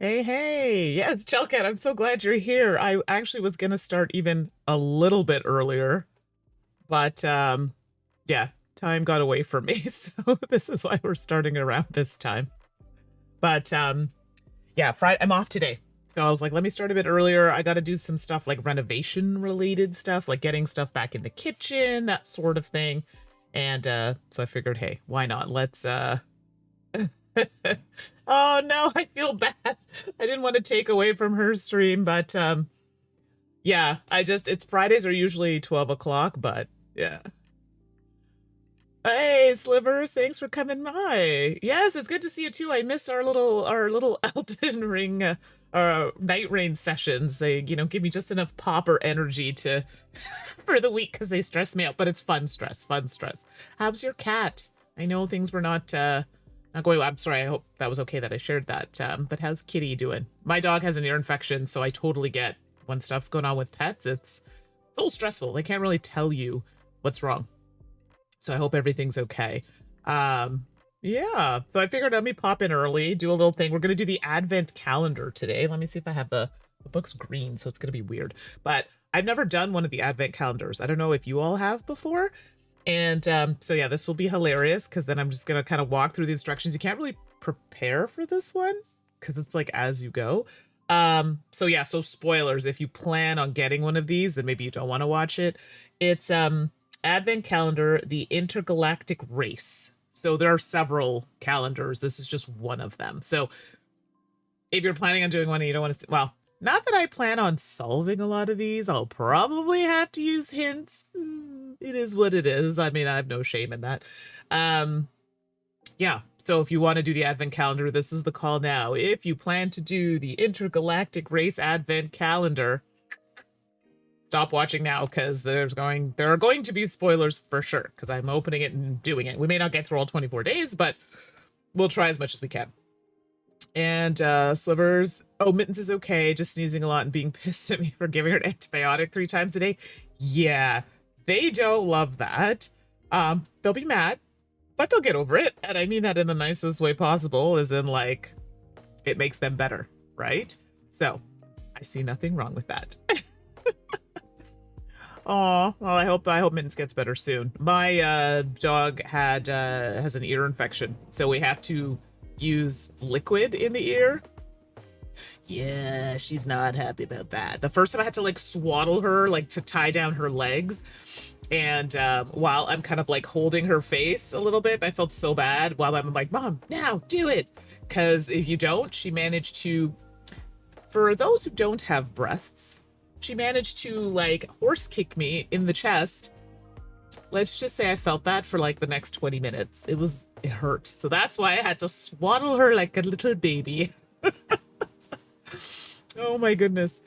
Hey, hey. Yes, Chelkat, I'm so glad you're here. I actually was going to start even a little bit earlier, but yeah, time got away from me. So this is why we're starting around this time. But yeah, Friday, I'm off today. So I was like, let me start a bit earlier. I got to do some stuff like renovation related stuff, like getting stuff back in the kitchen, that sort of thing. And so I figured, hey, why not? Let's Oh no, I feel bad. I didn't want to take away from her stream, but yeah, it's Fridays are usually 12 o'clock, but yeah. Hey, Slivers, thanks for coming by. Yes, it's good to see you too. I miss our little Elden Ring Night Rain sessions. They, give me just enough pop or energy to for the week because they stress me out, but it's fun stress, fun stress. How's your cat? I know things were not going well. I'm sorry. I hope that was okay that I shared that. But how's Kitty doing? My dog has an ear infection, so I totally get when stuff's going on with pets. It's a little stressful. They can't really tell you what's wrong. So I hope everything's okay. Yeah. So I figured let me pop in early, do a little thing. We're gonna do the Advent calendar today. Let me see if I have the book's green, so it's gonna be weird. But I've never done one of the Advent calendars. I don't know if you all have before. And so yeah, this will be hilarious because then I'm just gonna kind of walk through the instructions. You can't really prepare for this one because it's like as you go. So yeah, so spoilers. If you plan on getting one of these, then maybe you don't want to watch it. It's Advent calendar, the Intergalactic Race. So there are several calendars. This is just one of them. So if you're planning on doing one and you don't want to, well, not that I plan on solving a lot of these. I'll probably have to use hints. It is what it is. I mean, I have no shame in that. Yeah, so if you want to do the Advent calendar, this is the call now. If you plan to do the Intergalactic Race Advent calendar, stop watching now because there are going to be spoilers for sure because I'm opening it and doing it. We may not get through all 24 days, but we'll try as much as we can. And Slivers, oh, Mittens is okay, just sneezing a lot and being pissed at me for giving her an antibiotic 3 times a day. Yeah, they don't love that. They'll be mad, but they'll get over it. And I mean that in the nicest way possible, as in like, it makes them better, right? So I see nothing wrong with that. Oh, well, I hope Mittens gets better soon. My dog has an ear infection, so we have to use liquid in the ear. Yeah, she's not happy about that. The first time I had to like swaddle her, like to tie down her legs. And while I'm kind of like holding her face a little bit, I felt so bad while I'm like, Mom, now do it. Because if you don't, she managed to, for those who don't have breasts, she managed to like horse kick me in the chest. Let's just say I felt that for like the next 20 minutes. It hurt. So that's why I had to swaddle her like a little baby. Oh my goodness.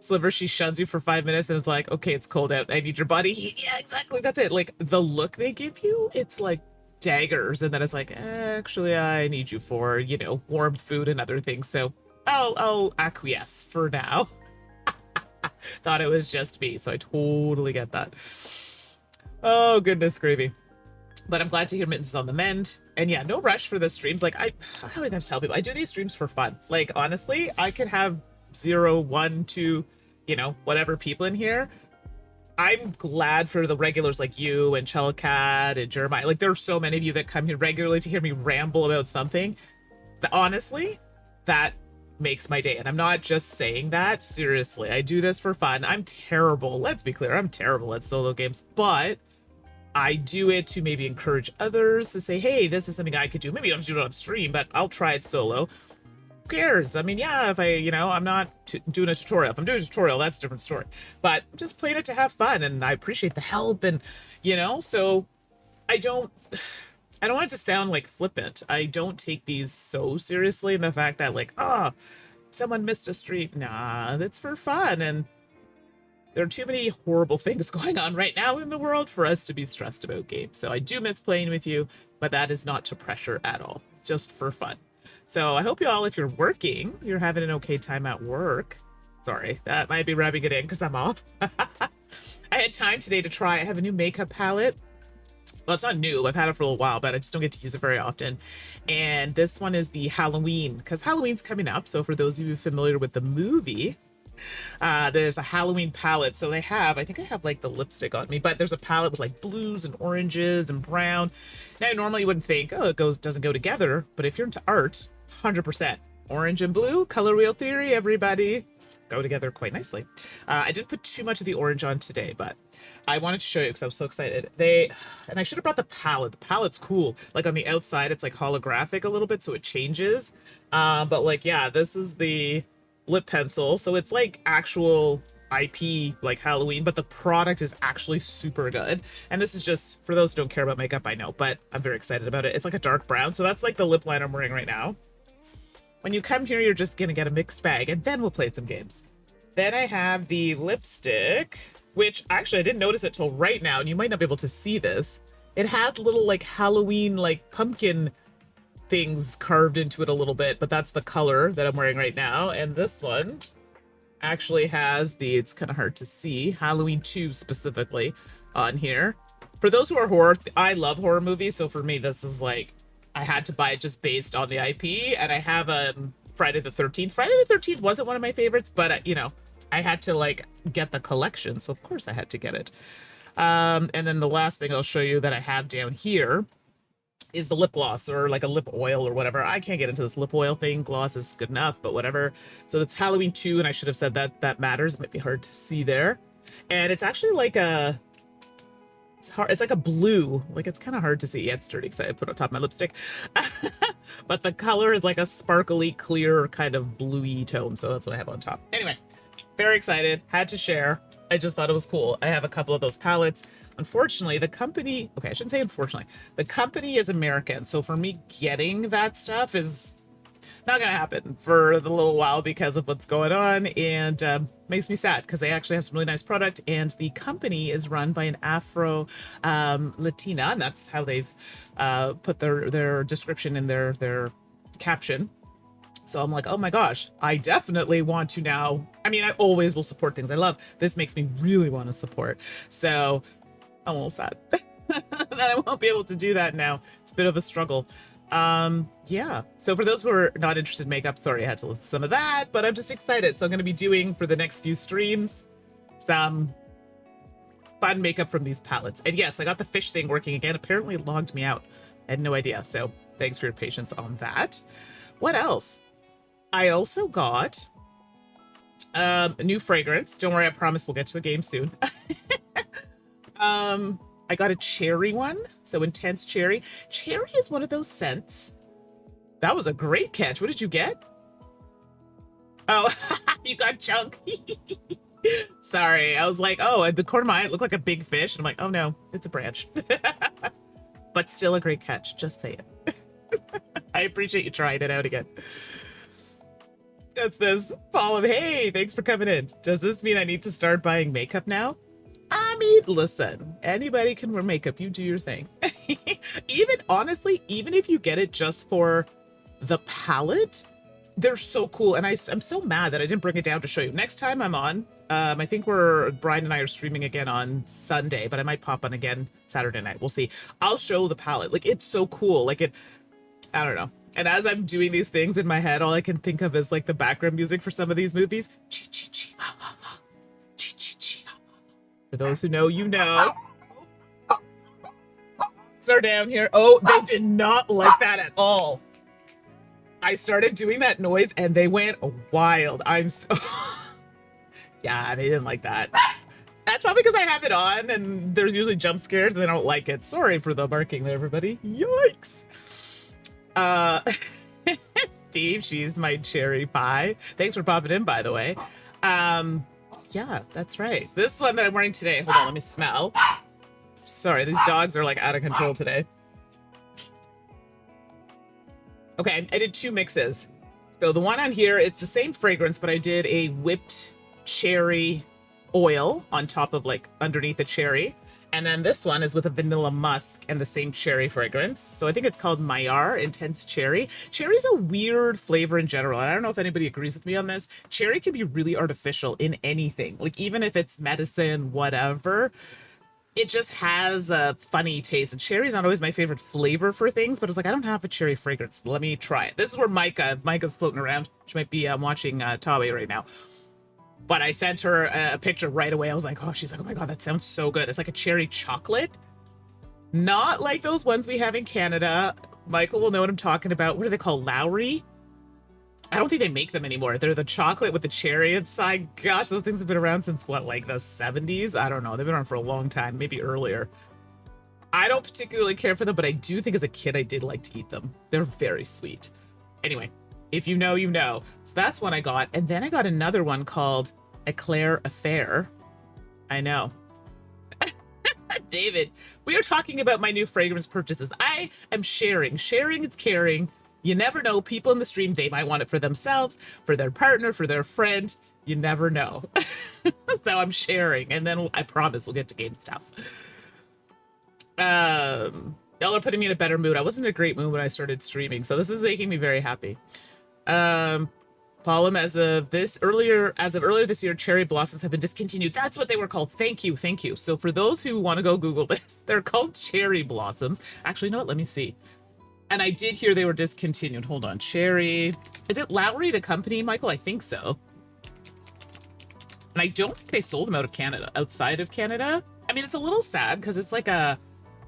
Sliver, she shuns you for 5 minutes and is like, okay, it's cold out. I need your body heat. Yeah, exactly. That's it. Like the look they give you, it's like daggers. And then it's like, actually, I need you for, warm food and other things. So I'll acquiesce for now. Thought it was just me. So I totally get that. Oh, goodness gravy. But I'm glad to hear Mittens is on the mend. And yeah, no rush for the streams. Like I always have to tell people, I do these streams for fun. Like honestly, I could have 0, 1, 2, whatever people in here. I'm glad for the regulars like you and Chelcat and Jeremiah. Like there are so many of you that come here regularly to hear me ramble about something. Honestly, that makes my day. And I'm not just saying that. Seriously, I do this for fun. I'm terrible. Let's be clear. I'm terrible at solo games, but I do it to maybe encourage others to say, hey, this is something I could do. Maybe I don't do it on stream, but I'll try it solo. Who cares? I mean, yeah, if I'm not doing a tutorial. If I'm doing a tutorial, that's a different story. But I'm just playing it to have fun, and I appreciate the help, and, so I don't want it to sound like flippant. I don't take these so seriously in the fact that, like, someone missed a stream. Nah, that's for fun, and there are too many horrible things going on right now in the world for us to be stressed about games. So I do miss playing with you, but that is not to pressure at all, just for fun. So I hope you all, if you're working, you're having an okay time at work. Sorry, that might be rubbing it in because I'm off. I had time today to try. I have a new makeup palette Well, it's not new. I've had it for a little while, but I just don't get to use it very often. And this one is the Halloween, because Halloween's coming up. So for those of you familiar with the movie, there's a Halloween palette. So they have, I think I have like the lipstick on me, but there's a palette with like blues and oranges and brown. Now, normally you wouldn't think, oh, doesn't go together. But if you're into art, 100%. Orange and blue, color wheel theory, everybody. Go together quite nicely. I didn't put too much of the orange on today, but I wanted to show you because I was so excited. And I should have brought the palette. The palette's cool. Like on the outside, it's like holographic a little bit, so it changes. But like, yeah, this is the lip pencil. So it's like actual IP, like Halloween, but the product is actually super good. And this is just, for those who don't care about makeup, I know, but I'm very excited about it. It's like a dark brown. So that's like the lip liner I'm wearing right now. When you come here, you're just going to get a mixed bag, and then we'll play some games. Then I have the lipstick, which actually I didn't notice it till right now, and you might not be able to see this. It has little like Halloween like pumpkin things carved into it a little bit, but that's the color that I'm wearing right now. And this one actually has it's kind of hard to see, Halloween 2 specifically on here. For those who are horror, I love horror movies, so for me this is like, I had to buy it just based on the IP, and I have Friday the 13th. Friday the 13th wasn't one of my favorites, but you know, I had to like get the collection, so of course I had to get it. And then the last thing I'll show you that I have down here is the lip gloss, or like a lip oil or whatever. I can't get into this lip oil thing. Gloss is good enough, but whatever. So it's Halloween 2, and I should have said that matters. It might be hard to see there. And it's actually like it's like a blue, like it's kind of hard to see. Yeah, it's dirty because I put it on top of my lipstick. But the color is like a sparkly, clear kind of bluey tone. So that's what I have on top. Anyway, very excited. Had to share. I just thought it was cool. I have a couple of those palettes. Unfortunately, the company, okay, I shouldn't say unfortunately, the company is American. So for me getting that stuff is not gonna happen for a little while because of what's going on, and makes me sad because they actually have some really nice product, and the company is run by an Afro Latina, and that's how they've put their description in their caption. So I'm like, oh my gosh, I definitely want to now. I mean, I always will support things I love. This makes me really want to support. So I'm a little sad that I won't be able to do that now. It's a bit of a struggle. Yeah, so for those who are not interested in makeup, sorry I had to listen to some of that, but I'm just excited. So I'm going to be doing, for the next few streams, some fun makeup from these palettes. And yes, I got the fish thing working again. Apparently it logged me out. I had no idea, so thanks for your patience on that. What else? I also got a new fragrance. Don't worry, I promise we'll get to a game soon. I got a cherry one, so intense cherry. Cherry is one of those scents. That was a great catch. What did you get? Oh, you got junk. Sorry, I was like, oh, at the corner of my eye, it looked like a big fish. And I'm like, oh no, it's a branch. But still a great catch, just saying. I appreciate you trying it out again. That's this. Paul, hey, thanks for coming in. Does this mean I need to start buying makeup now? I mean, listen, anybody can wear makeup. You do your thing. Even, honestly, even if you get it just for the palette, they're so cool. And I'm so mad that I didn't bring it down to show you. Next time I'm on, I think Brian and I are streaming again on Sunday, but I might pop on again Saturday night. We'll see. I'll show the palette. Like, it's so cool. Like, I don't know. And as I'm doing these things in my head, all I can think of is like the background music for some of these movies. For those who know, you know. Are down here. Oh, they did not like that at all. I started doing that noise and they went wild. I'm so yeah, they didn't like that. That's probably because I have it on and there's usually jump scares and they don't like it. Sorry for the barking there, everybody. Yikes. Steve, she's my cherry pie. Thanks for popping in, by the way. Yeah, that's right. This one that I'm wearing today. Hold on, let me smell. Sorry, these dogs are like out of control today. Okay, I did 2 mixes. So the one on here is the same fragrance, but I did a whipped cherry oil on top of like underneath the cherry. And then this one is with a vanilla musk and the same cherry fragrance. So I think it's called Maillard Intense Cherry. Cherry's a weird flavor in general. And I don't know if anybody agrees with me on this. Cherry can be really artificial in anything. Like even if it's medicine, whatever. it just has a funny taste. And cherry's not always my favorite flavor for things, but I was like, I don't have a cherry fragrance. Let me try it. This is where Micah's floating around. She might be watching Tawe right now. But I sent her a picture right away. I was like, oh, she's like, oh my God, that sounds so good. It's like a cherry chocolate. Not like those ones we have in Canada. Michael will know what I'm talking about. What are they called? Lowry? I don't think they make them anymore. They're the chocolate with the cherry inside. Gosh, those things have been around since what, like the 70s? I don't know. They've been around for a long time, maybe earlier. I don't particularly care for them, but I do think as a kid I did like to eat them. They're very sweet. Anyway, if you know, you know. So that's one I got. And then I got another one called Eclair Affair. I know. David, we are talking about my new fragrance purchases. I am sharing. Sharing is caring. You never know. People in the stream, they might want it for themselves, for their partner, for their friend. You never know. So I'm sharing. And then I promise we'll get to game stuff. Y'all are putting me in a better mood. I wasn't in a great mood when I started streaming, so this is making me very happy. Paulum, as of earlier this year, cherry blossoms have been discontinued. That's what they were called. Thank you, thank you. So for those who want to go Google this, they're called cherry blossoms. Actually, you know what? Let me see. And I did hear they were discontinued. Hold on. Cherry. Is it Lowry, the company, Michael? I think so. And I don't think they sold them outside of Canada. I mean, it's a little sad because it's like a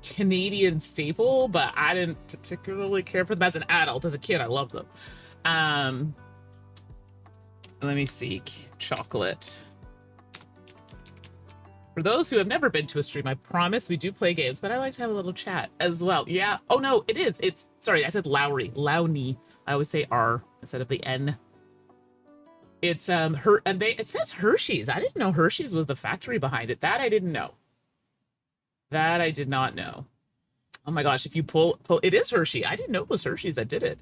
Canadian staple, but I didn't particularly care for them as an adult. As a kid, I loved them. Let me see. Chocolate. For those who have never been to a stream, I promise we do play games, but I like to have a little chat as well. Yeah. Oh, no, it is. Sorry, I said Lowry. Lowney. I always say R instead of the N. It's, it says Hershey's. I didn't know Hershey's was the factory behind it. That I didn't know. That I did not know. Oh my gosh, if you pull, it is Hershey. I didn't know it was Hershey's that did it.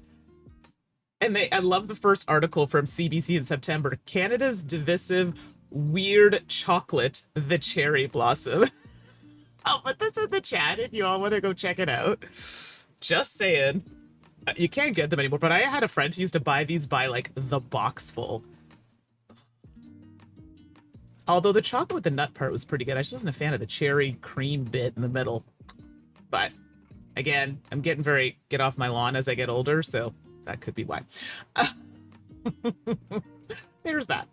And I love the first article from CBC in September. Canada's divisive weird chocolate, the cherry blossom. I'll put this in the chat if you all want to go check it out. Just saying. You can't get them anymore, but I had a friend who used to buy these by like the box full. Although the chocolate with the nut part was pretty good. I just wasn't a fan of the cherry cream bit in the middle. But again, I'm getting get off my lawn as I get older, so that could be why. There's that.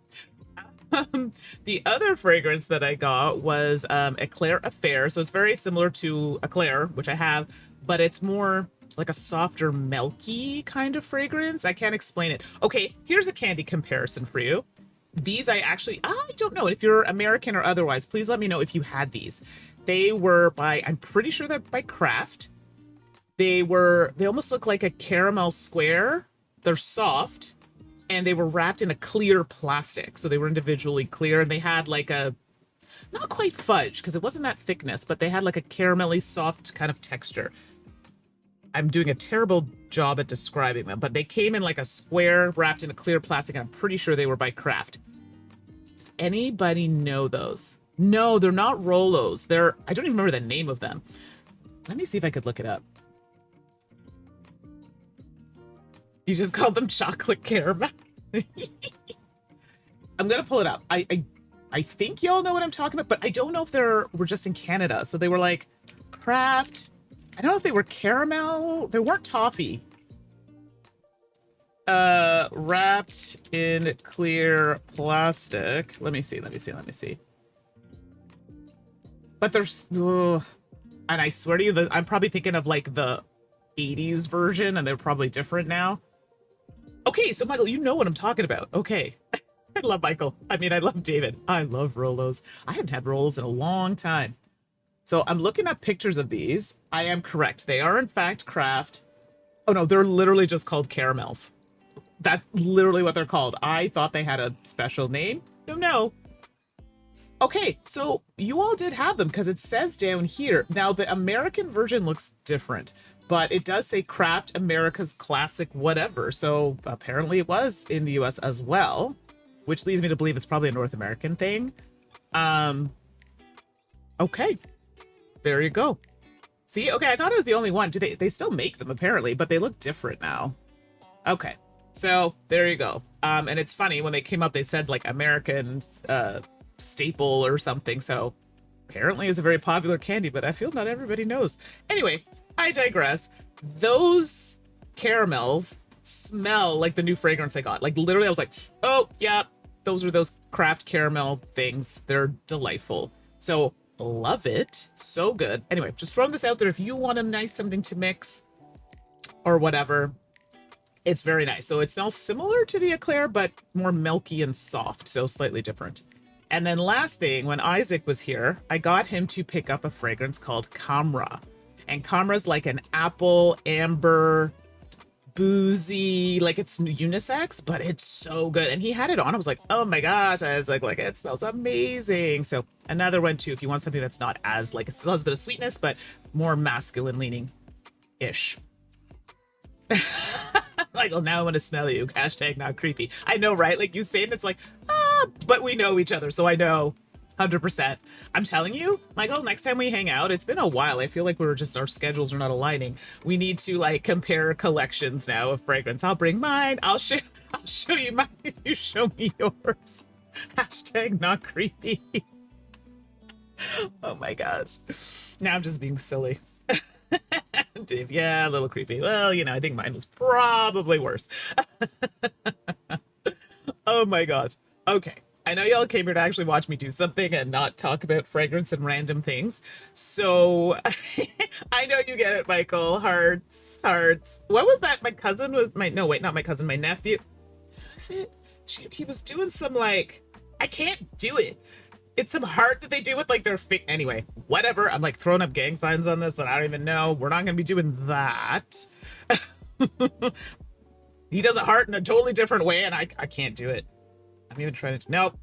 The other fragrance that I got was Eclair Affair. So it's very similar to Eclair, which I have, but it's more like a softer, milky kind of fragrance. I can't explain it. Okay, here's a candy comparison for you. These I don't know. If you're American or otherwise, please let me know if you had these. They were I'm pretty sure they're by Kraft. They almost look like a caramel square. They're soft. And they were wrapped in a clear plastic. So they were individually clear. And they had like not quite fudge, because it wasn't that thickness, but they had like a caramelly soft kind of texture. I'm doing a terrible job at describing them, but they came in like a square wrapped in a clear plastic, and I'm pretty sure they were by Kraft. Does anybody know those? No, they're not Rolos. I don't even remember the name of them. Let me see if I could look it up. You just called them chocolate caramel. I'm gonna pull it up. I think y'all know what I'm talking about, but I don't know if we're just in Canada. So they were like Kraft. I don't know if they were caramel. They weren't toffee. Wrapped in clear plastic. Let me see. But there's, and I swear to you that I'm probably thinking of like the 80s version, and they're probably different now. Okay, so Michael, you know what I'm talking about. Okay. I love Michael. I mean, I love David. I love Rolos. I haven't had Rolos in a long time. So I'm looking at pictures of these. I am correct. They are in fact Kraft. Oh no, they're literally just called caramels. That's literally what they're called. I thought they had a special name. No. Okay, so you all did have them because it says down here. Now the American version looks different, but it does say Kraft America's Classic whatever. So apparently it was in the US as well, which leads me to believe it's probably a North American thing. Okay. There you go. See, okay, I thought it was the only one. They still make them apparently, but they look different now. Okay, so there you go. And it's funny when they came up, they said like American staple or something. So apparently is a very popular candy, but I feel not everybody knows. Anyway, I digress. Those caramels smell like the new fragrance I got. Like literally I was like, oh yeah, those are those craft caramel things. They're delightful. So love it. So good. Anyway, just throwing this out there. If you want a nice something to mix or whatever, it's very nice. So it smells similar to the Eclair, but more milky and soft. So slightly different. And then last thing, when Isaac was here, I got him to pick up a fragrance called Camra. And Camra's like an apple, amber, boozy, like it's unisex, but it's so good. And he had it on. I was like, oh my gosh. I was like, it smells amazing. So another one too, if you want something that's not as like, it still has a bit of sweetness, but more masculine leaning ish. Like, well, now I want to smell you. Hashtag not creepy. I know, right? Like you say it, it's like, but we know each other. So I know 100%. I'm telling you, Michael, next time we hang out, it's been a while. I feel like our schedules are not aligning. We need to like compare collections now of fragrance. I'll bring mine. I'll show you mine. You show me yours. Hashtag not creepy. Oh my gosh. Now I'm just being silly. Dave, yeah, a little creepy. Well, you know, I think mine was probably worse. Oh my gosh. Okay. I know y'all came here to actually watch me do something and not talk about fragrance and random things. So I know you get it, Michael. Hearts. What was that? My cousin was no, wait, not my cousin, my nephew. He was doing some like, I can't do it. It's some heart that they do with like their anyway, whatever. I'm like throwing up gang signs on this that I don't even know. We're not going to be doing that. He does a heart in a totally different way and I can't do it. I'm even trying to, no.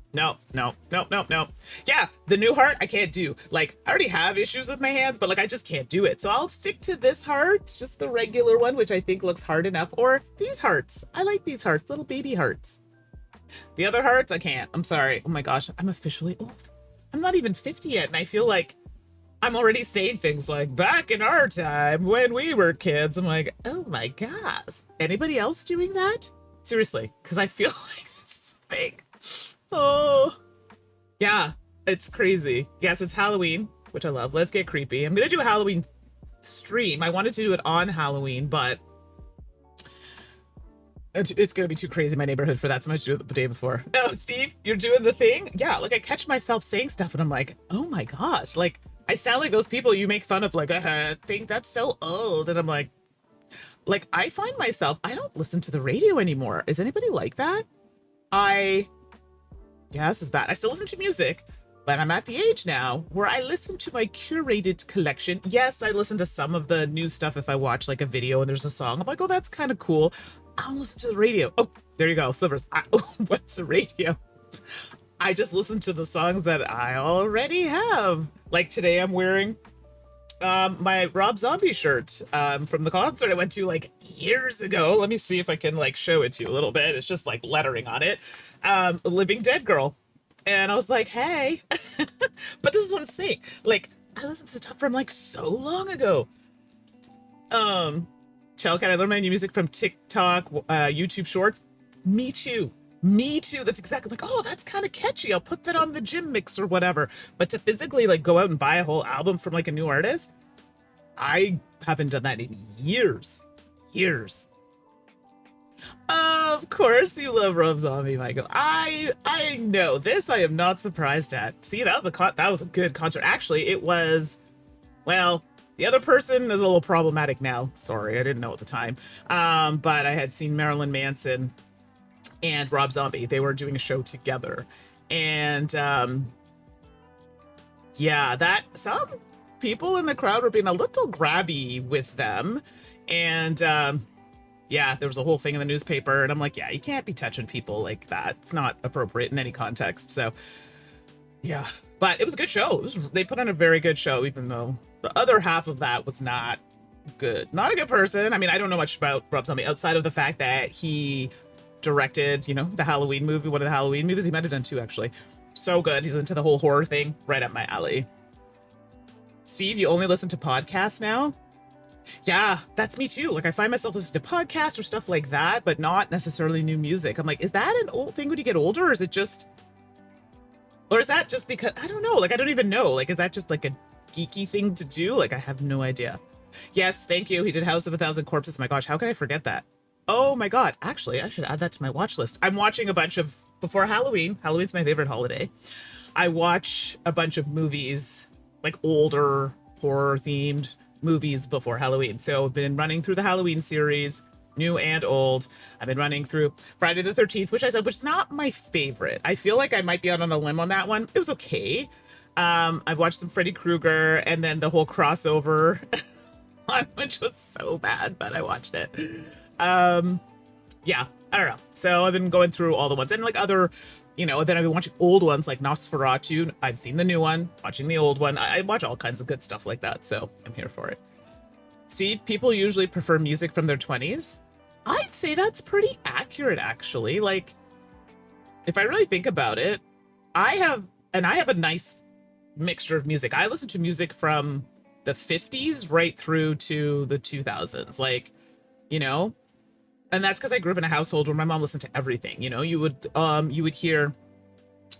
Yeah, the new heart, I can't do. Like, I already have issues with my hands, but like, I just can't do it. So I'll stick to this heart, just the regular one, which I think looks hard enough. Or these hearts. I like these hearts, little baby hearts. The other hearts, I can't. I'm sorry. Oh my gosh, I'm officially old. I'm not even 50 yet, and I feel like I'm already saying things like, back in our time when we were kids. I'm like, oh my gosh. Anybody else doing that? Seriously, because I feel like this is fake. Oh, yeah, it's crazy. Yes, it's Halloween, which I love. Let's get creepy. I'm going to do a Halloween stream. I wanted to do it on Halloween, but it's going to be too crazy in my neighborhood for that. So I'm going to do it the day before. No, Steve, you're doing the thing? Yeah, like I catch myself saying stuff and I'm like, oh my gosh. Like I sound like those people you make fun of, like, I think that's so old. And I'm like I find myself, I don't listen to the radio anymore. Is anybody like that? Yeah, this is bad. I still listen to music, but I'm at the age now where I listen to my curated collection. Yes, I listen to some of the new stuff if I watch like a video and there's a song. I'm like, oh, that's kind of cool. I don't listen to the radio. Oh, there you go, Slivers. What's a radio? I just listen to the songs that I already have. Like today I'm wearing my Rob Zombie shirt from the concert I went to like years ago. Let me see if I can like show it to you a little bit. It's just like lettering on it. Living Dead Girl. And I was like, hey. But this is what I'm saying. Like, I listened to stuff from like so long ago. Chellcat, I learned my new music from TikTok, YouTube Shorts. Me too. That's exactly like, oh, that's kind of catchy. I'll put that on the gym mix or whatever. But to physically like go out and buy a whole album from like a new artist, I haven't done that in years. Of course you love Rob Zombie, Michael. I know this. I am not surprised at. See, that was a good concert. Actually, it was, well, the other person is a little problematic now. Sorry, I didn't know at the time. But I had seen Marilyn Manson and Rob Zombie. They were doing a show together. And yeah, that some people in the crowd were being a little grabby with them. And yeah, there was a whole thing in the newspaper. And I'm like, yeah, you can't be touching people like that. It's not appropriate in any context. So yeah, but it was a good show. They put on a very good show, even though the other half of that was not good. Not a good person. I mean, I don't know much about Rob Zombie outside of the fact that he directed, you know, the Halloween movie, one of the Halloween movies. He might have done two, actually. So good. He's into the whole horror thing. Right up my alley. Steve, you only listen to podcasts now? Yeah, that's me too. Like, I find myself listening to podcasts or stuff like that, but not necessarily new music. I'm like, is that an old thing when you get older, or is it just Or is that just because, I don't know, like, I don't even know. Like, is that just like a geeky thing to do? Like, I have no idea. Yes, thank you. He did House of a Thousand Corpses. My gosh, how could I forget that? Oh my God. Actually, I should add that to my watch list. I'm watching a bunch of, before Halloween. Halloween's my favorite holiday. I watch a bunch of movies, like older horror themed movies before Halloween. So I've been running through the Halloween series, new and old. I've been running through Friday the 13th, which is not my favorite. I feel like I might be out on a limb on that one. It was okay. I've watched some Freddy Krueger and then the whole crossover, which was so bad, but I watched it. Yeah, I don't know. So I've been going through all the ones and like other, then I've been watching old ones like Nosferatu. I've seen the new one, watching the old one. I watch all kinds of good stuff like that, so I'm here for it. Steve, people usually prefer music from their 20s. I'd say that's pretty accurate, actually. Like, if I really think about it, I have a nice mixture of music. I listen to music from the 50s right through to the 2000s. Like, and that's because I grew up in a household where my mom listened to everything. You would hear,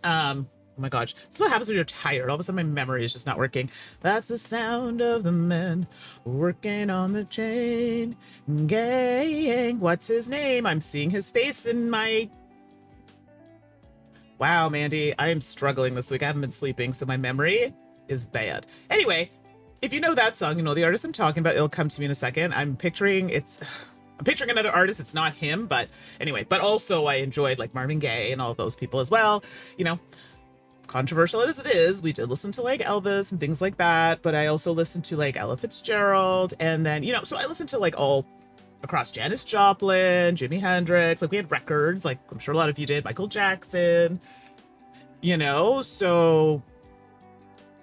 oh my gosh, this is what happens when you're tired. All of a sudden my memory is just not working. That's the sound of the men working on the chain gang. What's his name? I'm seeing his face in my... Wow, Mandy, I am struggling this week. I haven't been sleeping, so my memory is bad. Anyway, if you know that song, you know the artist I'm talking about. It'll come to me in a second. I'm picturing another artist. It's not him, but anyway. But also I enjoyed like Marvin Gaye and all of those people as well. Controversial as it is, we did listen to like Elvis and things like that. But I also listened to like Ella Fitzgerald. And then, so I listened to like all across Janis Joplin, Jimi Hendrix. Like we had records, like I'm sure a lot of you did, Michael Jackson, so...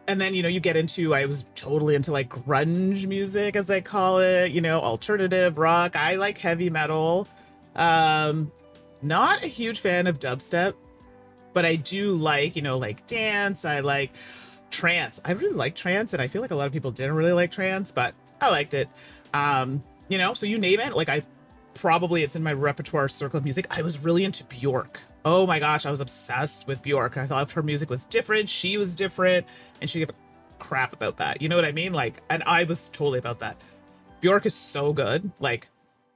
And then, you get into, I was totally into like grunge music, as they call it, alternative rock. I like heavy metal. Not a huge fan of dubstep, but I do like, like dance. I like trance. I really like trance. And I feel like a lot of people didn't really like trance, but I liked it. So you name it. Like it's in my repertoire circle of music. I was really into Bjork. Oh my gosh, I was obsessed with Bjork. I thought her music was different. She was different. And she gave a crap about that. You know what I mean? Like, and I was totally about that. Bjork is so good. Like,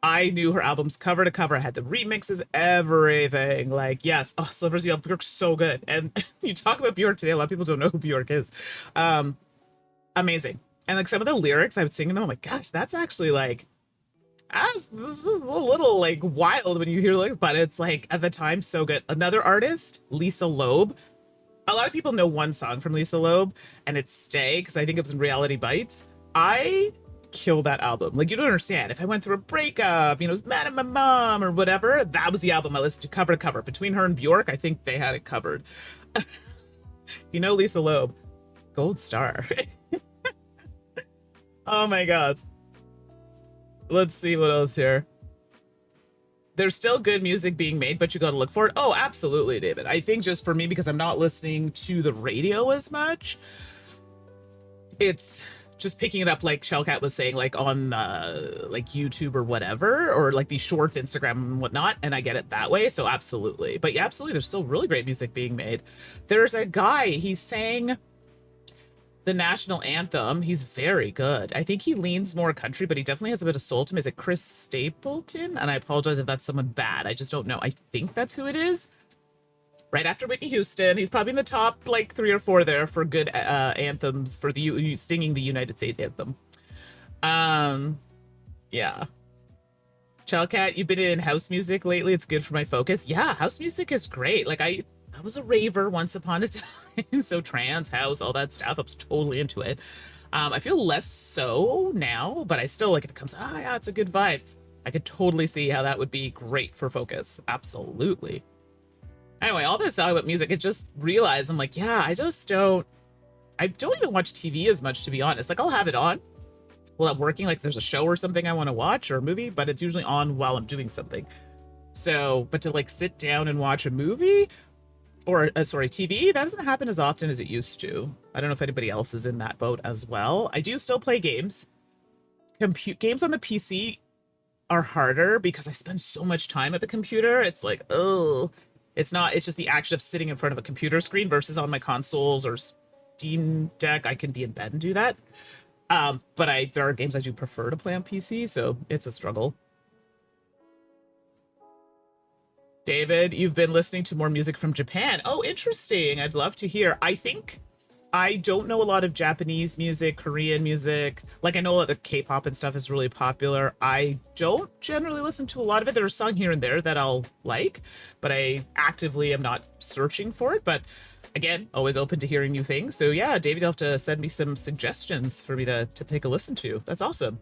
I knew her albums cover to cover. I had the remixes, everything. Like, yes. Oh, Slivers, Bjork's so good. And you talk about Bjork today, a lot of people don't know who Bjork is. Amazing. And like some of the lyrics, I would sing them. I'm like, gosh, that's actually like, this is a little like wild when you hear lyrics, but it's like at the time so good. Another artist, Lisa Loeb. A lot of people know one song from Lisa Loeb, and it's Stay, because I think it was in Reality Bites. I kill that album. Like, you don't understand. If I went through a breakup, was mad at my mom or whatever, that was the album I listened to cover to cover. Between her and Bjork, I think they had it covered. Lisa Loeb, gold star. Oh my God. Let's see what else here. There's still good music being made, but you got to look for it. Oh, absolutely, David. I think just for me, because I'm not listening to the radio as much, it's just picking it up, like Shellcat was saying, like on like YouTube or whatever, or like these shorts, Instagram and whatnot, and I get it that way. So absolutely. But yeah, absolutely, there's still really great music being made. There's a guy, he sang the national anthem. He's very good. I think he leans more country, but he definitely has a bit of soul to him. Is it Chris Stapleton? And I apologize if that's someone bad. I just don't know. I think that's who it is. Right after Whitney Houston. He's probably in the top like 3 or 4 there for good anthems for the singing the United States anthem. Yeah. Childcat, you've been in house music lately. It's good for my focus. Yeah, house music is great. Like I was a raver once upon a time. So trance, house, all that stuff. I was totally into it. I feel less so now, but I still like if it comes, yeah, it's a good vibe. I could totally see how that would be great for focus. Absolutely. Anyway, all this talk about music, I just realized I'm like, yeah, I don't even watch TV as much, to be honest. Like I'll have it on while I'm working, like if there's a show or something I want to watch or a movie, but it's usually on while I'm doing something. So, but to like sit down and watch a movie or TV, that doesn't happen as often as it used to. I don't know if anybody else is in that boat as well. I do still play games. Games on the PC are harder because I spend so much time at the computer. It's like, oh, It's not, it's just the action of sitting in front of a computer screen versus on my consoles or Steam Deck. I can be in bed and do that. But there are games I do prefer to play on PC, so it's a struggle. David, you've been listening to more music from Japan. Oh, interesting. I'd love to hear. I don't know a lot of Japanese music, Korean music. Like, I know that the K-pop and stuff is really popular. I don't generally listen to a lot of it. There's a song here and there that I'll like, but I actively am not searching for it. But again, always open to hearing new things. So yeah, David, you'll have to send me some suggestions for me to take a listen to. That's awesome.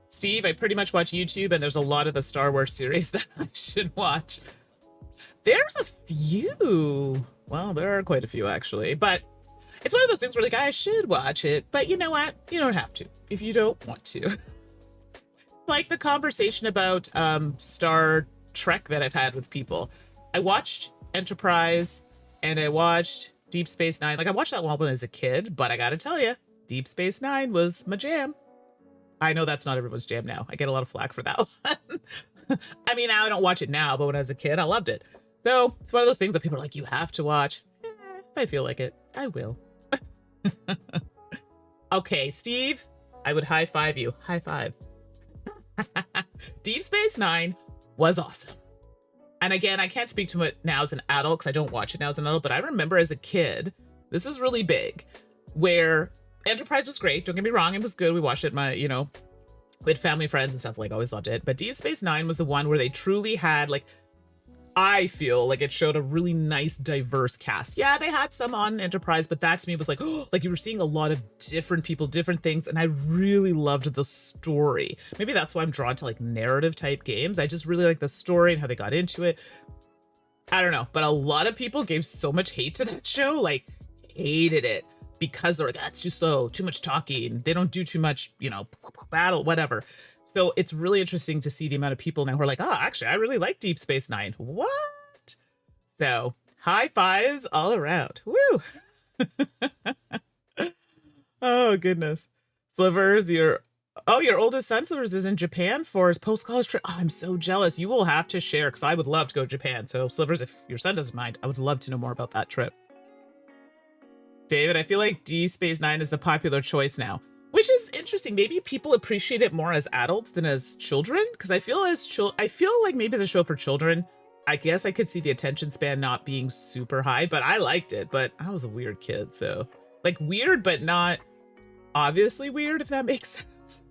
Steve, I pretty much watch YouTube, and there's a lot of the Star Wars series that I should watch. There's a few. Well, there are quite a few, actually. But it's one of those things where, like, I should watch it. But you know what? You don't have to if you don't want to. Like the conversation about Star Trek that I've had with people. I watched Enterprise, and I watched Deep Space Nine. Like, I watched that one when I was a kid, but I gotta tell you, Deep Space Nine was my jam. I know that's not everyone's jam now. I get a lot of flack for that one. I mean, I don't watch it now, but when I was a kid, I loved it. So it's one of those things that people are like, you have to watch. If I feel like it, I will. Okay, Steve, I would high five you. High five. Deep Space Nine was awesome. And again, I can't speak to it now as an adult because I don't watch it now as an adult, but I remember as a kid, this is really big, where Enterprise was great. Don't get me wrong, it was good. We watched it, we had family friends and stuff, like, always loved it. But Deep Space Nine was the one where they truly had, like, I feel like it showed a really nice, diverse cast. Yeah, they had some on Enterprise, but that to me was like, oh, like you were seeing a lot of different people, different things, and I really loved the story. Maybe that's why I'm drawn to, like, narrative type games. I just really like the story and how they got into it. I don't know, but a lot of people gave so much hate to that show, like, hated it. Because they're like, it's too slow, too much talking. They don't do too much, battle, whatever. So it's really interesting to see the amount of people now who are like, oh, actually, I really like Deep Space Nine. What? So high fives all around. Woo! Oh, goodness. Slivers, your oldest son, Slivers, is in Japan for his post-college trip. Oh, I'm so jealous. You will have to share, because I would love to go to Japan. So Slivers, if your son doesn't mind, I would love to know more about that trip. David, I feel like Deep Space Nine is the popular choice now, which is interesting. Maybe people appreciate it more as adults than as children, because I feel like maybe as a show for children, I guess I could see the attention span not being super high, but I liked it. But I was a weird kid, so like weird, but not obviously weird, if that makes sense.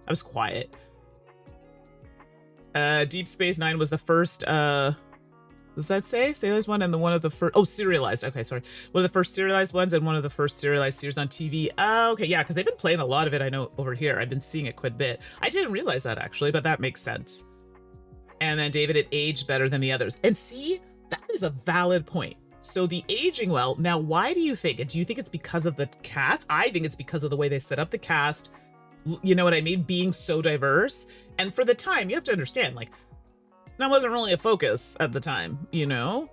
I was quiet. Deep Space Nine was the first does that say Sailor's one and the one of the first? Oh, serialized. Okay, sorry. One of the first serialized ones and one of the first serialized series on TV. Oh, okay, yeah, because they've been playing a lot of it. I know over here. I've been seeing it quite a bit. I didn't realize that actually, but that makes sense. And then David, it aged better than the others. And see, that is a valid point. So the aging well. Now, why do you think? And do you think it's because of the cast? I think it's because of the way they set up the cast. You know what I mean? Being so diverse. And for the time, you have to understand, like, that wasn't really a focus at the time,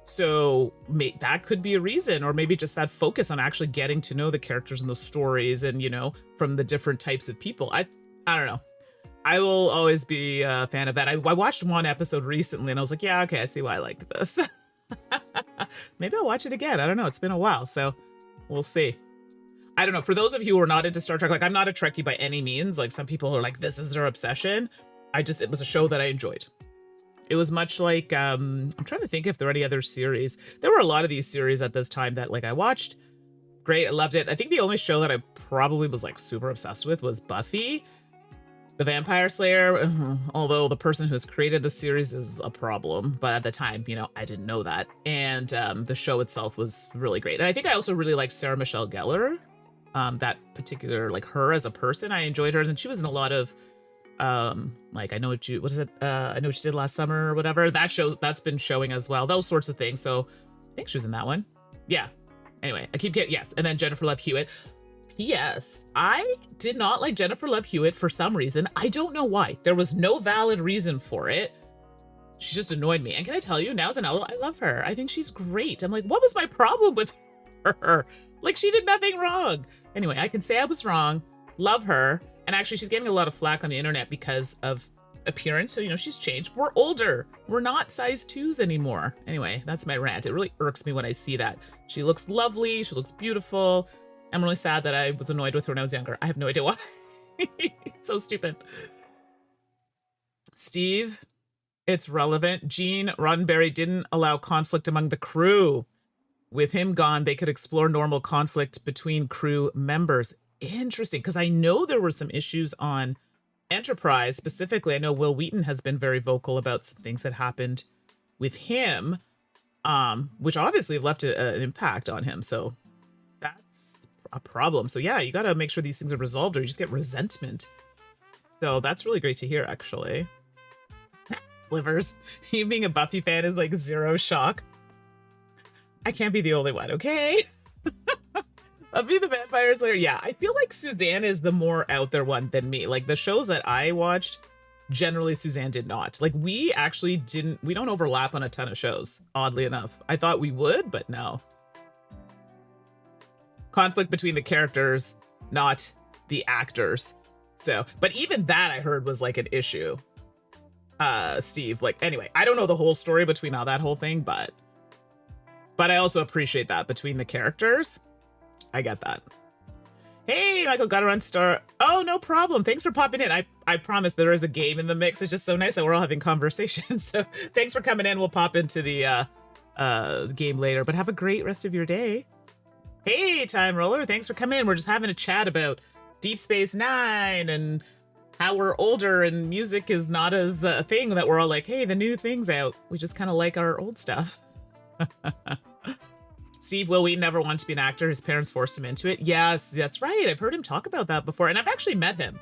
so that could be a reason, or maybe just that focus on actually getting to know the characters and the stories and from the different types of people. I don't know, I will always be a fan of that. I watched one episode recently and I was like, yeah, okay, I see why I liked this. Maybe I'll watch it again. I don't know, it's been a while, so we'll see. I don't know, for those of you who are not into Star Trek, like, I'm not a Trekkie by any means. Like, some people are like, this is their obsession. It was a show that I enjoyed. It was much like, I'm trying to think if there are any other series. There were a lot of these series at this time that, like, I watched. Great, I loved it. I think the only show that I probably was, like, super obsessed with was Buffy the Vampire Slayer, although the person who's created the series is a problem. But at the time, I didn't know that. And the show itself was really great. And I think I also really liked Sarah Michelle Gellar. That particular, like, her as a person, I enjoyed her. And she was in a lot of like, I Know What You Did Last Summer or whatever. That's been showing as well, those sorts of things. So I think she was in that one. Yeah. Anyway, yes. And then Jennifer Love Hewitt. P.S. I did not like Jennifer Love Hewitt for some reason. I don't know why. There was no valid reason for it. She just annoyed me. And can I tell you, now as an adult, I love her. I think she's great. I'm like, what was my problem with her? Like, she did nothing wrong. Anyway, I can say I was wrong. Love her. And actually, she's getting a lot of flack on the internet because of appearance. So, you know, she's changed. We're older. We're not size 2s anymore. Anyway, that's my rant. It really irks me when I see that. She looks lovely. She looks beautiful. I'm really sad that I was annoyed with her when I was younger. I have no idea why. So stupid. Steve, it's relevant. Gene Roddenberry didn't allow conflict among the crew. With him gone, they could explore normal conflict between crew members. Interesting, because I know there were some issues on Enterprise specifically. I know Will Wheaton has been very vocal about some things that happened with him, which obviously left an impact on him. So that's a problem. So yeah, you got to make sure these things are resolved or you just get resentment. So that's really great to hear, actually. Livers, you being a Buffy fan is like zero shock. I can't be the only one, okay? Buffy the Vampire Slayer. Yeah, I feel like Suzanne is the more out there one than me. Like the shows that I watched, generally Suzanne did not. Like we don't overlap on a ton of shows, oddly enough. I thought we would, but no. Conflict between the characters, not the actors. So, but even that I heard was like an issue. Steve, like, anyway, I don't know the whole story between all that whole thing, but I also appreciate that between the characters. I get that. Hey, Michael, gotta run star. Oh, no problem. Thanks for popping in. I promise there is a game in the mix. It's just so nice that we're all having conversations. So thanks for coming in. We'll pop into the game later, but have a great rest of your day. Hey, Time Roller, thanks for coming in. We're just having a chat about Deep Space Nine and how we're older and music is not as a thing that we're all like, hey, the new thing's out. We just kind of like our old stuff. Steve Will Wheaton never wanted to be an actor. His parents forced him into it. Yes, that's right. I've heard him talk about that before. And I've actually met him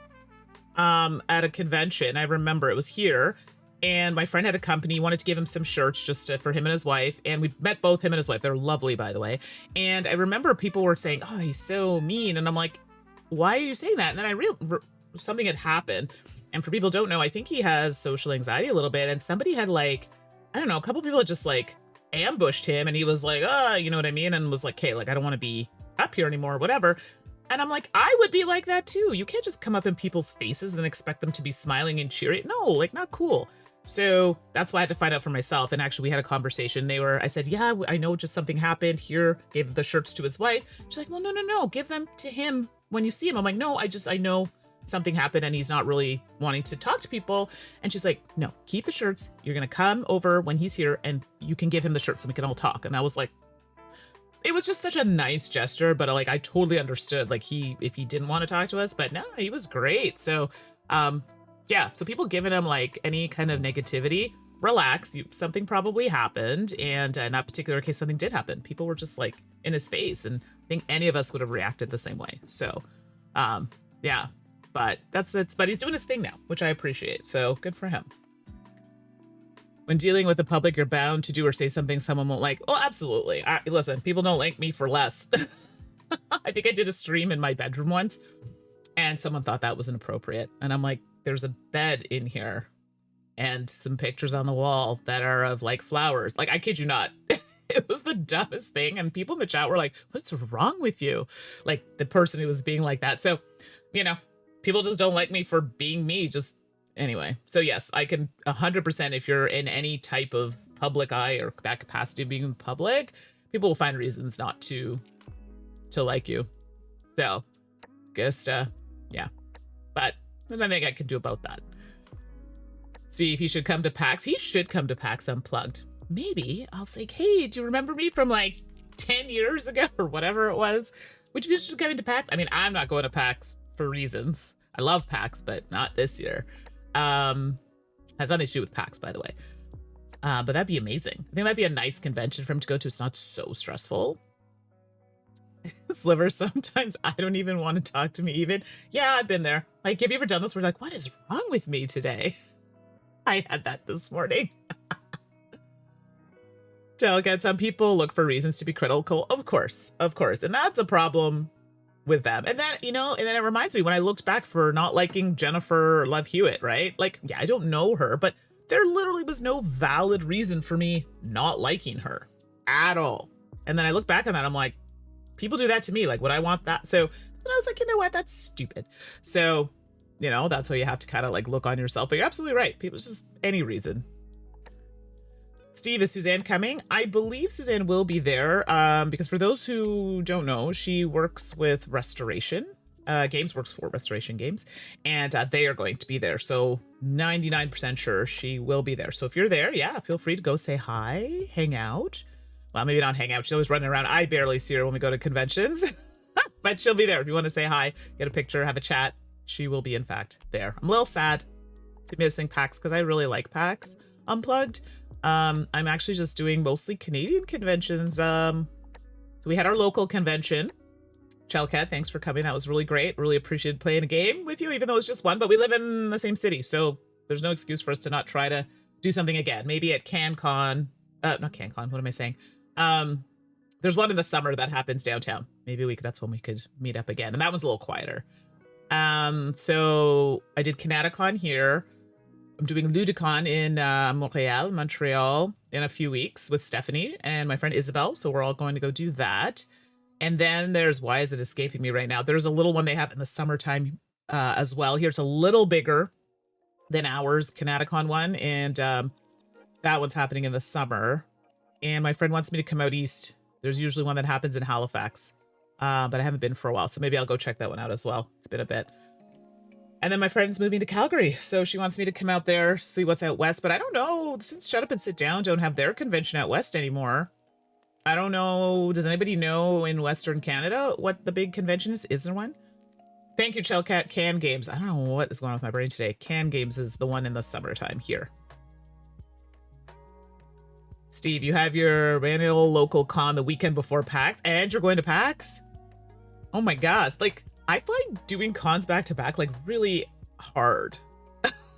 at a convention. I remember it was here. And my friend had a company. He wanted to give him some shirts just for him and his wife. And we met both him and his wife. They're lovely, by the way. And I remember people were saying, oh, he's so mean. And I'm like, why are you saying that? And then I realized something had happened. And for people who don't know, I think he has social anxiety a little bit. And somebody had like, I don't know, a couple people had just like ambushed him. And he was like, you know what I mean? And was like, hey, like, I don't want to be up here anymore, or whatever. And I'm like, I would be like that too. You can't just come up in people's faces and expect them to be smiling and cheery. No, like, not cool. So that's why I had to find out for myself. And actually we had a conversation. I said, yeah, I know just something happened here. Gave the shirts to his wife. She's like, well, no. Give them to him when you see him. I'm like, no, I know something happened and he's not really wanting to talk to people. And she's like, no, keep the shirts. You're going to come over when he's here and you can give him the shirts and we can all talk. And I was like, it was just such a nice gesture, but like, I totally understood like if he didn't want to talk to us, but no, he was great. So, yeah. So people giving him like any kind of negativity, relax. Something probably happened. And in that particular case, something did happen. People were just like in his face. And I think any of us would have reacted the same way. So, yeah, but but he's doing his thing now, which I appreciate. So good for him. When dealing with the public, you're bound to do or say something someone won't like. Oh, absolutely. Listen, people don't like me for less. I think I did a stream in my bedroom once and someone thought that was inappropriate. And I'm like, there's a bed in here and some pictures on the wall that are of like flowers. Like, I kid you not. It was the dumbest thing. And people in the chat were like, what's wrong with you? Like the person who was being like that. So, you know, people just don't like me for being me. Just anyway. So yes, I can 100%, if you're in any type of public eye or that capacity of being public, people will find reasons not to like you. So just, yeah, but there's nothing I can do about that. See if he should come to PAX. He should come to PAX Unplugged. Maybe I'll say, hey, do you remember me from like 10 years ago or whatever it was? Would you be interested in coming to PAX? I mean, I'm not going to PAX for reasons. I love PAX, but not this year. Has nothing to do with PAX, by the way. But that'd be amazing. I think that'd be a nice convention for him to go to. It's not so stressful. Sliver, sometimes I don't even want to talk to me even. Yeah, I've been there. Like, have you ever done this where you're like, what is wrong with me today? I had that this morning. Delegate, some people look for reasons to be critical. Of course. And that's a problem with them. And then, you know, and then it reminds me when I looked back for not liking Jennifer Love Hewitt, right? Like, yeah, I don't know her, but there literally was no valid reason for me not liking her at all. And then I look back on that, I'm like, people do that to me. Like, would I want that? So then I was like, you know what? That's stupid. So you know, that's why you have to kind of like look on yourself. But you're absolutely right. People, just any reason. Steve, is Suzanne coming? I believe Suzanne will be there because for those who don't know, she works with Restoration Games, works for Restoration Games, and they are going to be there. So 99% sure she will be there. So if you're there, yeah, feel free to go say hi, hang out. Well, maybe not hang out. She's always running around. I barely see her when we go to conventions, but she'll be there. If you want to say hi, get a picture, have a chat, she will be, in fact, there. I'm a little sad to be missing PAX because I really like PAX Unplugged. I'm actually just doing mostly Canadian conventions. So we had our local convention. Chelcat, thanks for coming. That was really great. Really appreciated playing a game with you, even though it's just one, but we live in the same city. So there's no excuse for us to not try to do something again. Maybe at CanCon, not CanCon, what am I saying? There's one in the summer that happens downtown. Maybe that's when we could meet up again. And that one's a little quieter. So I did Canaticon here. I'm doing Ludicon in Montreal in a few weeks with Stephanie and my friend Isabel. So we're all going to go do that. And then there's, why is it escaping me right now? There's a little one they have in the summertime as well. Here it's a little bigger than ours, Canaticon one. And that one's happening in the summer. And my friend wants me to come out east. There's usually one that happens in Halifax, but I haven't been for a while. So maybe I'll go check that one out as well. It's been a bit. And then my friend's moving to Calgary, so she wants me to come out there, see what's out west. But I don't know, since Shut Up and Sit Down don't have their convention out west anymore. I don't know, does anybody know in Western Canada what the big convention is? Is there one? Thank you, Chelcat. Can Games. I don't know what is going on with my brain today. Can Games is the one in the summertime here. Steve, you have your annual local con the weekend before PAX, and you're going to PAX? Oh my gosh, like, I find doing cons back to back like really hard.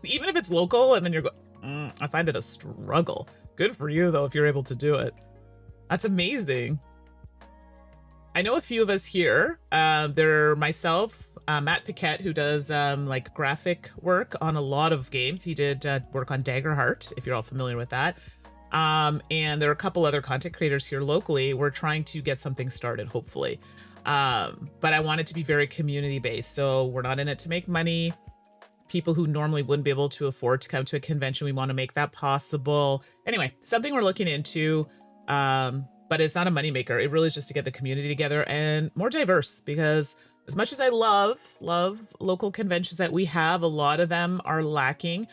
Even if it's local and then you're going, I find it a struggle. Good for you though if you're able to do it. That's amazing. I know a few of us here. There are myself, Matt Paquette, who does like graphic work on a lot of games. He did work on Daggerheart, if you're all familiar with that. And there are a couple other content creators here locally. We're trying to get something started, hopefully. But I want it to be very community based. So we're not in it to make money. People who normally wouldn't be able to afford to come to a convention, we want to make that possible. Anyway, something we're looking into, but it's not a moneymaker. It really is just to get the community together and more diverse, because as much as I love local conventions that we have, a lot of them are lacking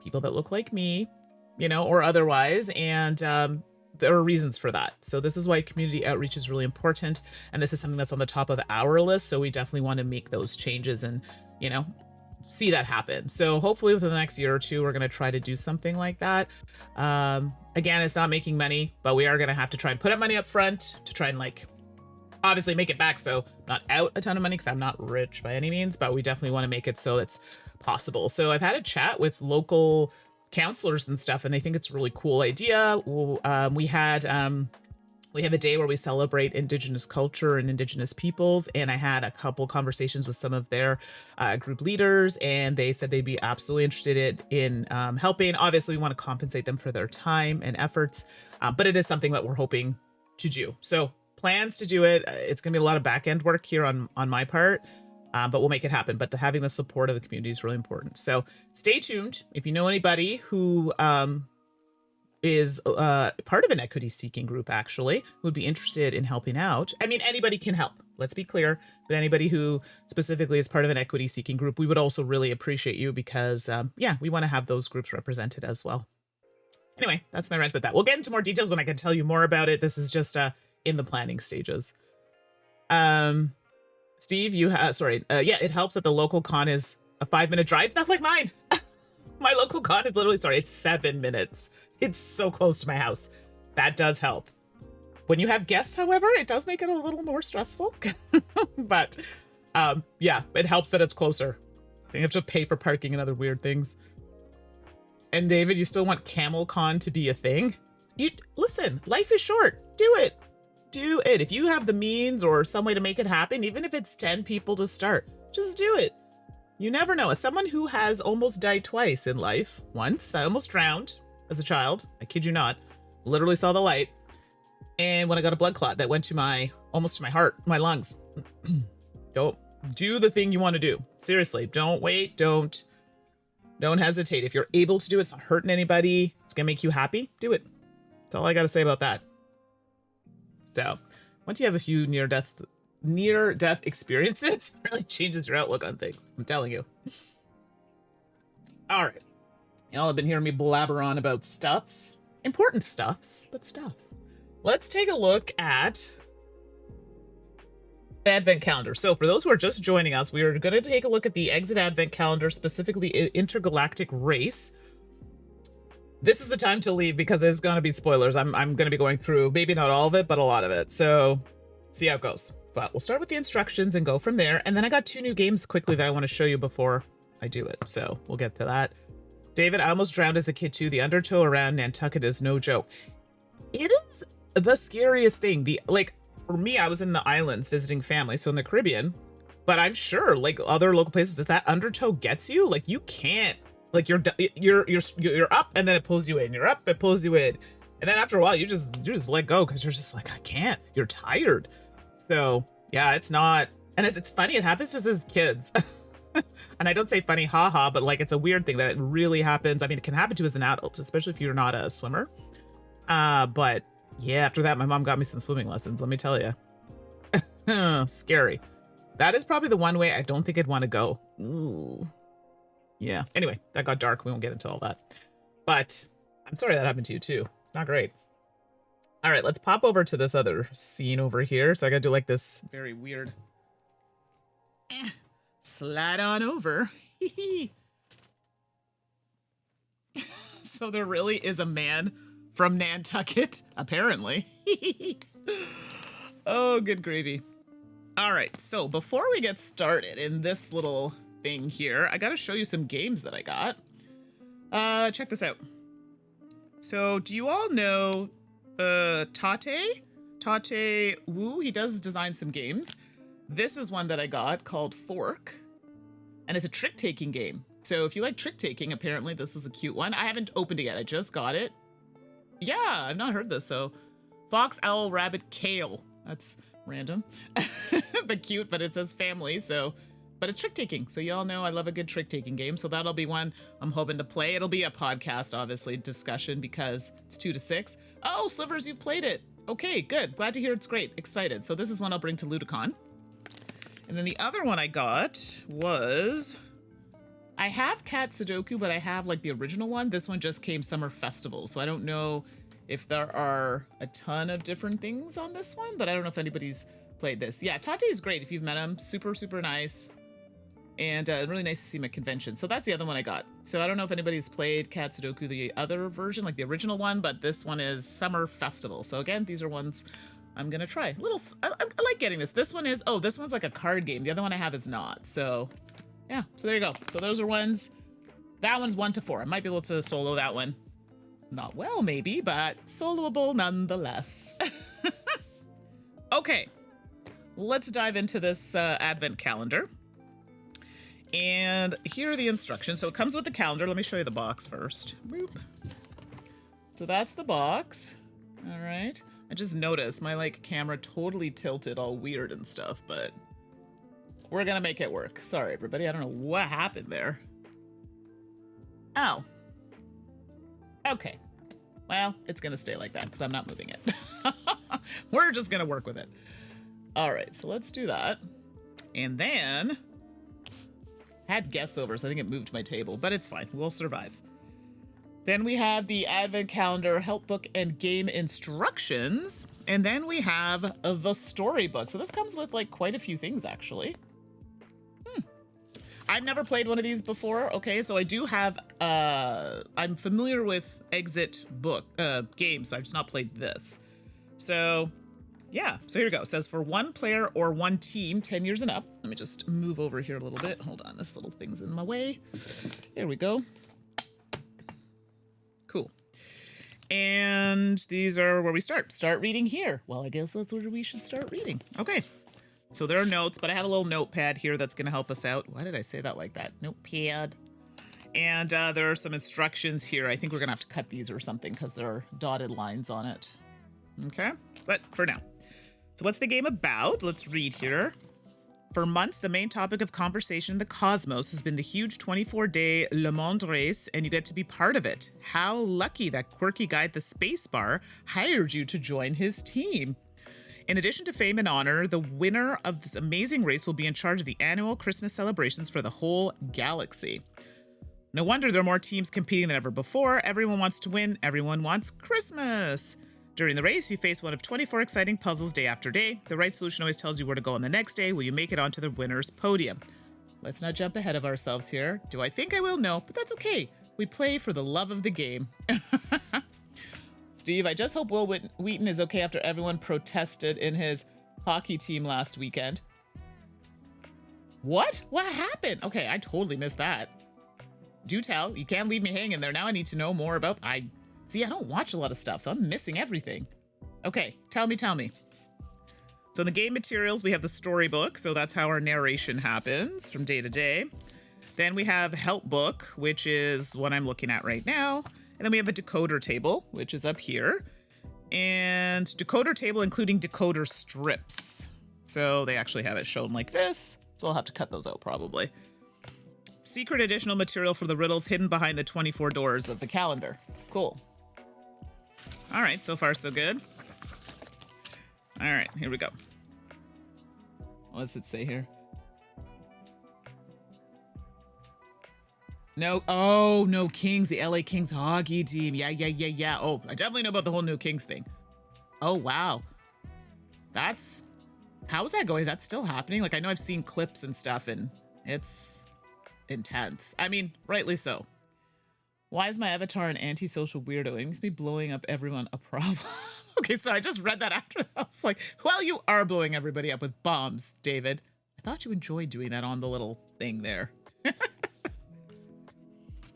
people that look like me, you know, or otherwise. And, there are reasons for that. So this is why community outreach is really important. And this is something that's on the top of our list. So we definitely want to make those changes and, you know, see that happen. So hopefully within the next year or two, we're going to try to do something like that. Again, it's not making money, but we are going to have to try and put up money up front to try and like, obviously make it back. So not out a ton of money because I'm not rich by any means, but we definitely want to make it so it's possible. So I've had a chat with local counselors and stuff, and they think it's a really cool idea. We have a day where we celebrate Indigenous culture and Indigenous peoples, and I had a couple conversations with some of their group leaders, and they said they'd be absolutely interested in helping. Obviously, we want to compensate them for their time and efforts, but it is something that we're hoping to do. So plans to do it. It's going to be a lot of back end work here on my part. But we'll make it happen. But having the support of the community is really important. So stay tuned. If you know anybody who is part of an equity seeking group, actually, who would be interested in helping out. I mean, anybody can help. Let's be clear. But anybody who specifically is part of an equity seeking group, we would also really appreciate you because, yeah, we want to have those groups represented as well. Anyway, that's my rant about that. We'll get into more details when I can tell you more about it. This is just in the planning stages. Steve, you have, yeah, it helps that the local con is a 5-minute drive. That's like mine. My local con is literally, it's 7 minutes. It's so close to my house. That does help. When you have guests, however, it does make it a little more stressful. But yeah, it helps that it's closer. You have to pay for parking and other weird things. And David, you still want Camel Con to be a thing? Listen, life is short. Do it. Do it. If you have the means or some way to make it happen, even if it's 10 people to start, just do it. You never know. As someone who has almost died twice in life, once I almost drowned as a child. I kid you not. Literally saw the light. And when I got a blood clot that went to almost to my heart, my lungs. Do the thing you want to do. Seriously, don't wait. Don't hesitate. If you're able to do it, it's not hurting anybody. It's going to make you happy. Do it. That's all I got to say about that. So once you have a few near-death experiences, it really changes your outlook on things. I'm telling you. All right. Y'all have been hearing me blabber on about stuffs. Important stuffs, but stuffs. Let's take a look at the Advent calendar. So for those who are just joining us, we are going to take a look at the Exit Advent calendar, specifically Intergalactic Race. This is the time to leave because there's going to be spoilers. I'm going to be going through maybe not all of it, but a lot of it. So see how it goes. But we'll start with the instructions and go from there. And then I got 2 new games quickly that I want to show you before I do it. So we'll get to that. David, I almost drowned as a kid too. The undertow around Nantucket is no joke. It is the scariest thing. For me, I was in the islands visiting family, so in the Caribbean. But I'm sure, like other local places, if that undertow gets you, like you can't. Like you're up and then it pulls you in. You're up, it pulls you in, and then after a while you just let go because you're just like, I can't. You're tired. So yeah, it's not. And it's funny. It happens to us as kids. And I don't say funny, haha, but like it's a weird thing that it really happens. I mean, it can happen to you as an adult, especially if you're not a swimmer. But yeah, after that, my mom got me some swimming lessons. Let me tell you, scary. That is probably the one way I don't think I'd want to go. Ooh. Yeah. Anyway, that got dark. We won't get into all that. But I'm sorry that happened to you too. Not great. All right, let's pop over to this other scene over here. So I got to do like this very weird slide on over. So there really is a man from Nantucket, apparently. Oh, good gravy. All right, so before we get started in this little thing here, I gotta show you some games that I got. Check this out. So do you all know Tate Wu? He does design some games. This is one that I got called Fork, and it's a trick-taking game. So if you like trick-taking, apparently this is a cute one. I haven't opened it yet. I just got it. Yeah, I've not heard this. So Fox, Owl, Rabbit, Kale. That's random, but cute, but it says family, so... But it's trick-taking, so y'all know I love a good trick-taking game, so that'll be one I'm hoping to play. It'll be a podcast, obviously, discussion, because it's 2 to 6. Oh, Slivers, you've played it. Okay, good. Glad to hear it's great. Excited. So this is one I'll bring to Ludicon. And then the other one I got was... I have Cat Sudoku, but I have, like, the original one. This one just came Summer Festival, so I don't know if there are a ton of different things on this one, but I don't know if anybody's played this. Yeah, Tate is great if you've met him. Super, super nice. And really nice to see him at convention. So that's the other one I got. So I don't know if anybody's played Cat Sudoku, the other version, like the original one, but this one is Summer Festival. So again, these are ones I'm going to try. I like getting this. This one is, this one's like a card game. The other one I have is not. So yeah, so there you go. So those are ones. That one's 1 to 4. I might be able to solo that one. Not well, maybe, but soloable nonetheless. Okay, let's dive into this advent calendar. And here are the instructions. So it comes with the calendar. Let me show you the box first. Boop. So that's the box. All right. I just noticed my camera totally tilted all weird and stuff, but we're going to make it work. Sorry, everybody. I don't know what happened there. Oh. Okay. Well, it's going to stay like that because I'm not moving it. We're just going to work with it. All right. So let's do that. And then... had guests over, so I think it moved my table, but it's fine. We'll survive. Then we have the Advent Calendar Help Book and Game Instructions. And then we have the Storybook. So this comes with quite a few things, actually. I've never played one of these before. Okay, so I do have, I'm familiar with Exit book games, so I've just not played this. So... yeah, so here we go. It says for 1 player or 1 team, 10 years and up. Let me just move over here a little bit. Hold on, this little thing's in my way. There we go. Cool. And these are where we start. Start reading here. Well, I guess that's where we should start reading. Okay. So there are notes, but I have a little notepad here that's going to help us out. Why did I say that like that? Notepad. And there are some instructions here. I think we're going to have to cut these or something because there are dotted lines on it. Okay. But for now. So what's the game about? Let's read here. For months, the main topic of conversation in the cosmos has been the huge 24-day Le Monde race, and you get to be part of it. How lucky that quirky guy at the space bar hired you to join his team. In addition to fame and honor, the winner of this amazing race will be in charge of the annual Christmas celebrations for the whole galaxy. No wonder there are more teams competing than ever before. Everyone wants to win. Everyone wants Christmas. During the race, you face one of 24 exciting puzzles day after day. The right solution always tells you where to go on the next day. Will you make it onto the winner's podium? Let's not jump ahead of ourselves here. Do I think I will? No, but that's okay. We play for the love of the game. Steve, I just hope Will Wheaton is okay after everyone protested in his hockey team last weekend. What? What happened? Okay, I totally missed that. Do tell. You can't leave me hanging there. Now I need to know more about... See, I don't watch a lot of stuff, so I'm missing everything. Okay, tell me. So in the game materials, we have the storybook, so that's how our narration happens from day to day. Then we have help book, which is what I'm looking at right now. And then we have a decoder table, which is up here. And decoder table including decoder strips. So they actually have it shown like this. So I'll have to cut those out probably. Secret additional material for the riddles hidden behind the 24 doors of the calendar. Cool. All right, so far so good. All right, here we go. What does it say here? No, oh, no Kings, the LA Kings hockey team. Yeah. Oh, I definitely know about the whole new Kings thing. Oh, wow. How is that going? Is that still happening? Like, I know I've seen clips and stuff, and it's intense. I mean, rightly so. Why is my avatar an antisocial weirdo? It makes me blowing up everyone a problem. Okay, sorry, I just read that after that. I was like, well, you are blowing everybody up with bombs, David. I thought you enjoyed doing that on the little thing there.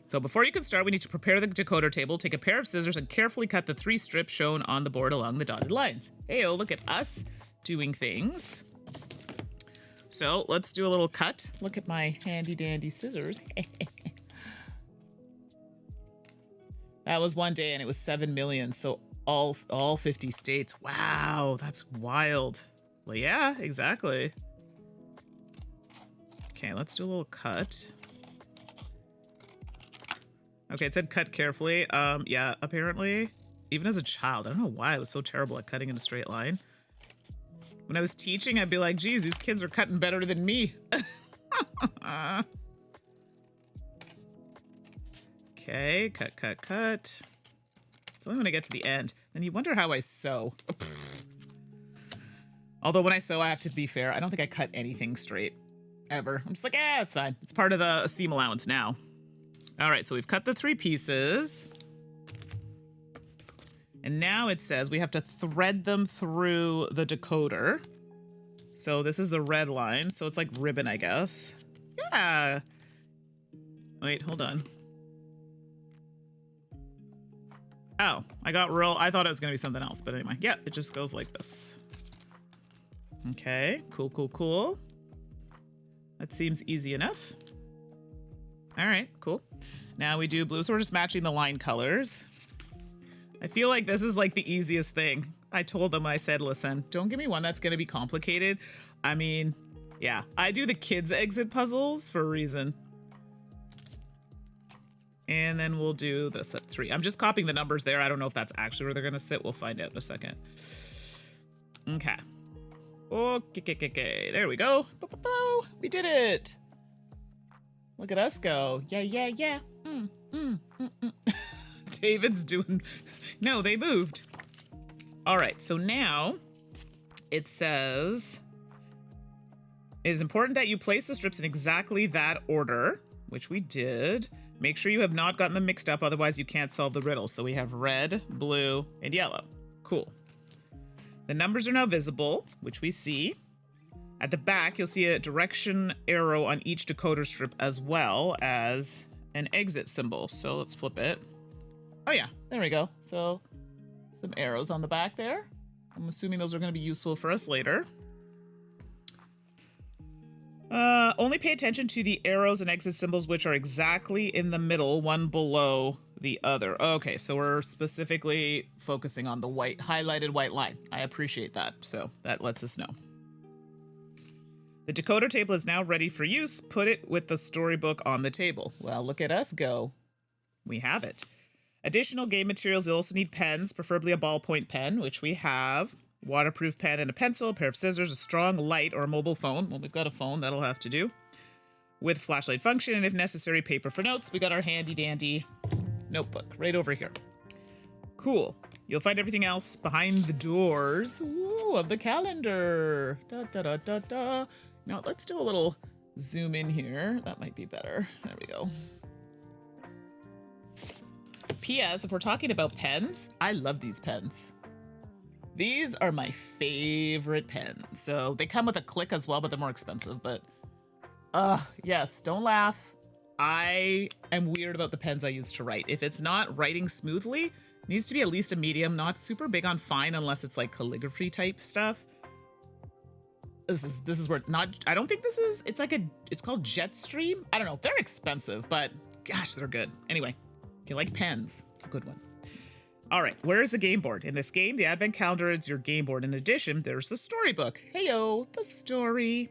So before you can start, we need to prepare the decoder table, take a pair of scissors, and carefully cut the 3 strips shown on the board along the dotted lines. Heyo, look at us doing things. So let's do a little cut. Look at my handy dandy scissors. That was one day and it was 7 million. So all 50 states. Wow, that's wild. Well, yeah, exactly. Okay, let's do a little cut. Okay, it said cut carefully. Yeah, apparently, even as a child, I don't know why I was so terrible at cutting in a straight line. When I was teaching, I'd be like, geez, these kids are cutting better than me. Okay, cut. It's only when I get to the end. Then you wonder how I sew. Although when I sew, I have to be fair. I don't think I cut anything straight, ever. I'm just like, it's fine. It's part of the seam allowance now. All right, so we've cut the 3 pieces. And now it says we have to thread them through the decoder. So this is the red line. So it's like ribbon, I guess. Yeah. Wait, hold on. Oh, I thought it was going to be something else. But anyway, yeah, it just goes like this. Okay, cool. That seems easy enough. All right, cool. Now we do blue. So we're just matching the line colors. I feel like this is like the easiest thing. I told them, I said, listen, don't give me one that's going to be complicated. I mean, yeah, I do the kids exit puzzles for a reason. And then we'll do this at 3. I'm just copying the numbers there. I don't know if that's actually where they're going to sit. We'll find out in a second. Okay. Okay. There we go. We did it. Look at us go. Yeah. David's doing... No, they moved. All right, so now it says... It is important that you place the strips in exactly that order, which we did. Make sure you have not gotten them mixed up, otherwise you can't solve the riddle. So we have red, blue, and yellow. Cool. The numbers are now visible, which we see. At the back, you'll see a direction arrow on each decoder strip as well as an exit symbol. So let's flip it. Oh yeah, there we go. So some arrows on the back there. I'm assuming those are going to be useful for us later. Only pay attention to the arrows and exit symbols which are exactly in the middle, one below the other. Okay, so we're specifically focusing on the highlighted white line. I appreciate that. So that lets us know. The decoder table is now ready for use. Put it with the storybook on the table. Well, look at us go. We have it. Additional game materials, you'll also need pens, preferably a ballpoint pen, which we have. Waterproof pen and a pencil, a pair of scissors, a strong light or a mobile phone. Well, we've got a phone, that'll have to do. With flashlight function, and if necessary, paper for notes. We got our handy dandy notebook right over here. Cool. You'll find everything else behind the doors of the calendar. Da, da, da, da, da. Now, let's do a little zoom in here. That might be better. There we go. P.S. If we're talking about pens, I love these pens. These are my favorite pens. So they come with a click as well, but they're more expensive. But yes, don't laugh. I am weird about the pens I use to write. If it's not writing smoothly, it needs to be at least a medium, not super big on fine unless it's like calligraphy type stuff. This is where it's not, I don't think this is, it's called Jetstream. I don't know. They're expensive, but gosh, they're good. Anyway. If you like pens, it's a good one. All right, where's the game board? In this game, the advent calendar is your game board. In addition, there's the storybook. Heyo, the story.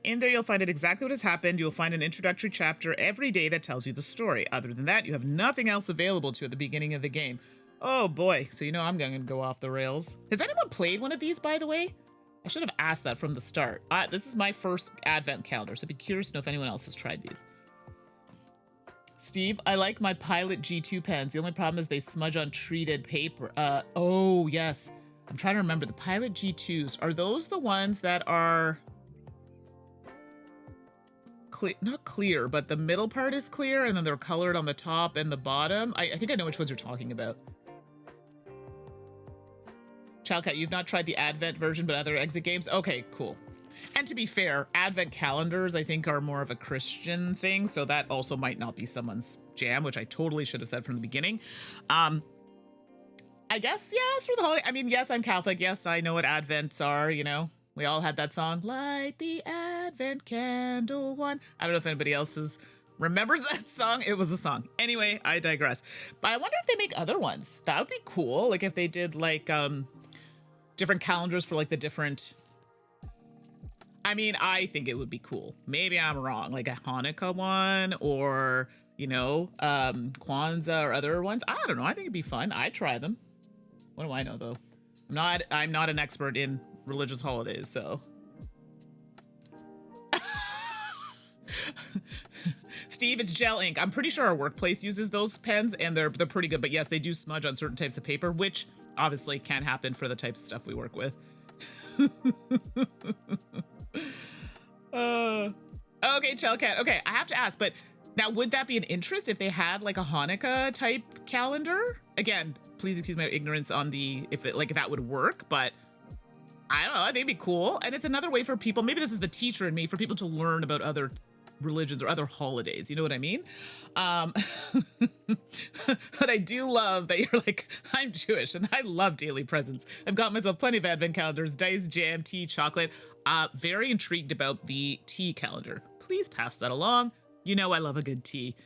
In there, you'll find out exactly what has happened. You'll find an introductory chapter every day that tells you the story. Other than that, you have nothing else available to you at the beginning of the game. Oh boy, so you know I'm going to go off the rails. Has anyone played one of these, by the way? I should have asked that from the start. This is my first advent calendar, so I'd be curious to know if anyone else has tried these. Steve, I like my Pilot G2 pens. The only problem is they smudge on treated paper. Oh, yes. I'm trying to remember. The Pilot G2s, are those the ones that are not clear, but the middle part is clear and then they're colored on the top and the bottom? I think I know which ones you're talking about. Childcat, you've not tried the Advent version, but other exit games? Okay, cool. And to be fair, Advent calendars, I think, are more of a Christian thing, so that also might not be someone's jam, which I totally should have said from the beginning. I guess, yes, for the holiday. I mean, yes, I'm Catholic. Yes, I know what Advents are, you know. We all had that song, Light the Advent Candle One. I don't know if anybody else remembers that song. It was a song. Anyway, I digress. But I wonder if they make other ones. That would be cool. Like if they did like different calendars for like the different... I mean, I think it would be cool. Maybe I'm wrong, like a Hanukkah one or, you know, Kwanzaa or other ones. I don't know. I think it'd be fun. I'd try them. What do I know, though? I'm not an expert in religious holidays, so. Steve, it's gel ink. I'm pretty sure our workplace uses those pens and they're pretty good. But yes, they do smudge on certain types of paper, which obviously can't happen for the types of stuff we work with. Okay, Chellcat. Okay, I have to ask, but now would that be an interest if they had like a Hanukkah type calendar? Again, please excuse my ignorance on if that would work, but I don't know, I think it'd be cool. And it's another way for people, maybe this is the teacher in me, for people to learn about other religions or other holidays, you know what I mean? But I do love that you're like, I'm Jewish and I love daily presents. I've got myself plenty of advent calendars, dice, jam, tea, chocolate. Very intrigued about the tea calendar. Please pass that along. You know I love a good tea.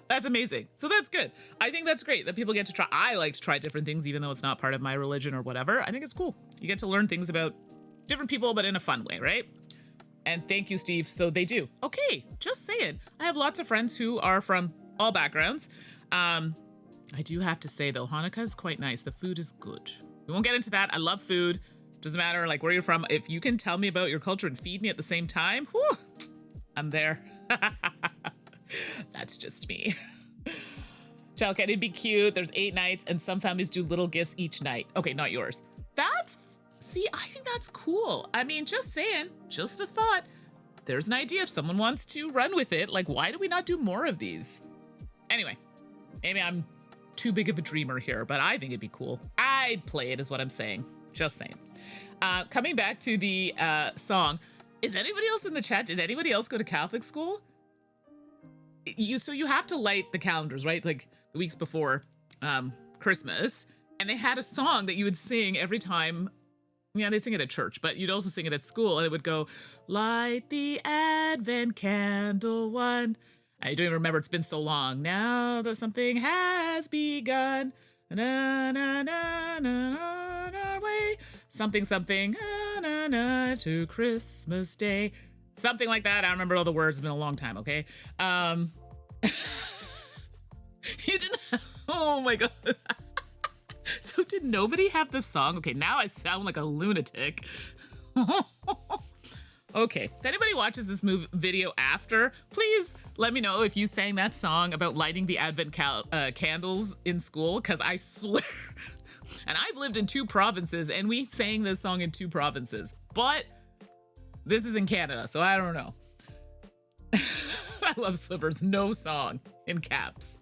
That's amazing. So that's good. I think that's great that people get to try. I like to try different things, even though it's not part of my religion or whatever. I think it's cool. You get to learn things about different people, but in a fun way, right? And thank you, Steve. So they do. Okay, just saying. I have lots of friends who are from all backgrounds. I do have to say, though, Hanukkah is quite nice. The food is good. We won't get into that. I love food. Doesn't matter like where you're from. If you can tell me about your culture and feed me at the same time, whew, I'm there. That's just me. Childcat, it'd be cute. There's 8 nights and some families do little gifts each night. Okay, not yours. See, I think that's cool. I mean, just saying, just a thought. There's an idea if someone wants to run with it. Like, why do we not do more of these? Anyway, maybe I'm too big of a dreamer here, but I think it'd be cool. I'd play it is what I'm saying. Just saying. Coming back to the song, is anybody else in the chat? Did anybody else go to Catholic school? So you have to light the calendars, right? Like the weeks before Christmas. And they had a song that you would sing every time. Yeah, they sing it at church, but you'd also sing it at school. And it would go, light the Advent candle one. I don't even remember. It's been so long. Now that something has begun. Na, na, na, na, na, na, way. Something, something. Na, na, na to Christmas Day. Something like that. I don't remember all the words. It's been a long time, okay? You didn't... Oh, my God. So did nobody have the song? Okay, now I sound like a lunatic. Okay, if anybody watches this video after, please let me know if you sang that song about lighting the Advent candles in school, because I swear, and I've lived in 2 provinces, and we sang this song in 2 provinces, but this is in Canada, so I don't know. I love Slivers, no song, in caps.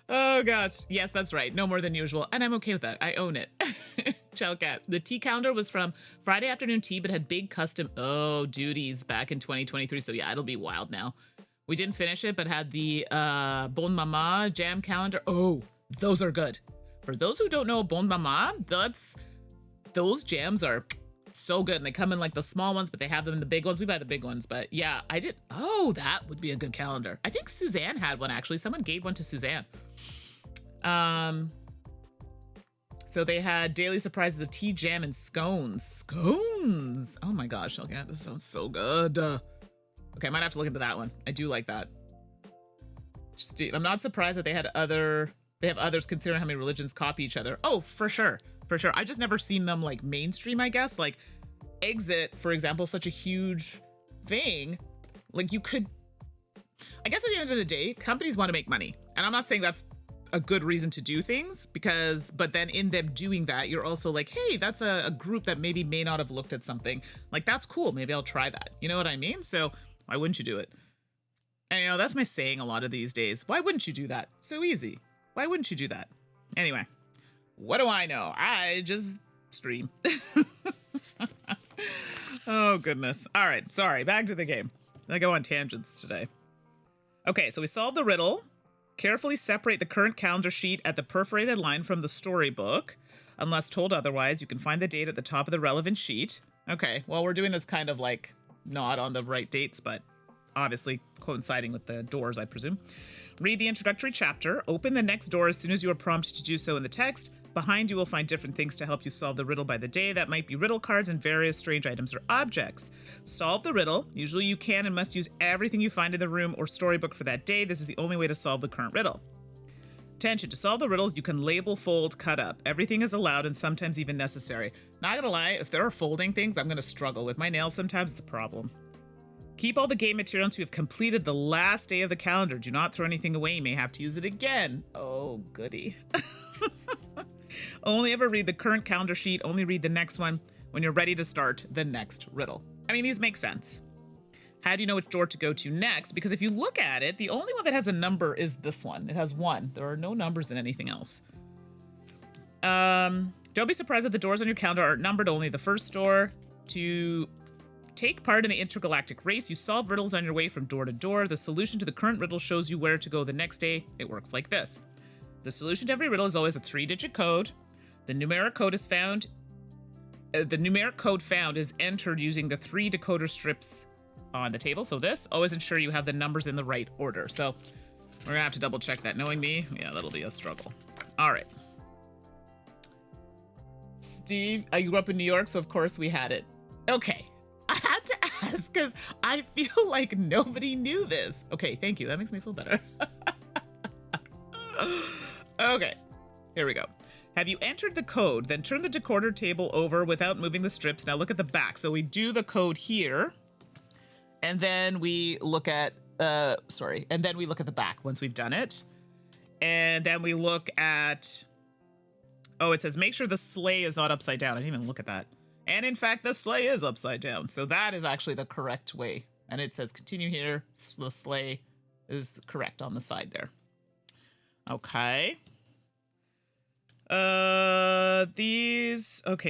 Oh gosh, yes, that's right, no more than usual, and I'm okay with that, I own it. Chelcat. The tea calendar was from Friday afternoon tea, but had big custom duties back in 2023. So yeah, it'll be wild now. We didn't finish it, but had the Bon Mama jam calendar. Oh, those are good. For those who don't know Bon Mama, those jams are so good. And they come in like the small ones, but they have them in the big ones. We buy the big ones, but yeah, I did. Oh, that would be a good calendar. I think Suzanne had one actually. Someone gave one to Suzanne. So they had daily surprises of tea, jam, and scones. Scones! Oh my gosh, okay, this sounds so good. Okay, I might have to look into that one. I do like that. I'm not surprised that they have others considering how many religions copy each other. Oh, for sure. For sure. I just never seen them like mainstream, I guess. Like Exit, for example, such a huge thing. Like you could, I guess at the end of the day, companies want to make money. And I'm not saying that's a good reason to do things but then in them doing that, you're also like, hey, that's a group that maybe may not have looked at something. Like, that's cool. Maybe I'll try that. You know what I mean? So why wouldn't you do it? And that's my saying a lot of these days. Why wouldn't you do that? So easy. Why wouldn't you do that? Anyway, what do I know? I just stream. Oh, goodness. All right. Sorry. Back to the game. I go on tangents today. Okay, so we solved the riddle. Carefully separate the current calendar sheet at the perforated line from the storybook. Unless told otherwise, you can find the date at the top of the relevant sheet. Okay, well, we're doing this kind of like not on the right dates, but obviously coinciding with the doors, I presume. Read the introductory chapter. Open the next door as soon as you are prompted to do so in the text. Behind you will find different things to help you solve the riddle by the day. That might be riddle cards and various strange items or objects. Solve the riddle. Usually you can and must use everything you find in the room or storybook for that day. This is the only way to solve the current riddle. Attention, to solve the riddles, you can label, fold, cut up. Everything is allowed and sometimes even necessary. Not gonna lie, if there are folding things, I'm gonna struggle. With my nails, sometimes it's a problem. Keep all the game material until you have completed the last day of the calendar. Do not throw anything away. You may have to use it again. Oh, goody. Only ever read the current calendar sheet. Only read the next one when you're ready to start the next riddle. I mean, these make sense. How do you know which door to go to next? Because if you look at it, the only one that has a number is this one. It has 1. There are no numbers in anything else. Don't be surprised that the doors on your calendar are numbered. Only the first door. To take part in the Intergalactic Race, you solve riddles on your way from door to door. The solution to the current riddle shows you where to go the next day. It works like this. The solution to every riddle is always a 3-digit code. The numeric code is found. The numeric code found is entered using the 3 decoder strips on the table. So this, always ensure you have the numbers in the right order. So we're gonna have to double check that. Knowing me, yeah, that'll be a struggle. All right. Steve, I grew up in New York, so of course we had it. Okay. I had to ask because I feel like nobody knew this. Okay, thank you. That makes me feel better. Okay, here we go. Have you entered the code? Then turn the decoder table over without moving the strips. Now look at the back. So we do the code here, and then we look at, and then we look at the back once we've done it. And then we look at, oh, it says make sure the sleigh is not upside down. I didn't even look at that. And in fact, the sleigh is upside down. So that is actually the correct way. And it says continue here. The sleigh is correct on the side there. Okay. Okay,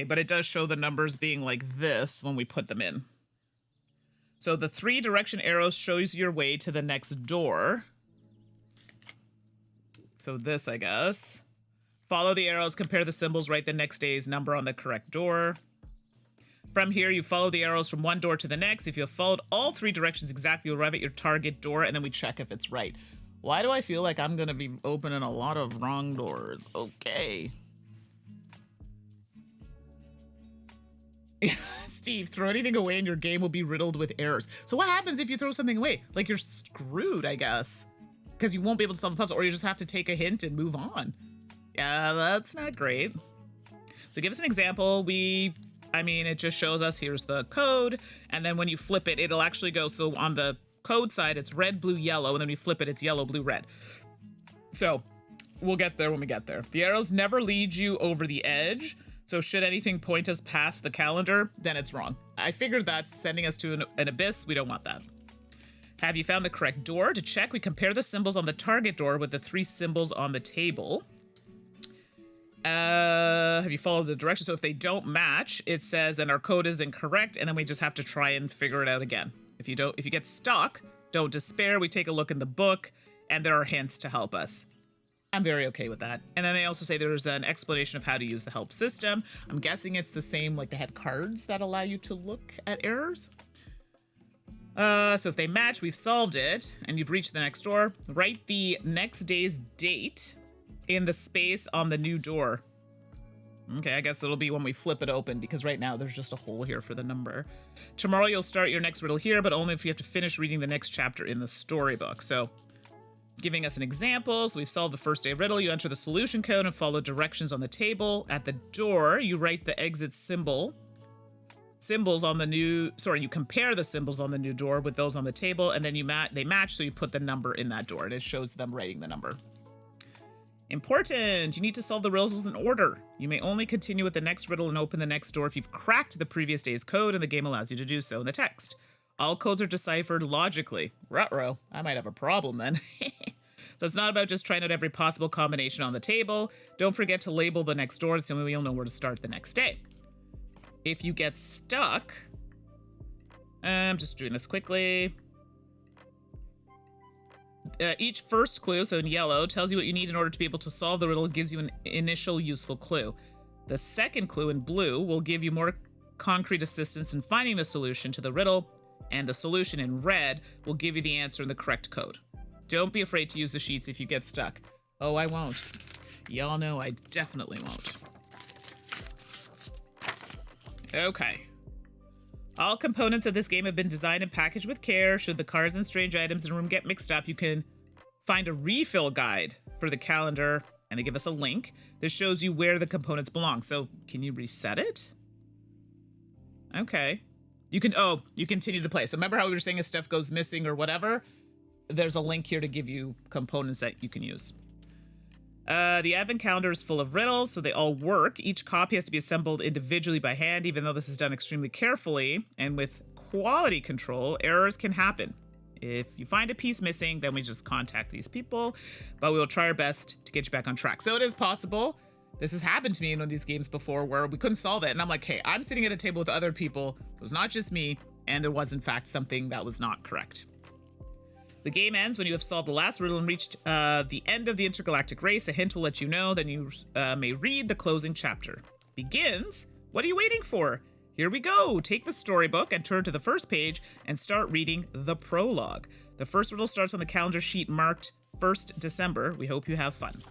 but it does show the numbers being like this when we put them in. So the 3 direction arrows shows your way to the next door. So this, I guess. Follow the arrows, compare the symbols, write the next day's number on the correct door. From here, you follow the arrows from one door to the next. If you have followed all 3 directions exactly, you'll arrive at your target door, and then we check if it's right. Why do I feel like I'm going to be opening a lot of wrong doors? Okay. Steve, throw anything away and your game will be riddled with errors. So what happens if you throw something away? Like, you're screwed, I guess. Because you won't be able to solve the puzzle, or you just have to take a hint and move on. Yeah, that's not great. So give us an example. It just shows us, here's the code, and then when you flip it, it'll actually go, so on the code side, it's red, blue, yellow, and then when you flip it, it's yellow, blue, red. So we'll get there when we get there. The arrows never lead you over the edge, so should anything point us past the calendar, then it's wrong. I figured that's sending us to an abyss. We don't want that. Have you found the correct door? To check, we compare the symbols on the target door with the 3 symbols on the table. Have you followed the directions? So if they don't match, it says then our code is incorrect, and then we just have to try and figure it out again. If you get stuck, don't despair. We take a look in the book, and there are hints to help us. I'm very okay with that. And then they also say there's an explanation of how to use the help system. I'm guessing it's the same, like they had cards that allow you to look at errors. So if they match, we've solved it, and you've reached the next door. Write the next day's date in the space on the new door. Okay, I guess it'll be when we flip it open, because right now there's just a hole here for the number. Tomorrow you'll start your next riddle here, but only if you have to finish reading the next chapter in the storybook. So giving us an example. So we've solved the first day riddle. You enter the solution code and follow directions on the table. At the door, you write the exit symbols on the new, you compare the symbols on the new door with those on the table, and then they match, so you put the number in that door, and it shows them writing the number. Important! You need to solve the riddles in order. You may only continue with the next riddle and open the next door if you've cracked the previous day's code and the game allows you to do so in the text. All codes are deciphered logically. Ruh-roh, I might have a problem then. So it's not about just trying out every possible combination on the table. Don't forget to label the next door, so you'll know where to start the next day. If you get stuck, I'm just doing this quickly. Each first clue, so in yellow, tells you what you need in order to be able to solve the riddle and gives you an initial useful clue. The second clue in blue will give you more concrete assistance in finding the solution to the riddle, and the solution in red will give you the answer in the correct code. Don't be afraid to use the sheets if you get stuck. Oh, I won't. Y'all know I definitely won't. Okay. All components of this game have been designed and packaged with care. Should the cards and strange items in the room get mixed up, you can find a refill guide for the calendar, and they give us a link that shows you where the components belong. So can you reset it? Okay. You continue to play. So remember how we were saying if stuff goes missing or whatever? There's a link here to give you components that you can use. The advent calendar is full of riddles, so they all work. Each copy has to be assembled individually by hand, even though this is done extremely carefully. And with quality control, errors can happen. If you find a piece missing, then we just contact these people, but we will try our best to get you back on track. So it is possible. This has happened to me in one of these games before where we couldn't solve it. And I'm like, hey, I'm sitting at a table with other people. It was not just me. And there was, in fact, something that was not correct. The game ends when you have solved the last riddle and reached the end of the Intergalactic Race. A hint will let you know, then you may read the closing chapter. Begins? What are you waiting for? Here we go. Take the storybook and turn to the first page and start reading the prologue. The first riddle starts on the calendar sheet marked 1st December. We hope you have fun.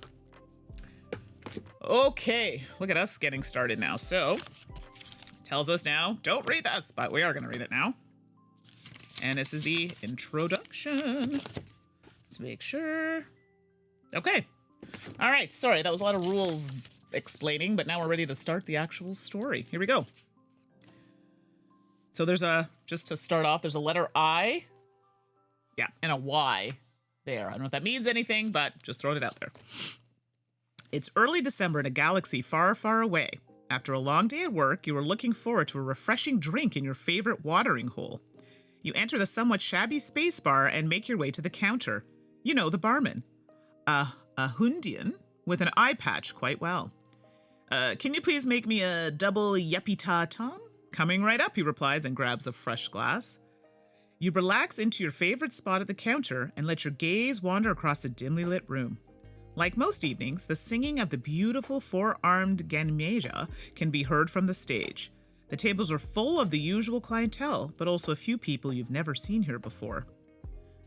Okay, look at us getting started now. So, tells us now, don't read this, but we are going to read it now. And this is the introduction. Let's make sure. Okay. All right. Sorry, that was a lot of rules explaining, but now we're ready to start the actual story. Here we go. So just to start off, there's a letter I. Yeah, and a Y there. I don't know if that means anything, but just throwing it out there. It's early December in a galaxy far, far away. After a long day at work, you are looking forward to a refreshing drink in your favorite watering hole. You enter the somewhat shabby space bar and make your way to the counter. You know the barman. A Hundian with an eye patch quite well. Can you please make me a double yuppie tom? Coming right up, he replies and grabs a fresh glass. You relax into your favorite spot at the counter and let your gaze wander across the dimly lit room. Like most evenings, the singing of the beautiful four-armed Ganymede can be heard from the stage. The tables are full of the usual clientele, but also a few people you've never seen here before.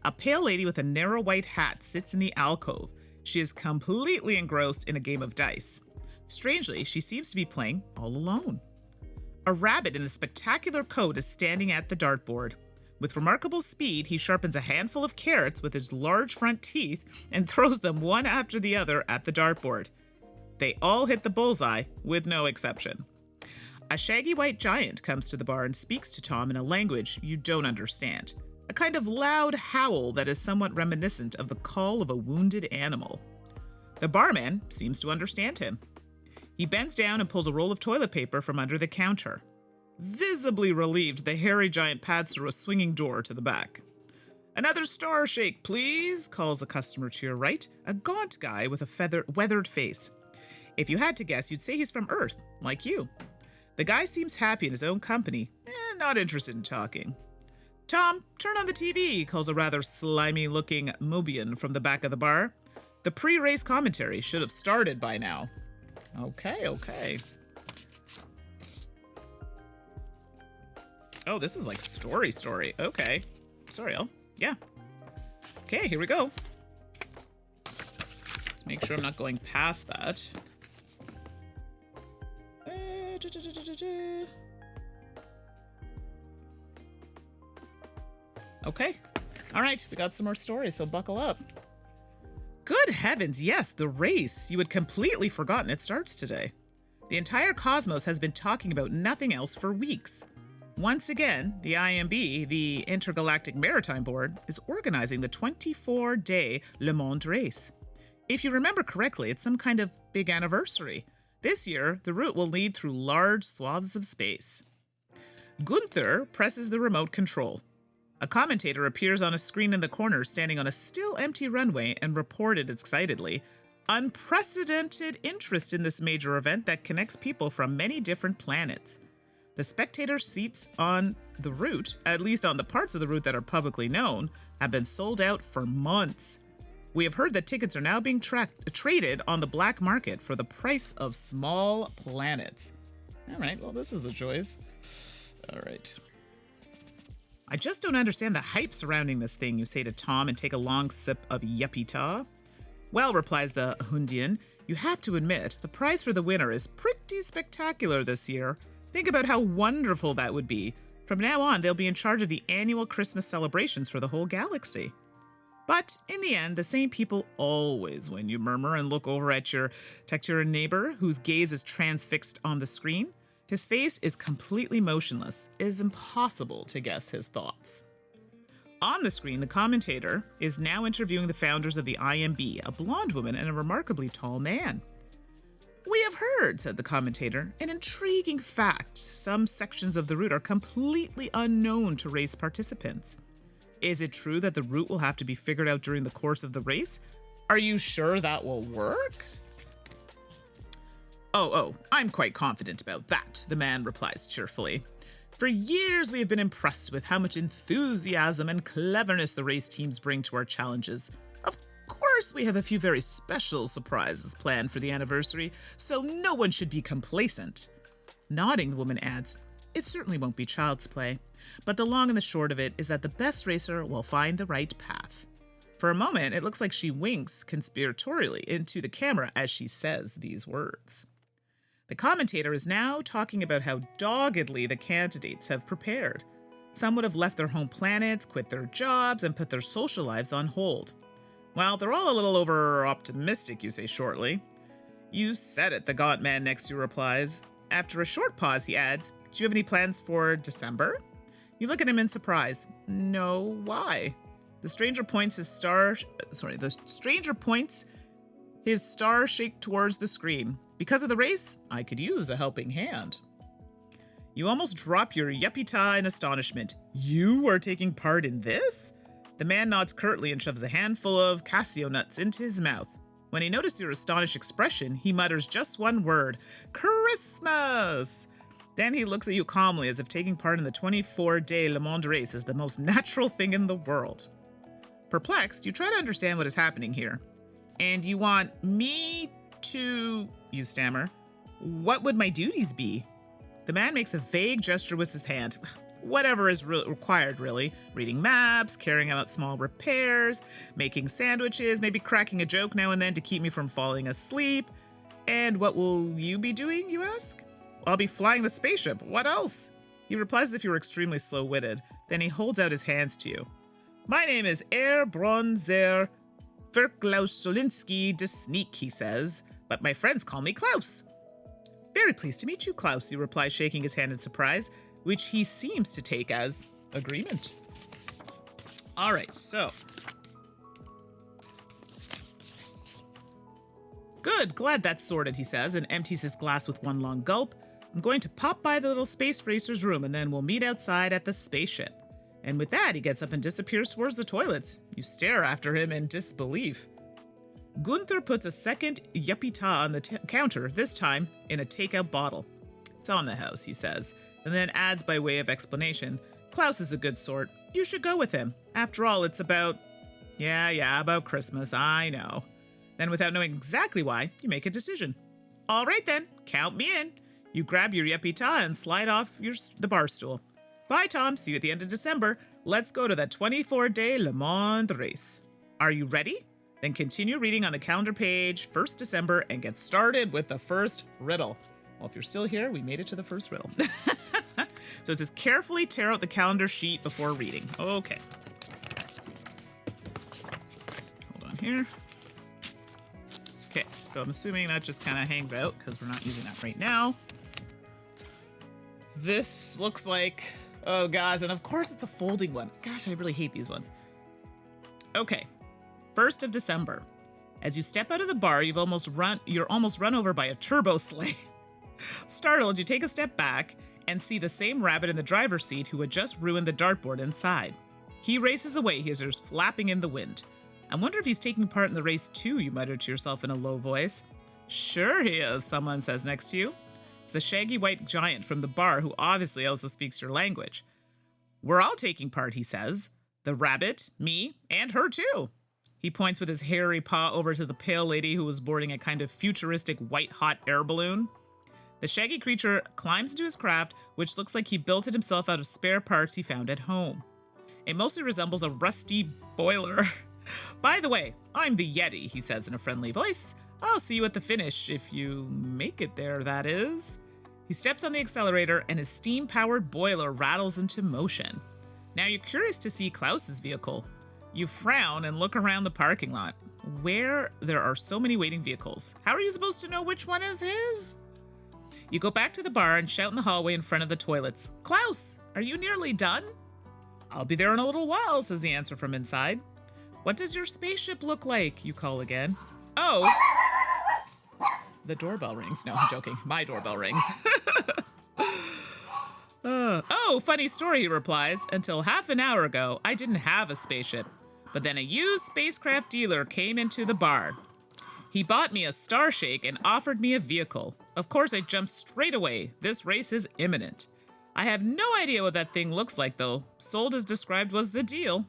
A pale lady with a narrow white hat sits in the alcove. She is completely engrossed in a game of dice. Strangely, she seems to be playing all alone. A rabbit in a spectacular coat is standing at the dartboard. With remarkable speed, he sharpens a handful of carrots with his large front teeth and throws them one after the other at the dartboard. They all hit the bullseye, with no exception. A shaggy white giant comes to the bar and speaks to Tom in a language you don't understand. A kind of loud howl that is somewhat reminiscent of the call of a wounded animal. The barman seems to understand him. He bends down and pulls a roll of toilet paper from under the counter. Visibly relieved, the hairy giant pads through a swinging door to the back. "Another star shake, please," calls the customer to your right, a gaunt guy with a weathered face. If you had to guess, you'd say he's from Earth, like you. The guy seems happy in his own company, not interested in talking. "Tom, turn on the TV," calls a rather slimy-looking Mobian from the back of the bar. The pre-race commentary should have started by now. Okay. Oh, this is like story. Okay. Sorry, yeah. Okay, here we go. Make sure I'm not going past that. Okay. All right, we got some more stories, so buckle up. Good heavens, yes, the race. You had completely forgotten it starts today. The entire cosmos has been talking about nothing else for weeks. Once again, the IMB, the Intergalactic Maritime Board, is organizing the 24-day Le Mans race. If you remember correctly, it's some kind of big anniversary. This year, the route will lead through large swaths of space. Gunther presses the remote control. A commentator appears on a screen in the corner standing on a still empty runway and reported excitedly, "Unprecedented interest in this major event that connects people from many different planets. The spectator seats on the route, at least on the parts of the route that are publicly known, have been sold out for months. We have heard that tickets are now being traded on the black market for the price of small planets." All right, well, this is a choice. All right. "I just don't understand the hype surrounding this thing," you say to Tom and take a long sip of yuppie-ta. "Well," replies the Hundian, "you have to admit, the prize for the winner is pretty spectacular this year. Think about how wonderful that would be. From now on, they'll be in charge of the annual Christmas celebrations for the whole galaxy." But in the end, the same people always win, you murmur and look over at your Tecturan neighbor, whose gaze is transfixed on the screen. His face is completely motionless. It is impossible to guess his thoughts. On the screen, the commentator is now interviewing the founders of the IMB, a blonde woman and a remarkably tall man. "We have heard," said the commentator, "an intriguing fact. Some sections of the route are completely unknown to race participants. Is it true that the route will have to be figured out during the course of the race? Are you sure that will work?" Oh, I'm quite confident about that," the man replies cheerfully. "For years we have been impressed with how much enthusiasm and cleverness the race teams bring to our challenges. Of course, we have a few very special surprises planned for the anniversary, so no one should be complacent." Nodding, the woman adds, "It certainly won't be child's play, but the long and the short of it is that the best racer will find the right path." For a moment, it looks like she winks conspiratorially into the camera as she says these words. The commentator is now talking about how doggedly the candidates have prepared. Some would have left their home planets, quit their jobs, and put their social lives on hold. "Well, they're all a little over-optimistic," you say shortly. "You said it," the gaunt man next to you replies. After a short pause, he adds, "Do you have any plans for December?" You look at him in surprise. "No, why?" The stranger points his star shake towards the screen. "Because of the race, I could use a helping hand." You almost drop your yuppie-ta in astonishment. "You are taking part in this?" The man nods curtly and shoves a handful of Casio nuts into his mouth. When he notices your astonished expression, he mutters just one word, "Christmas!" Then he looks at you calmly as if taking part in the 24-day Le Mans race is the most natural thing in the world. Perplexed, you try to understand what is happening here. "And you want me to," you stammer. "What would my duties be?" The man makes a vague gesture with his hand. Whatever is required, really. Reading maps, carrying out small repairs, making sandwiches, maybe cracking a joke now and then to keep me from falling asleep. "And what will you be doing," you ask? I'll be flying the spaceship. What else? He replies as if you were extremely slow-witted. Then he holds out his hands to you. My name is Air Bronzer Verklaus-Solinsky de Sneak, he says, but my friends call me Klaus. Very pleased to meet you, Klaus, you reply, shaking his hand in surprise, which he seems to take as agreement. All right, so. Good, glad that's sorted, he says, and empties his glass with one long gulp. I'm going to pop by the little space racer's room, and then we'll meet outside at the spaceship. And with that, he gets up and disappears towards the toilets. You stare after him in disbelief. Gunther puts a second yuppie-ta on the counter, this time in a takeout bottle. It's on the house, he says, and then adds by way of explanation, Klaus is a good sort. You should go with him. After all, it's about... Yeah, about Christmas, I know. Then without knowing exactly why, you make a decision. All right then, count me in. You grab your yuppie-ta and slide off the bar stool. Bye, Tom. See you at the end of December. Let's go to the 24-day Le Mans race. Are you ready? Then continue reading on the calendar page, 1st December, and get started with the first riddle. Well, if you're still here, we made it to the first riddle. So it says, carefully tear out the calendar sheet before reading. Okay. Hold on here. Okay, so I'm assuming that just kind of hangs out because we're not using that right now. This looks like... Oh, gosh, and of course it's a folding one. Gosh, I really hate these ones. Okay, 1st of December. As you step out of the bar, you're almost run over by a turbo sleigh. Startled, you take a step back and see the same rabbit in the driver's seat who had just ruined the dartboard inside. He races away, his ears flapping in the wind. I wonder if he's taking part in the race too, you mutter to yourself in a low voice. Sure he is, someone says next to you. It's the shaggy white giant from the bar who obviously also speaks your language. We're all taking part, he says. The rabbit, me, and her too. He points with his hairy paw over to the pale lady who was boarding a kind of futuristic white-hot air balloon. The shaggy creature climbs into his craft, which looks like he built it himself out of spare parts he found at home. It mostly resembles a rusty boiler. By the way, I'm the Yeti, he says in a friendly voice. I'll see you at the finish, if you make it there, that is. He steps on the accelerator and his steam-powered boiler rattles into motion. Now you're curious to see Klaus's vehicle. You frown and look around the parking lot, where there are so many waiting vehicles. How are you supposed to know which one is his? You go back to the bar and shout in the hallway in front of the toilets. Klaus, are you nearly done? I'll be there in a little while, says the answer from inside. What does your spaceship look like? You call again. Oh. The doorbell rings. No, I'm joking. My doorbell rings. Oh, funny story, he replies. Until half an hour ago, I didn't have a spaceship. But then a used spacecraft dealer came into the bar. He bought me a Starshake and offered me a vehicle. Of course, I jumped straight away. This race is imminent. I have no idea what that thing looks like, though. Sold as described was the deal.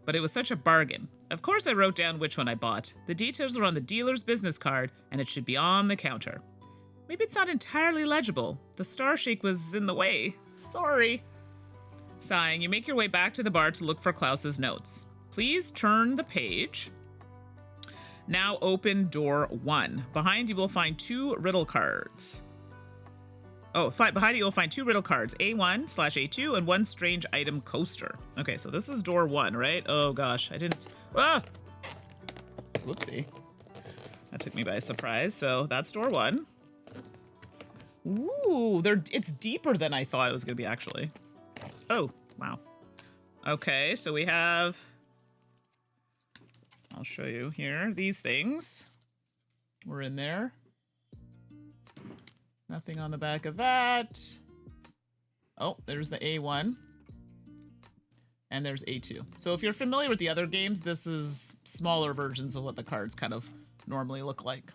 But it was such a bargain. Of course, I wrote down which one I bought. The details are on the dealer's business card, and it should be on the counter. Maybe it's not entirely legible. The Starshake was in the way. Sorry. Sighing, you make your way back to the bar to look for Klaus's notes. Please turn the page. Now open door 1. Behind you will find 2 riddle cards. Behind you will find 2 riddle cards, A1/A2 and 1 strange item coaster. Okay, so this is door 1, right? Oh gosh, I didn't... Ah! Whoopsie. That took me by surprise. So that's door 1. Ooh, it's deeper than I thought it was going to be, actually. Oh, wow. Okay, so we have... I'll show you here. These things were in there. Nothing on the back of that. Oh, there's the A1. And there's A2. So if you're familiar with the other games, this is smaller versions of what the cards kind of normally look like.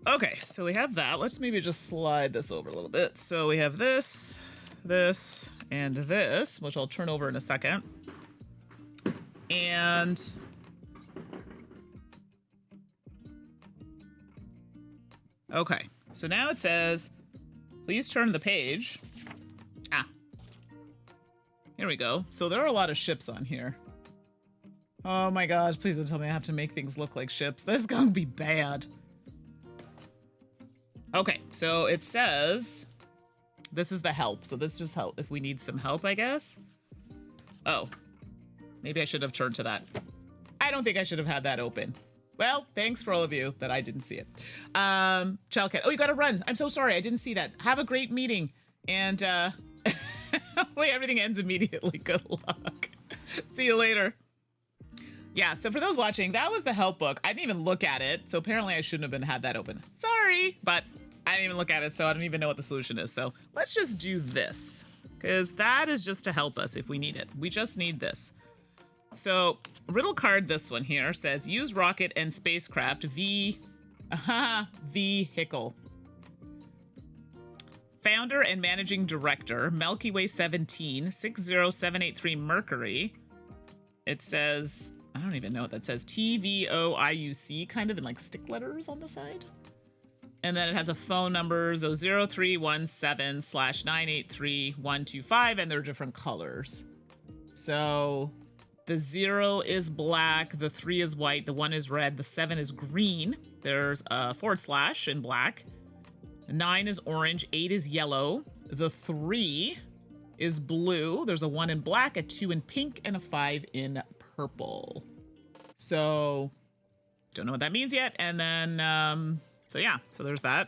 Okay, so we have that. Let's maybe just slide this over a little bit. So we have this, this, and this, which I'll turn over in a second. And okay, so now it says, please turn the page. Here we go. So there are a lot of ships on here. Oh my gosh, please don't tell me I have to make things look like ships. This is going to be bad. Okay, so it says this is the help. So this just help if we need some help, I guess. Oh, maybe I should have turned to that. I don't think I should have had that open. Well, thanks for all of you that I didn't see it. Childcat. Oh, you got to run. I'm so sorry. I didn't see that. Have a great meeting. And hopefully everything ends immediately. Good luck. See you later. Yeah, so for those watching, that was the help book. I didn't even look at it. So apparently I shouldn't have had that open. Sorry, but I didn't even look at it, so I don't even know what the solution is. So let's just do this, because that is just to help us if we need it. We just need this. So riddle card, this one here, says use rocket and spacecraft vehicle. Founder and managing director, Milky Way 17, 60783 Mercury. It says, I don't even know what that says, TVOIUC, kind of in like stick letters on the side. And then it has a phone number, so 0317/983-125, and they're different colors. So the 0 is black, the 3 is white, the 1 is red, the 7 is green. There's a / in black. 9 is orange, 8 is yellow. The 3 is blue. There's a 1 in black, a 2 in pink, and a 5 in purple. So don't know what that means yet. And then, so yeah, so there's that.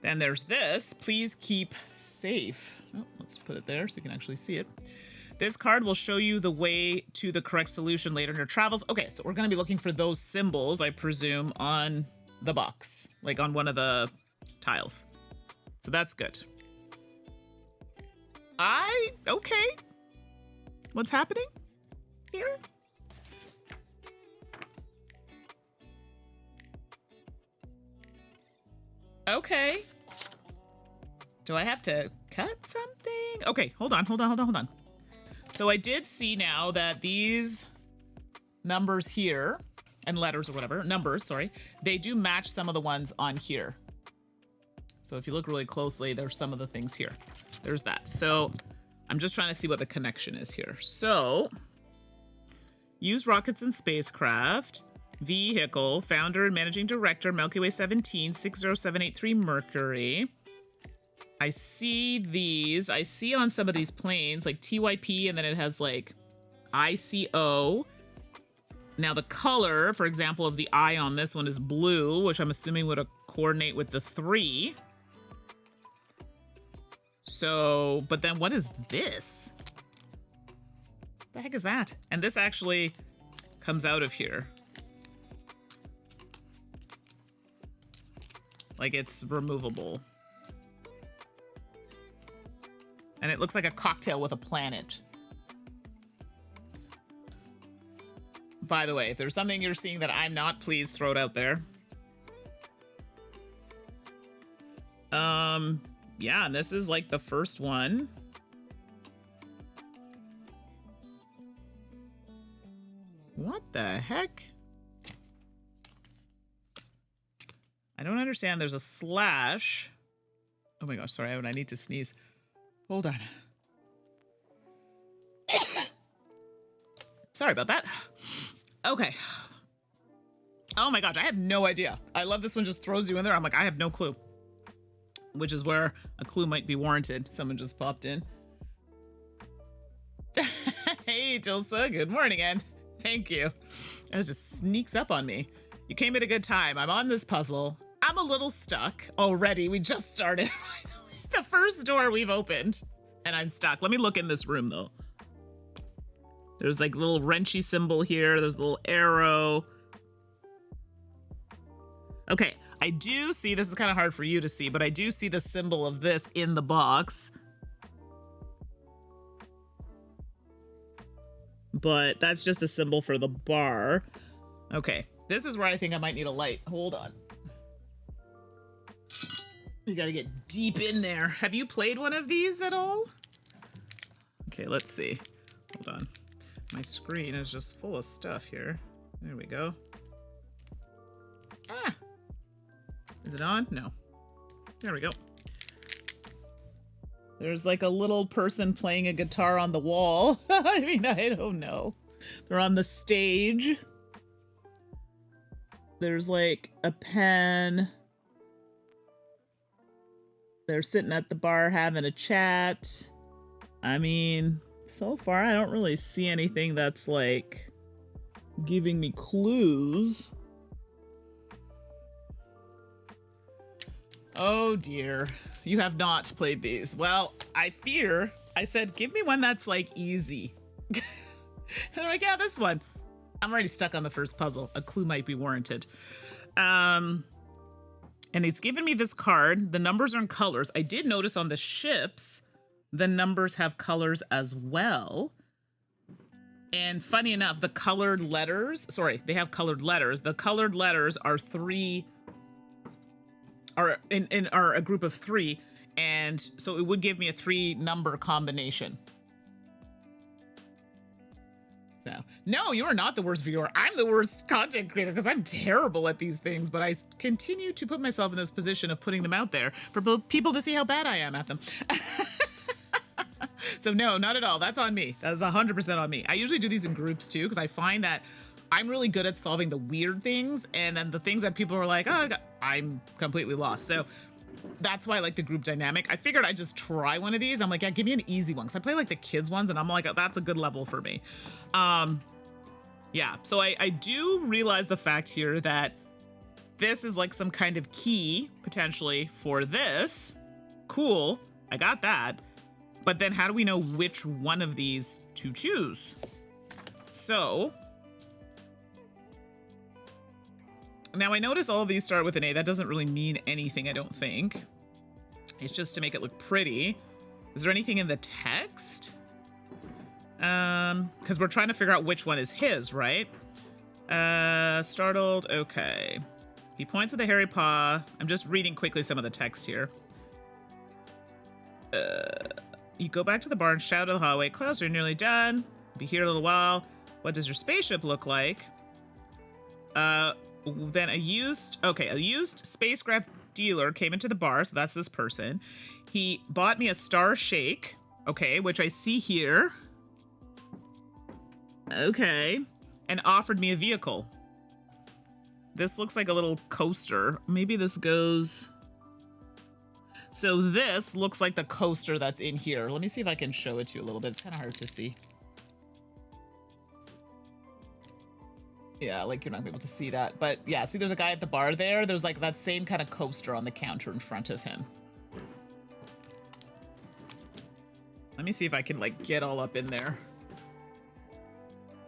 Then there's this, please keep safe. Oh, let's put it there so you can actually see it. This card will show you the way to the correct solution later in your travels. Okay, so we're going to be looking for those symbols, I presume, on the box, like on one of the tiles. So that's good. Okay. What's happening here? Okay. Do I have to cut something? Okay, hold on. So I did see now that these numbers here, and letters or whatever, numbers, sorry, they do match some of the ones on here. So if you look really closely, there's some of the things here. There's that. So I'm just trying to see what the connection is here. So use rockets and spacecraft, vehicle, founder and managing director, Milky Way 17, 60783 Mercury. I see these. I see on some of these planes like TYP, and then it has like ICO. Now the color, for example, of the eye on this one is blue, which I'm assuming would coordinate with the 3. So, but then what is this? The heck is that? And this actually comes out of here. Like it's removable. And it looks like a cocktail with a planet. By the way, if there's something you're seeing that I'm not, please throw it out there. Yeah, and this is like the first one. What the heck? I don't understand. There's a slash. Oh my gosh, sorry, I need to sneeze. Hold on. Sorry about that. Okay. Oh my gosh, I have no idea. I love this one, just throws you in there. I'm like, I have no clue. Which is where a clue might be warranted. Someone just popped in. Hey, Tilsa, good morning, and thank you. It just sneaks up on me. You came at a good time. I'm on this puzzle. I'm a little stuck already. We just started. The first door we've opened, and I'm stuck. Let me look in this room, though. There's like a little wrenchy symbol here. There's a little arrow. Okay, I do see, this is kind of hard for you to see, but I do see the symbol of this in the box. But that's just a symbol for the bar. Okay, this is where I think I might need a light. Hold on. You gotta get deep in there. Have you played one of these at all? Okay, let's see. Hold on. My screen is just full of stuff here. There we go. Ah! Is it on? No. There we go. There's like a little person playing a guitar on the wall. I mean, I don't know. They're on the stage. There's like a pen. They're sitting at the bar having a chat. I mean, so far I don't really see anything that's like giving me clues. Oh dear, you have not played these. Well, I fear. I said, give me one that's like easy. And they're like, yeah, this one. I'm already stuck on the first puzzle. A clue might be warranted. And it's given me this card. The numbers are in colors. I did notice on the ships, the numbers have colors as well. And funny enough, the colored letters, sorry, they have colored letters. The colored letters are are a group of 3. And so it would give me a 3-number combination. So, no, you are not the worst viewer. I'm the worst content creator because I'm terrible at these things, but I continue to put myself in this position of putting them out there for people to see how bad I am at them. So no, not at all. That's on me. That is 100% on me. I usually do these in groups too because I find that I'm really good at solving the weird things, and then the things that people are like, oh, I'm completely lost. So that's why I like the group dynamic. I figured I'd just try one of these. I'm like, yeah, give me an easy one. Because I play like the kids ones, and I'm like, oh, that's a good level for me. Yeah, so I do realize the fact here that this is like some kind of key, potentially, for this. Cool, I got that. But then how do we know which one of these to choose? So, now I notice all of these start with an A. That doesn't really mean anything, I don't think. It's just to make it look pretty. Is there anything in the text? Because we're trying to figure out which one is his, right? Startled, okay. He points with a hairy paw. I'm just reading quickly some of the text here. You go back to the bar and shout at the hallway. Close, you're nearly done. Be here a little while. What does your spaceship look like? Then a used spacecraft dealer came into the bar, so that's this person. He bought me a star shake, okay, which I see here. Okay, and offered me a vehicle. This looks like a little coaster. Maybe this goes... So this looks like the coaster that's in here. Let me see if I can show it to you a little bit. It's kind of hard to see. Yeah, like you're not gonna be able to see that. But yeah, see there's a guy at the bar there. There's like that same kind of coaster on the counter in front of him. Let me see if I can like get all up in there.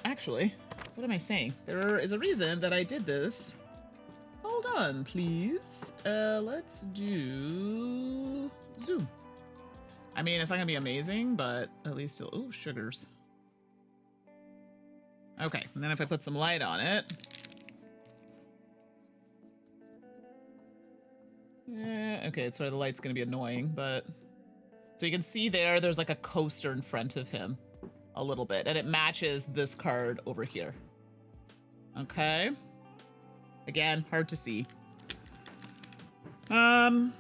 Actually, what am I saying? There is a reason that I did this. Hold on, please. Let's do zoom. I mean, it's not gonna be amazing, but at least it'll... Ooh, sugars. Okay, and then if I put some light on it... okay, sorry, the light's gonna be annoying, but... So you can see there's like a coaster in front of him. A little bit, and it matches this card over here. Okay. Again, hard to see. He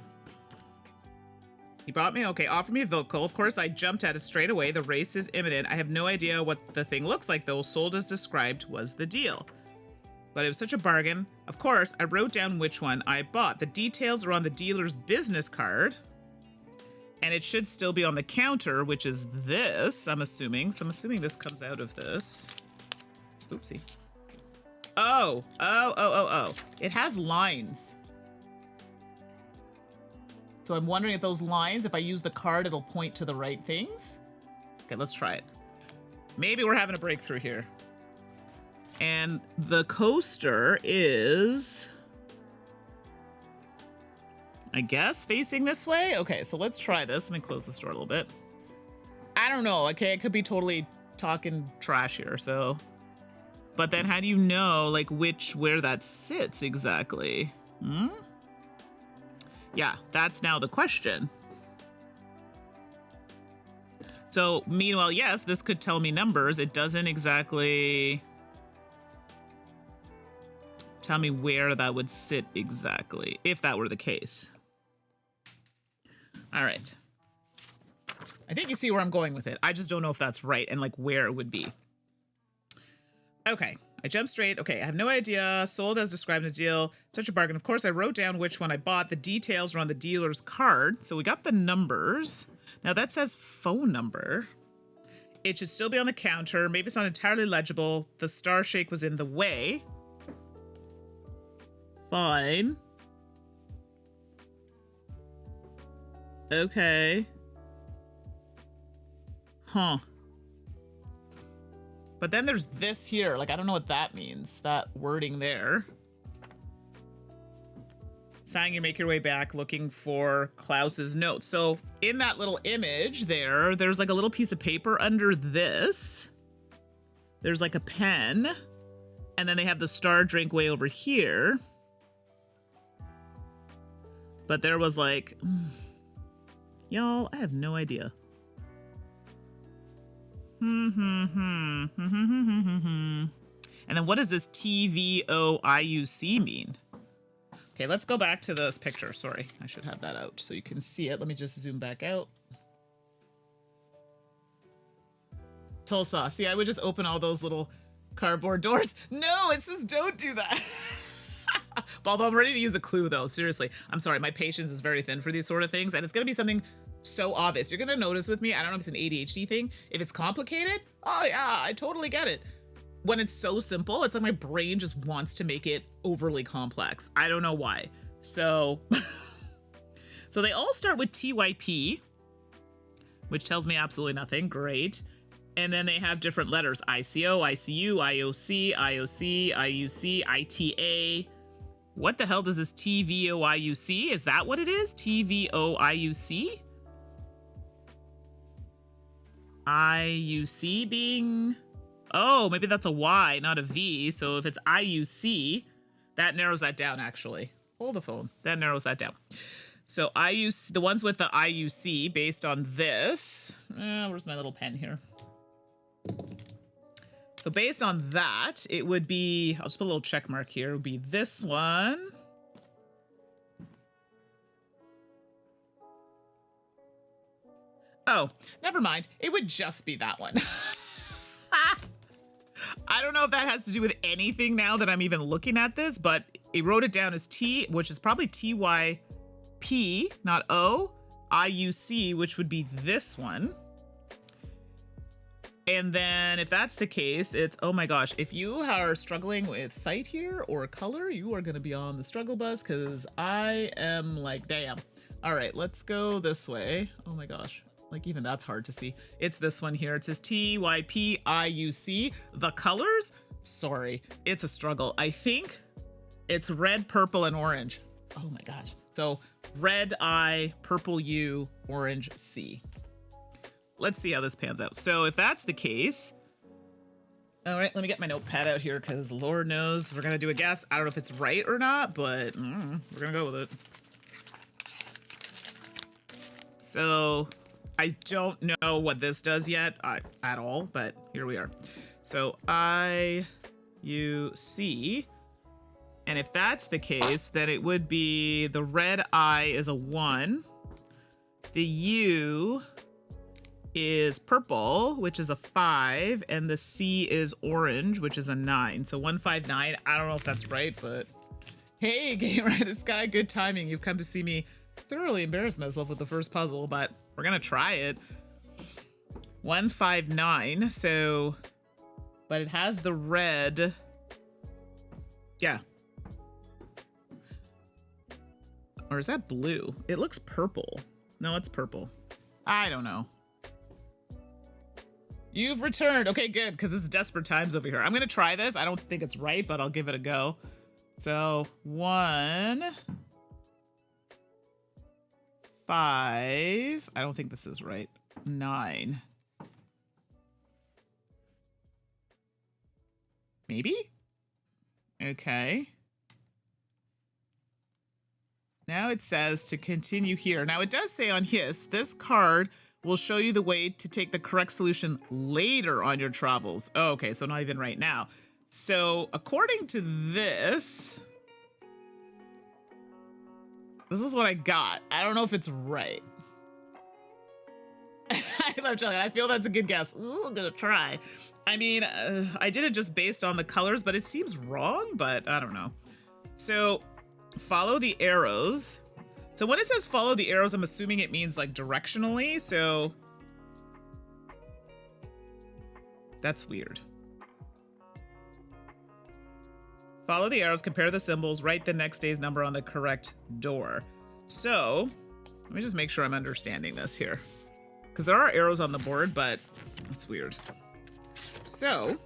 bought me, okay, offered me a vehicle. Of course, I jumped at it straight away. The race is imminent. I have no idea what the thing looks like, though. Sold as described was the deal. But it was such a bargain. Of course, I wrote down which one I bought. The details are on the dealer's business card. And it should still be on the counter, which is this, I'm assuming. So I'm assuming this comes out of this. Oopsie. Oh. It has lines. So I'm wondering if those lines, if I use the card, it'll point to the right things. Okay, let's try it. Maybe we're having a breakthrough here. And the coaster is... I guess facing this way? Okay, so let's try this. Let me close this door a little bit. I don't know, okay? I could be totally talking trash here, so... But then how do you know, like, where that sits exactly? Hmm? Yeah, that's now the question. So, meanwhile, yes, this could tell me numbers. It doesn't exactly... tell me where that would sit exactly, if that were the case. All right. I think you see where I'm going with it. I just don't know if that's right and like where it would be. Okay. I jumped straight. Okay, I have no idea. Sold as described in the deal. Such a bargain. Of course, I wrote down which one I bought. The details are on the dealer's card. So we got the numbers. Now that says phone number. It should still be on the counter. Maybe it's not entirely legible. The star shake was in the way. Fine. Okay. Huh. But then there's this here. Like, I don't know what that means. That wording there. Saying you make your way back looking for Klaus's note. So in that little image there, there's like a little piece of paper under this. There's like a pen. And then they have the star drink way over here. But there was like... Y'all, I have no idea. And then what does this TVOIUC mean? Okay, let's go back to this picture. Sorry, I should have that out so you can see it. Let me just zoom back out. Tulsa. See, I would just open all those little cardboard doors. No, it says don't do that. Although I'm ready to use a clue, though. Seriously, I'm sorry. My patience is very thin for these sort of things. And it's going to be something so obvious. You're going to notice with me, I don't know if it's an ADHD thing. If it's complicated, oh, yeah, I totally get it. When it's so simple, it's like my brain just wants to make it overly complex. I don't know why. So, so they all start with TYP, which tells me absolutely nothing. Great. And then they have different letters. ICO, ICU, IOC, IOC, IUC, ITA. What the hell does this TVOIUC? Is that what it is? TVOIUC? IUC being... Oh, maybe that's a Y, not a V. So if it's IUC, that narrows that down, actually. Hold the phone. That narrows that down. So IUC, the ones with the IUC based on this... where's my little pen here? So based on that, it would be, I'll just put a little check mark here. It would be this one. Oh, never mind. It would just be that one. I don't know if that has to do with anything now that I'm even looking at this, but it wrote it down as T, which is probably TYP, not O, IUC, which would be this one. And then if that's the case, it's, oh my gosh, if you are struggling with sight here or color, you are going to be on the struggle bus because I am like, damn. All right, let's go this way. Oh my gosh, like even that's hard to see. It's this one here. It says TYPIUC. The colors, sorry, it's a struggle. I think it's red, purple, and orange. Oh my gosh. So red I, purple U, orange C. Let's see how this pans out. So if that's the case, all right, let me get my notepad out here because Lord knows we're going to do a guess. I don't know if it's right or not, but we're going to go with it. So I don't know what this does yet at all, but here we are. So IUC, and if that's the case, then it would be the red I is a 1. The U is purple, which is a 5, and the C is orange, which is a 9. So 159. I don't know if that's right, but hey, Game Artist Guy, good timing. You've come to see me thoroughly embarrass myself with the first puzzle, but we're gonna try it. 159. So, but it has the red. Yeah. Or is that blue? It looks purple. No, it's purple. I don't know. You've returned. Okay, good, because it's desperate times over here. I'm going to try this. I don't think it's right, but I'll give it a go. So, 1, 5. I don't think this is right. 9. Maybe? Okay. Now it says to continue here. Now it does say on his, this card will show you the way to take the correct solution later on your travels. Oh, okay, so not even right now. So according to this is what I got. I don't know if it's right. I I feel that's a good guess. Ooh, I'm gonna try. I mean, I did it just based on the colors, but it seems wrong, but I don't know. So, follow the arrows. So when it says follow the arrows, I'm assuming it means like directionally, so that's weird. Follow the arrows, compare the symbols, write the next day's number on the correct door. So, let me just make sure I'm understanding this here. Because there are arrows on the board, but it's weird. So,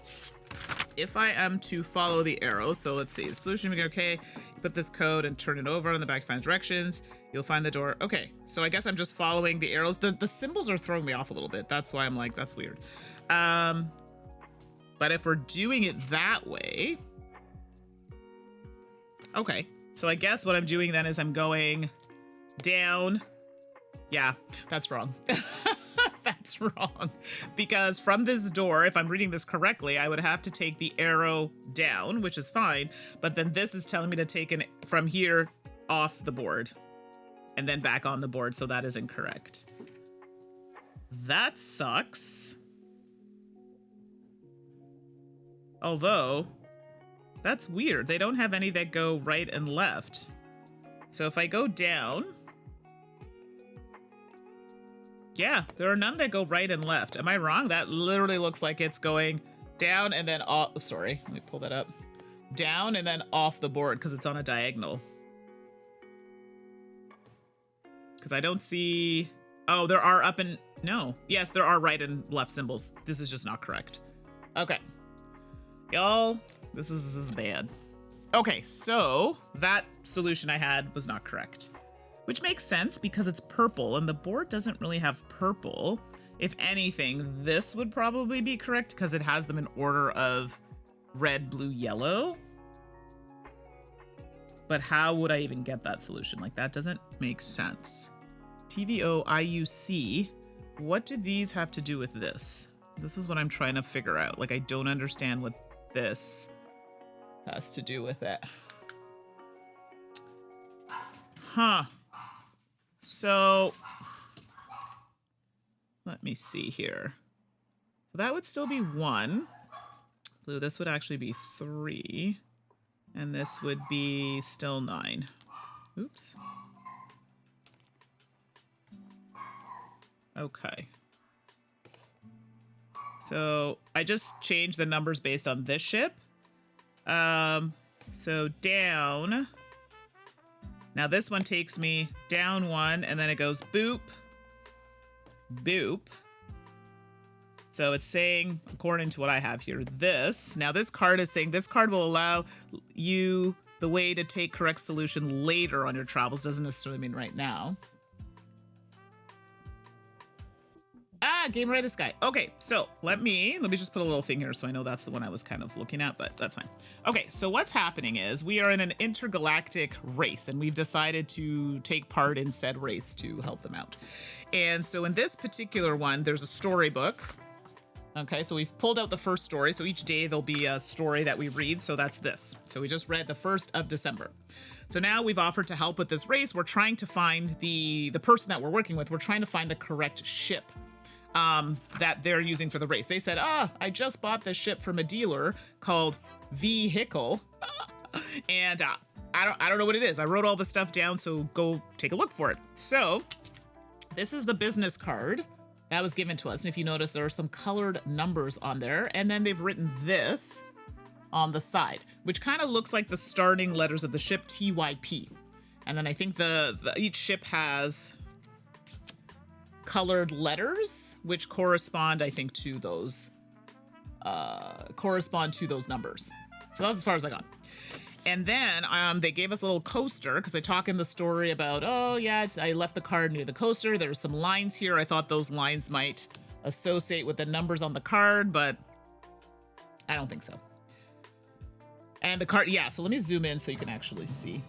if I am to follow the arrows, so let's see, the solution, okay, you put this code and turn it over on the back, find directions, you'll find the door. Okay, so I guess I'm just following the arrows. The symbols are throwing me off a little bit. That's why I'm like, that's weird. But if we're doing it that way, okay, so I guess what I'm doing then is I'm going down. Yeah, that's wrong. That's wrong. Because from this door, if I'm reading this correctly, I would have to take the arrow down, which is fine. But then this is telling me to take it from here off the board and then back on the board. So that is incorrect. That sucks. Although, that's weird. They don't have any that go right and left. So if I go down, yeah, there are none that go right and left. Am I wrong? That literally looks like it's going down and then off. Sorry, let me pull that up. Down and then off the board because it's on a diagonal. Because I don't see... Oh, there are up and... No. Yes, there are right and left symbols. This is just not correct. Okay. Y'all, this is bad. Okay, so that solution I had was not correct. Which makes sense because it's purple and the board doesn't really have purple. If anything, this would probably be correct because it has them in order of red, blue, yellow. But how would I even get that solution? Like, that doesn't make sense. TVOIUC, what do these have to do with this? This is what I'm trying to figure out. Like, I don't understand what this has to do with it. Huh. So, let me see here. So that would still be 1. Blue, this would actually be 3. And this would be still 9. Oops. Okay. So I just changed the numbers based on this ship. So down. Now this one takes me down 1 and then it goes boop, boop. So it's saying, according to what I have here, this. Now this card is saying this card will allow you the way to take correct solution later on your travels. Doesn't necessarily mean right now. Game Ready Sky. Okay, so let me just put a little thing here so I know that's the one I was kind of looking at, but that's fine. Okay, so what's happening is we are in an intergalactic race and we've decided to take part in said race to help them out. And so in this particular one, there's a storybook. Okay, so we've pulled out the first story. So each day there'll be a story that we read. So that's this. So we just read the 1st of December. So now we've offered to help with this race. We're trying to find the person that we're working with. We're trying to find the correct ship that they're using for the race. They said, I just bought this ship from a dealer called Vehicle. And I don't know what it is. I wrote all the stuff down, so go take a look for it. So this is the business card that was given to us. And if you notice, there are some colored numbers on there. And then they've written this on the side, which kind of looks like the starting letters of the ship, TYP. And then I think each ship has colored letters, which correspond, I think, to those numbers. So that's as far as I got. And then they gave us a little coaster because they talk in the story about, oh yeah, I left the card near the coaster. There's some lines here. I thought those lines might associate with the numbers on the card, but I don't think so. And the card, yeah, so let me zoom in so you can actually see.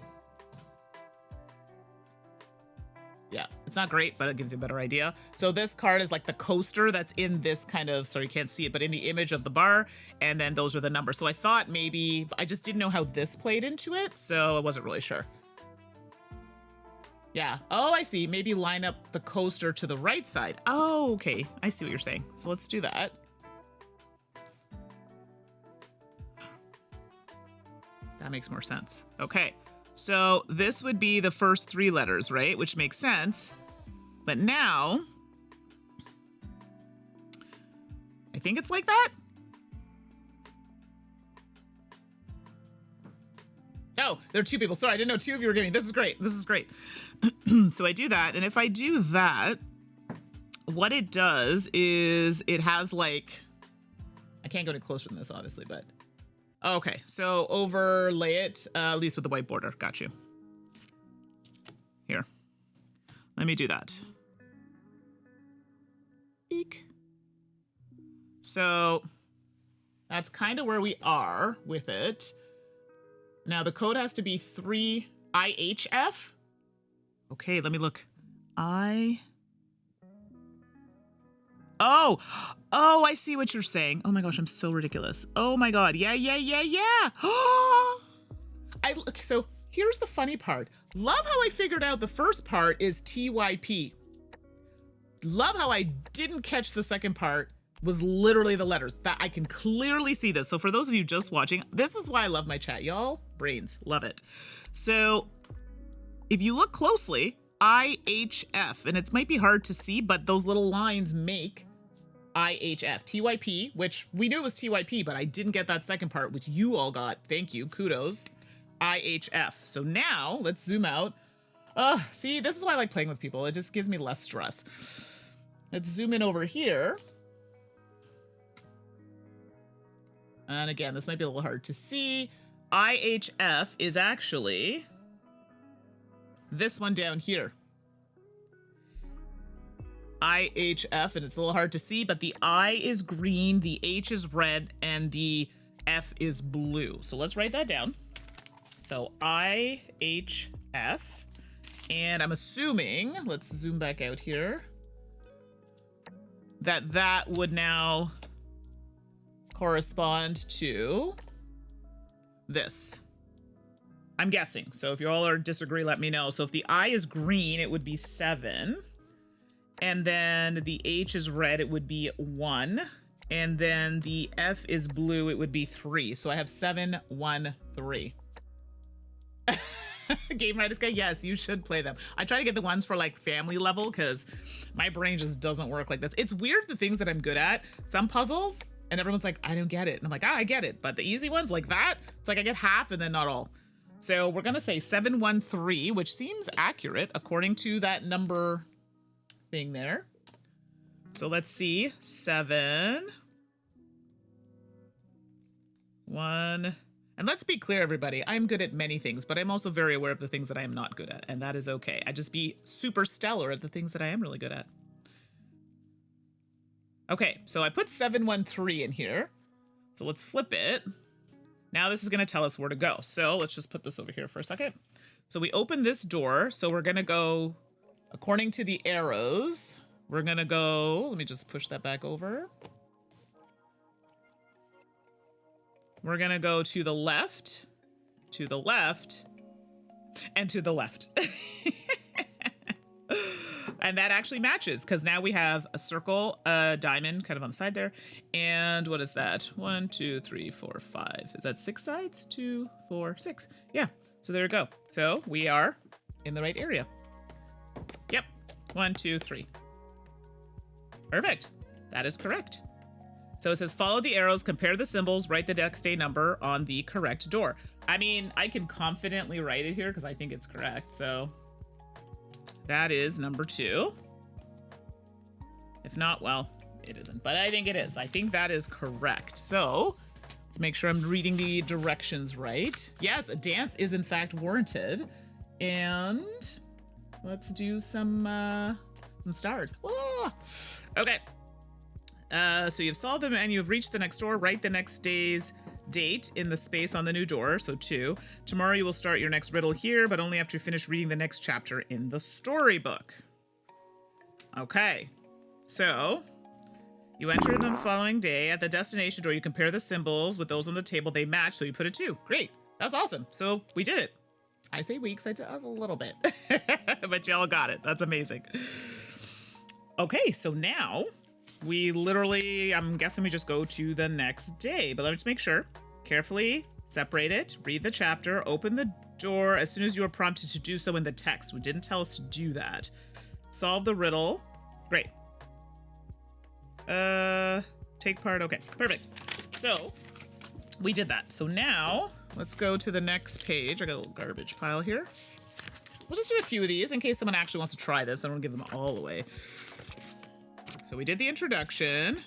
Yeah, it's not great, but it gives you a better idea. So this card is like the coaster that's in this kind of, sorry, you can't see it, but in the image of the bar. And then those are the numbers. So I thought maybe, I just didn't know how this played into it. So I wasn't really sure. Yeah. Oh, I see. Maybe line up the coaster to the right side. Oh, okay. I see what you're saying. So let's do that. That makes more sense. Okay. So this would be the first 3 letters, right? Which makes sense. But now, I think it's like that. Oh, there are 2 people. Sorry, I didn't know 2 of you were getting. This is great. This is great. So I do that. And if I do that, what it does is it has like, I can't go any closer than this, obviously, but okay. So overlay it, at least with the white border. Got you. Here. Let me do that. Eek. So that's kind of where we are with it. Now the code has to be 3IHF. Okay, let me look. Oh, I see what you're saying. Oh my gosh, I'm so ridiculous. Oh my God. Yeah. Okay, so here's the funny part. Love how I figured out the first part is TYP. Love how I didn't catch the second part was literally the letters. That I can clearly see this. So for those of you just watching, this is why I love my chat, y'all. Brains, love it. So if you look closely, IHF, and it might be hard to see, but those little lines make IHF. TYP, which we knew it was TYP, but I didn't get that second part, which you all got. Thank you, kudos. IHF. So now let's zoom out. See, this is why I like playing with people. It just gives me less stress. Let's zoom in over here. And again, this might be a little hard to see. IHF is actually this one down here. IHF, and it's a little hard to see, but the I is green, the H is red, and the F is blue. So let's write that down. So IHF, and I'm assuming, let's zoom back out here, that would now correspond to this. I'm guessing. So if you all are disagree, let me know. So if the I is green, it would be 7. And then the H is red, it would be 1. And then the F is blue, it would be 3. So I have 7, 1, 3. Game Writers guy, yes, you should play them. I try to get the ones for like family level because my brain just doesn't work like this. It's weird the things that I'm good at. Some puzzles, and everyone's like, I don't get it. And I'm like, I get it. But the easy ones like that, it's like I get half and then not all. So we're going to say 713, which seems accurate according to that number thing there. So let's see. 7, 1. And let's be clear, everybody. I'm good at many things, but I'm also very aware of the things that I am not good at. And that is okay. I just be super stellar at the things that I am really good at. Okay, so I put 713 in here. So let's flip it. Now this is going to tell us where to go. So let's just put this over here for a second. So we open this door. So we're going to go, according to the arrows, we're going to go, let me just push that back over. We're going to go to the left, and to the left. And that actually matches because now we have a circle, a diamond kind of on the side there. And what is that? 1, 2, 3, 4, 5. Is that 6 sides? 2, 4, 6. Yeah. So there we go. So we are in the right area. Yep. 1, 2, 3. Perfect. That is correct. So it says, follow the arrows, compare the symbols, write the next day number on the correct door. I mean, I can confidently write it here because I think it's correct. So that is number 2. If not, well, it isn't. But I think it is. I think that is correct. So let's make sure I'm reading the directions right. Yes, a dance is in fact warranted. And let's do some stars. Whoa! Okay. So you've solved them and you've reached the next door. Write the next day's date in the space on the new door, so 2. Tomorrow you will start your next riddle here, but only after you finish reading the next chapter in the storybook. Okay, so you enter it on the following day. At the destination door, you compare the symbols with those on the table. They match, so you put a 2. Great, that's awesome. So we did it. I say weeks, I a little bit. But y'all got it. That's amazing. Okay, so now we literally, I'm guessing we just go to the next day. But let's make sure. Carefully separate it, read the chapter, open the door as soon as you are prompted to do so in the text. We didn't tell us to do that. Solve the riddle. Great. Take part. Okay, perfect. So we did that. So now let's go to the next page. I got a little garbage pile here. We'll just do a few of these in case someone actually wants to try this. I don't want to give them all away. So we did the introduction.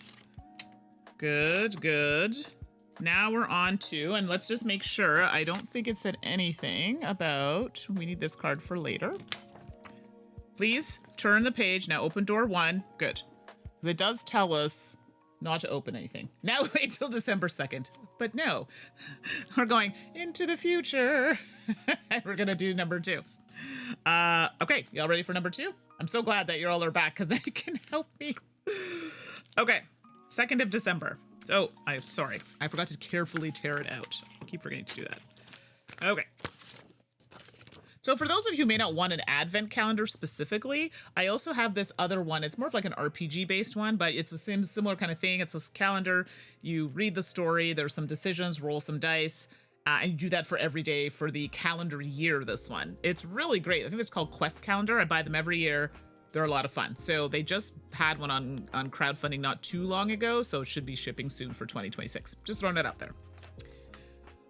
Good, good. Now we're on to, and let's just make sure, I don't think it said anything about, we need this card for later. Please turn the page. Now open door 1. Good. It does tell us not to open anything. Now wait till December 2nd. But no, we're going into the future. And we're going to do number 2. Okay, y'all ready for number 2? I'm so glad that you all are back because that can help me. Okay, 2nd of December. So, sorry, I forgot to carefully tear it out. I keep forgetting to do that. Okay. So for those of you who may not want an advent calendar specifically, I also have this other one. It's more of like an RPG based one, but it's the same similar kind of thing. It's a calendar. You read the story. There's some decisions, roll some dice, and you do that for every day for the calendar year, this one. It's really great. I think it's called Quest Calendar. I buy them every year. They're a lot of fun. So they just had one on crowdfunding not too long ago, so it should be shipping soon for 2026. Just throwing it out there.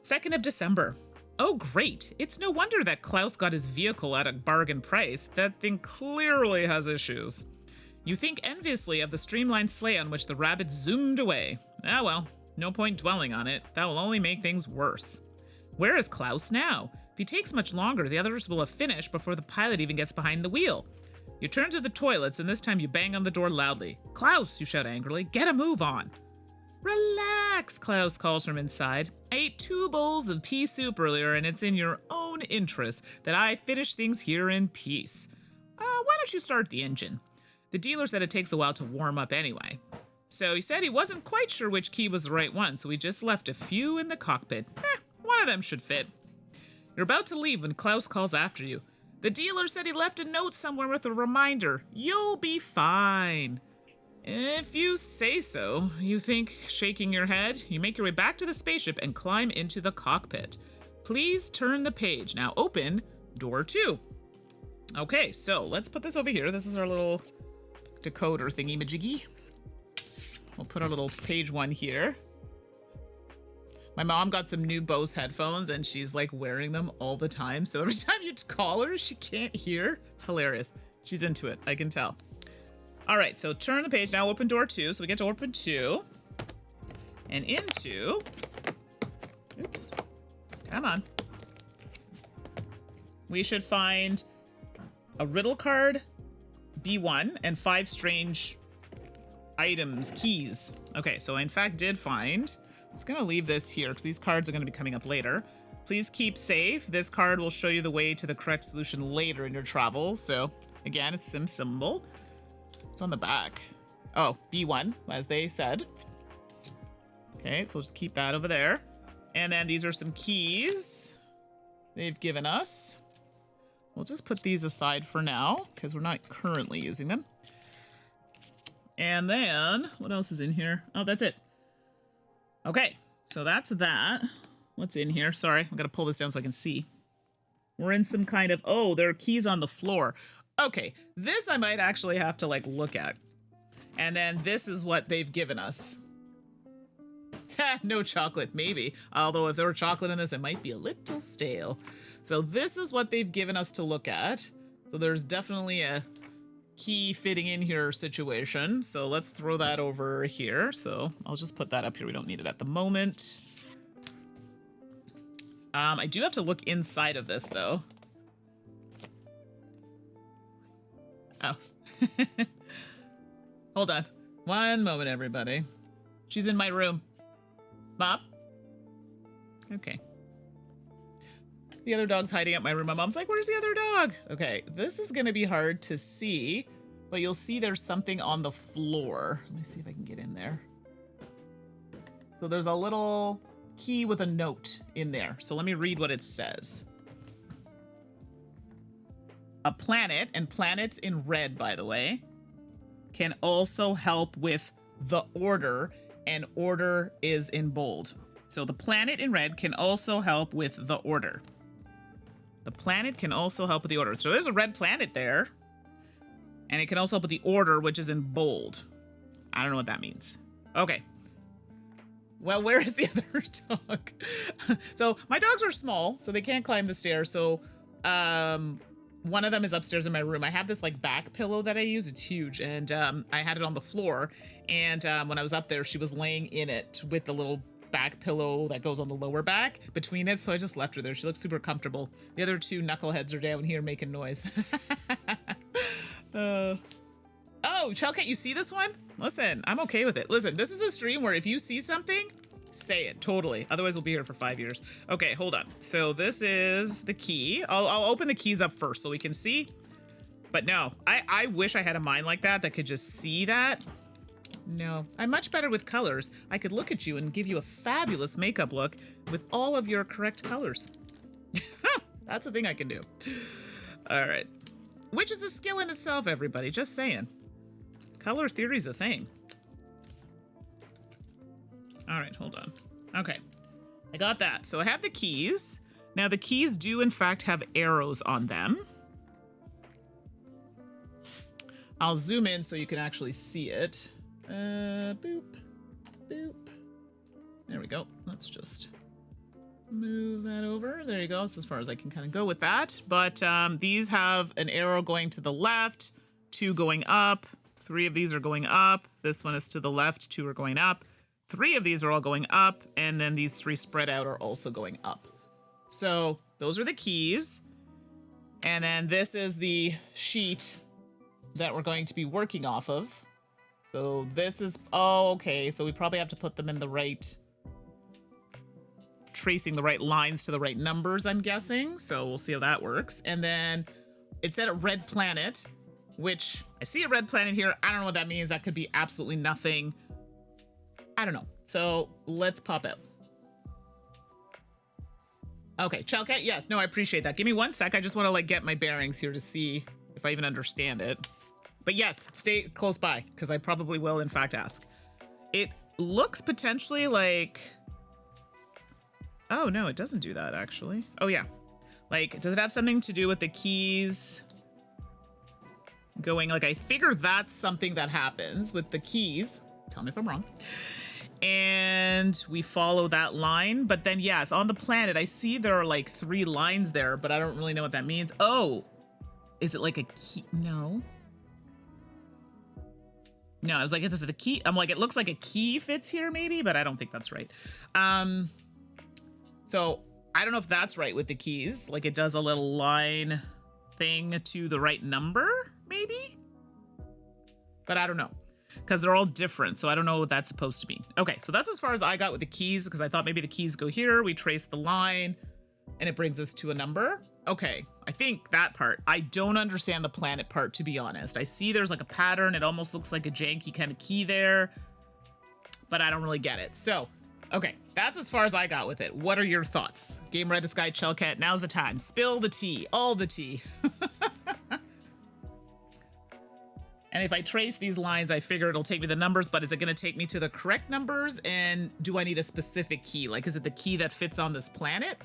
2nd of December. Oh, great. It's no wonder that Klaus got his vehicle at a bargain price. That thing clearly has issues. You think enviously of the streamlined sleigh on which the rabbit zoomed away. Ah, well, no point dwelling on it. That will only make things worse. Where is Klaus now? If he takes much longer, the others will have finished before the pilot even gets behind the wheel. You turn to the toilets, and this time you bang on the door loudly. Klaus, you shout angrily, get a move on. Relax, Klaus calls from inside. I ate 2 bowls of pea soup earlier, and it's in your own interest that I finish things here in peace. Why don't you start the engine? The dealer said it takes a while to warm up anyway. So he said he wasn't quite sure which key was the right one, so he just left a few in the cockpit. One of them should fit. You're about to leave when Klaus calls after you. The dealer said he left a note somewhere with a reminder. You'll be fine. If you say so, you think, shaking your head. You make your way back to the spaceship and climb into the cockpit. Please turn the page. Now open door 2. Okay, so let's put this over here. This is our little decoder thingy-majiggy. We'll put our little page 1 here. My mom got some new Bose headphones and she's like wearing them all the time. So every time you call her, she can't hear. It's hilarious. She's into it. I can tell. All right, so turn the page. Now open door 2. So we get to open 2 and into, oops, come on. We should find a riddle card, B1, and 5 strange items, keys. Okay, so I in fact did find, I'm just gonna leave this here because these cards are gonna be coming up later. Please keep safe. This card will show you the way to the correct solution later in your travels. So again, it's sim symbol. It's on the back. Oh, B1, as they said. Okay, so we'll just keep that over there. And then these are some keys they've given us. We'll just put these aside for now because we're not currently using them. And then, what else is in here? Oh, that's it. Okay, so that's that. What's in here? Sorry, I'm gonna pull this down so I can see. We're in some kind of, oh, there are keys on the floor. Okay, this I might actually have to like look at. And then this is what they've given us. No chocolate, maybe. Although if there were chocolate in this, it might be a little stale. So this is what they've given us to look at. So there's definitely a key fitting in here situation. So let's throw that over here. So I'll just put that up here. We don't need it at the moment. I do have to look inside of this though. Oh. Hold on. One moment, everybody. She's in my room. Mom? Okay. The other dog's hiding out my room. My mom's like, where's the other dog? Okay, this is going to be hard to see, but you'll see there's something on the floor. Let me see if I can get in there. So there's a little key with a note in there. So let me read what it says. a planet, and planets in red, by the way, can also help with the order, and order is in bold. So the planet in red can also help with the order. The planet can also help with the order. So there's a red planet there. And it can also help with the order, which is in bold. I don't know what that means. Okay. Well, where is the other dog? So my dogs are small, so they can't climb the stairs. So one of them is upstairs in my room. I have this like back pillow that I use. It's huge. And I had it on the floor. And when I was up there, she was laying in it with the little back pillow that goes on the lower back between it. So I just left her there. She looks super comfortable. The other two knuckleheads are down here making noise. Oh, Chelket, you see this one? Listen, I'm okay with it. Listen, this is a stream where if you see something, say it. Totally. Otherwise, we'll be here for 5 years. Okay, hold on. So this is the key. I'll open the keys up first so we can see. But no, I wish I had a mind like that could just see that. No, I'm much better with colors. I could look at you and give you a fabulous makeup look with all of your correct colors. That's a thing I can do. All right. Which is a skill in itself, everybody. Just saying. Color theory's a thing. All right, hold on. Okay, I got that. So I have the keys. Now the keys do in fact have arrows on them. I'll zoom in so you can actually see it. Boop, boop. There we go. Let's just move that over. There you go. That's as far as I can kind of go with that. But these have an arrow going to the left, 2 going up, 3 of these are going up. This one is to the left, 2 are going up. 3 of these are all going up, and then these 3 spread out are also going up. So those are the keys. And then this is the sheet that we're going to be working off of. So this is, oh, okay. So we probably have to put them in the right, tracing the right lines to the right numbers, I'm guessing. So we'll see how that works. And then it said a red planet, which I see a red planet here. I don't know what that means. That could be absolutely nothing. I don't know. So let's pop out. Okay, Chelket, yes. No, I appreciate that. Give me 1 sec. I just want to like get my bearings here to see if I even understand it. But yes, stay close by because I probably will in fact ask. It looks potentially like, oh no, it doesn't do that actually. Oh yeah. Like, does it have something to do with the keys going, like, I figure that's something that happens with the keys. Tell me if I'm wrong. And we follow that line. But then, yes, on the planet, I see there are like 3 lines there, but I don't really know what that means. Oh, is it like a key? No. No, I was like, is it a key? I'm like, it looks like a key fits here maybe, but I don't think that's right. So I don't know if that's right with the keys. Like it does a little line thing to the right number, maybe? But I don't know. Because they're all different, so I don't know what that's supposed to mean. Okay, so that's as far as I got with the keys, because I thought maybe the keys go here, we trace the line, and it brings us to a number. Okay, I think that part. I don't understand the planet part, to be honest. I see there's like a pattern, it almost looks like a janky kind of key there, but I don't really get it. So, okay, that's as far as I got with it. What are your thoughts? Game Red Sky Chelket, now's the time. Spill the tea, all the tea. And if I trace these lines, I figure it'll take me the numbers, but is it going to take me to the correct numbers? And do I need a specific key? Like, is it the key that fits on this planet?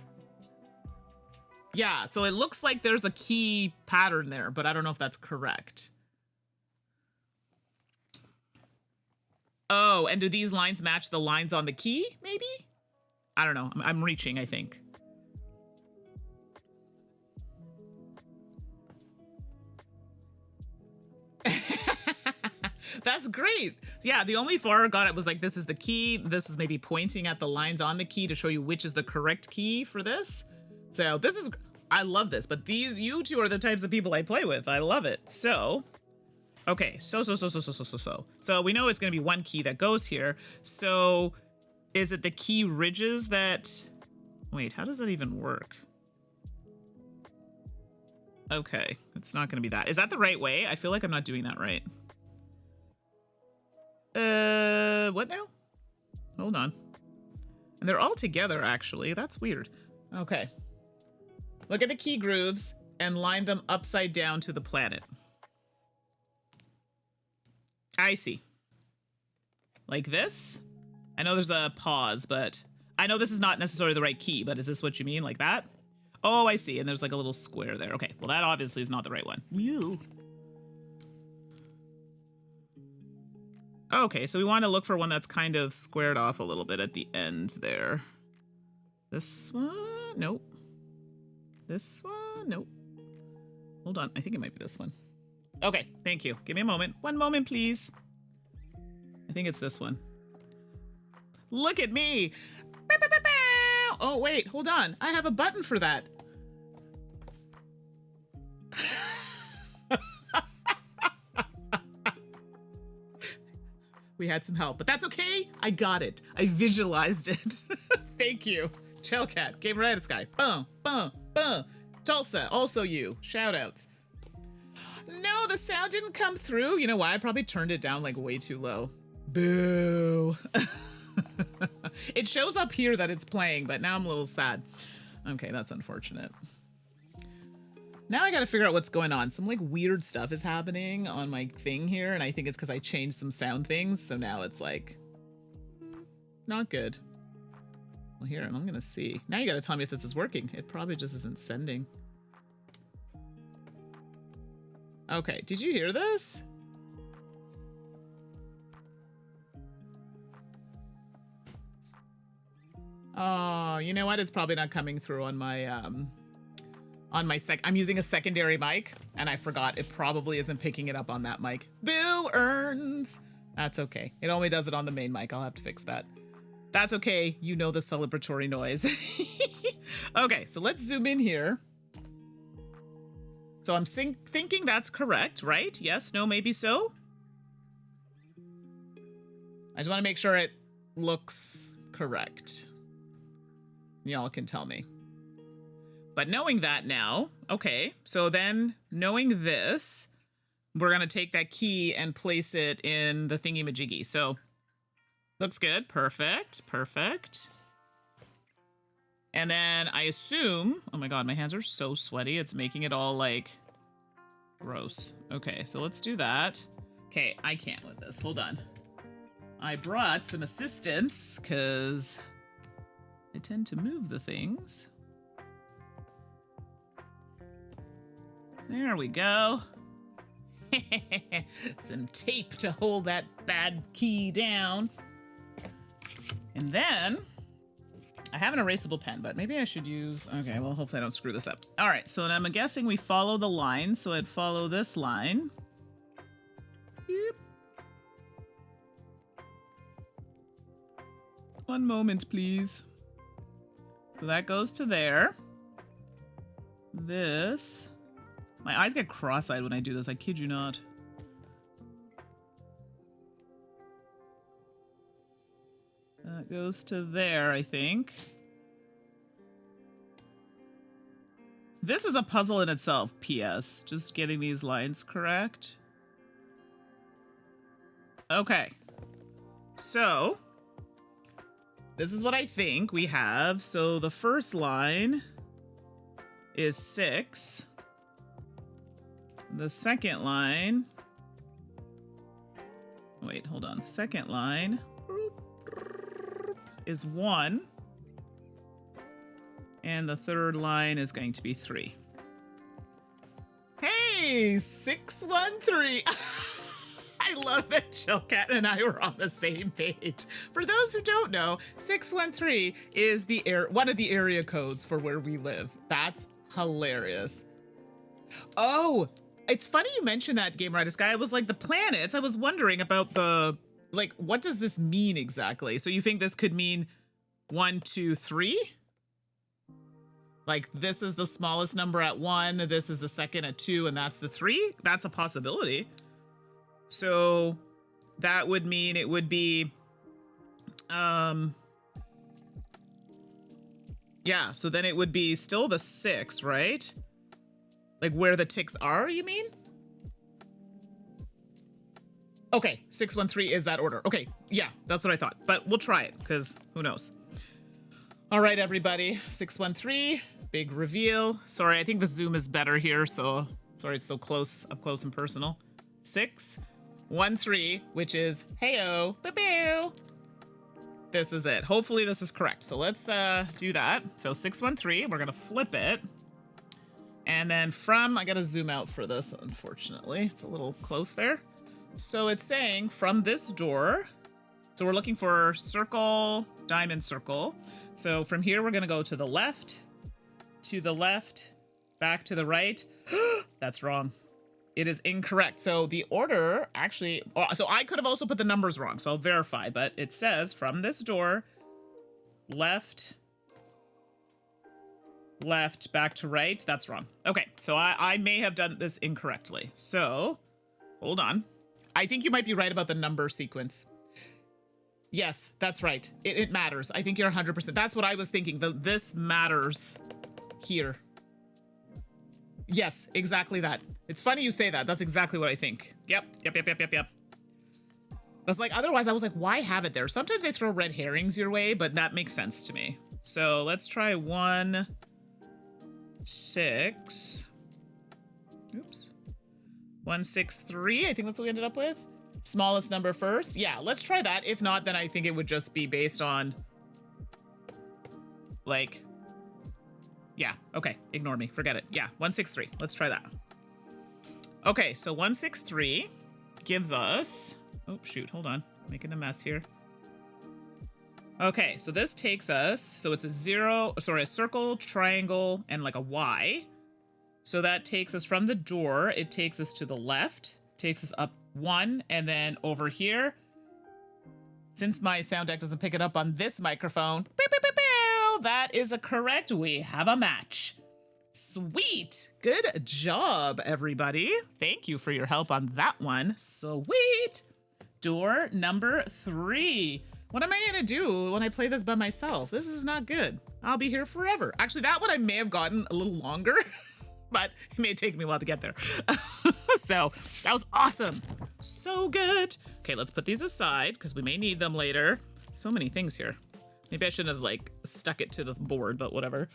Yeah, so it looks like there's a key pattern there, but I don't know if that's correct. Oh, and do these lines match the lines on the key, maybe? I don't know. I'm reaching, I think. That's great. Yeah, the only far I got it was like, this is the key. This is maybe pointing at the lines on the key to show you which is the correct key for this. So this is, I love this, but you two are the types of people I play with. I love it. So, okay. So we know it's going to be one key that goes here. So is it the key ridges that, wait, how does that even work? Okay, it's not going to be that. Is that the right way? I feel like I'm not doing that right. What now? Hold on. And they're all together, actually. That's weird. Okay. Look at the key grooves. and line them upside down to the planet. I see. Like this? I know there's a pause, but I know this is not necessarily the right key, but is this what you mean? Like that? Oh, I see. And there's like a little square there. Okay, well that obviously is not the right one. Whew. Okay, so we want to look for one that's kind of squared off a little bit at the end there. This one? Nope. This one? Nope. Hold on, I think it might be this one. Okay, thank you. Give me a moment. One moment, please. I think it's this one. Look at me! Oh, wait, hold on. I have a button for that. We had some help, but that's okay. I got it. I visualized it. Thank you. Chellcat, Gamer Edits Guy. Boom, boom, boom. Tulsa, also you. Shout outs. No, the sound didn't come through. You know why? I probably turned it down like way too low. Boo. It shows up here that it's playing, but now I'm a little sad. Okay, that's unfortunate. Now I gotta figure out what's going on. Some like weird stuff is happening on my thing here, and I think it's because I changed some sound things, so now it's like not good. Well, here, I'm gonna see. Now you gotta tell me if this is working. It probably just isn't sending. Okay, did you hear this? Oh, you know what? It's probably not coming through on my I'm using a secondary mic, and I forgot it probably isn't picking it up on that mic. Boo earns. That's okay. It only does it on the main mic. I'll have to fix that. That's okay. You know the celebratory noise. Okay, so let's zoom in here. So I'm thinking that's correct, right? Yes, no, maybe so. I just want to make sure it looks correct. Y'all can tell me. But knowing that now, okay, so then knowing this, we're going to take that key and place it in the thingy-majiggy. So looks good. Perfect. Perfect. And then I assume, oh my God, my hands are so sweaty. It's making it all like gross. Okay, so let's do that. Okay, I can't with this. Hold on. I brought some assistance because I tend to move the things. There we go. Some tape to hold that bad key down. And then I have an erasable pen, but maybe I should use, okay, well, hopefully I don't screw this up. All right, so then I'm guessing we follow the line. So I'd follow this line. Beep. One moment, please. So that goes to there. This. My eyes get cross-eyed when I do this, I kid you not. That goes to there, I think. This is a puzzle in itself, P.S. Just getting these lines correct. Okay. So, this is what I think we have. So the first line is 6. The second line, wait, hold on. Second line is 1. And the third line is going to be 3. Hey, 613. I love that Chillcat and I were on the same page. For those who don't know, 613 is one of the area codes for where we live. That's hilarious. Oh, it's funny you mentioned that, Game Writers Guy. It was like the planets. I was wondering about the, like, what does this mean exactly? So you think this could mean 1, 2, 3? Like, this is the smallest number at 1, this is the second at 2, and that's the 3? That's a possibility. So that would mean it would be, yeah, so then it would be still the 6, right? Like where the ticks are, you mean? Okay, 613 is that order. Okay, yeah, that's what I thought. But we'll try it, because who knows? All right, everybody. 613, Big reveal. Sorry, I think the zoom is better here, so sorry it's so close, up close and personal. 613, which is heyo, boo-boo. This is it. Hopefully this is correct. So let's do that. So 613, we're gonna flip it. And then from, I gotta zoom out for this, unfortunately. It's a little close there. So it's saying from this door, so we're looking for circle, diamond, circle. So from here, we're gonna go to the left, back to the right. That's wrong. It is incorrect. So the order actually, so I could have also put the numbers wrong, so I'll verify, but it says from this door, left, back to right. That's wrong. Okay, so I may have done this incorrectly. So hold on. I think you might be right about the number sequence. Yes, that's right. It matters. I think you're 100%. That's what I was thinking. This matters here. Yes, exactly that. It's funny you say that. That's exactly what I think. Yep. That's like, otherwise I was like, why have it there? Sometimes they throw red herrings your way, but that makes sense to me. So let's try 1, 6. Oops. 163. I think that's what we ended up with. Smallest number first. Yeah, let's try that. If not, then I think it would just be based on like, yeah, okay, ignore me, forget it. Yeah, 163, let's try that. Okay, so 163 gives us, oh shoot, hold on, making a mess here. Okay, so this takes us, so it's a circle, triangle, and like a Y. So that takes us from the door, it takes us to the left, takes us up 1, and then over here, since my sound deck doesn't pick it up on this microphone, beep, beep, beep, beep, that is a correct. We have a match. Sweet. Good job, everybody. Thank you for your help on that one. Sweet. Door number 3. What am I gonna do when I play this by myself? This is not good. I'll be here forever. Actually, that one I may have gotten a little longer, but it may take me a while to get there. So that was awesome. So good. Okay, let's put these aside because we may need them later. So many things here. Maybe I shouldn't have like stuck it to the board, but whatever.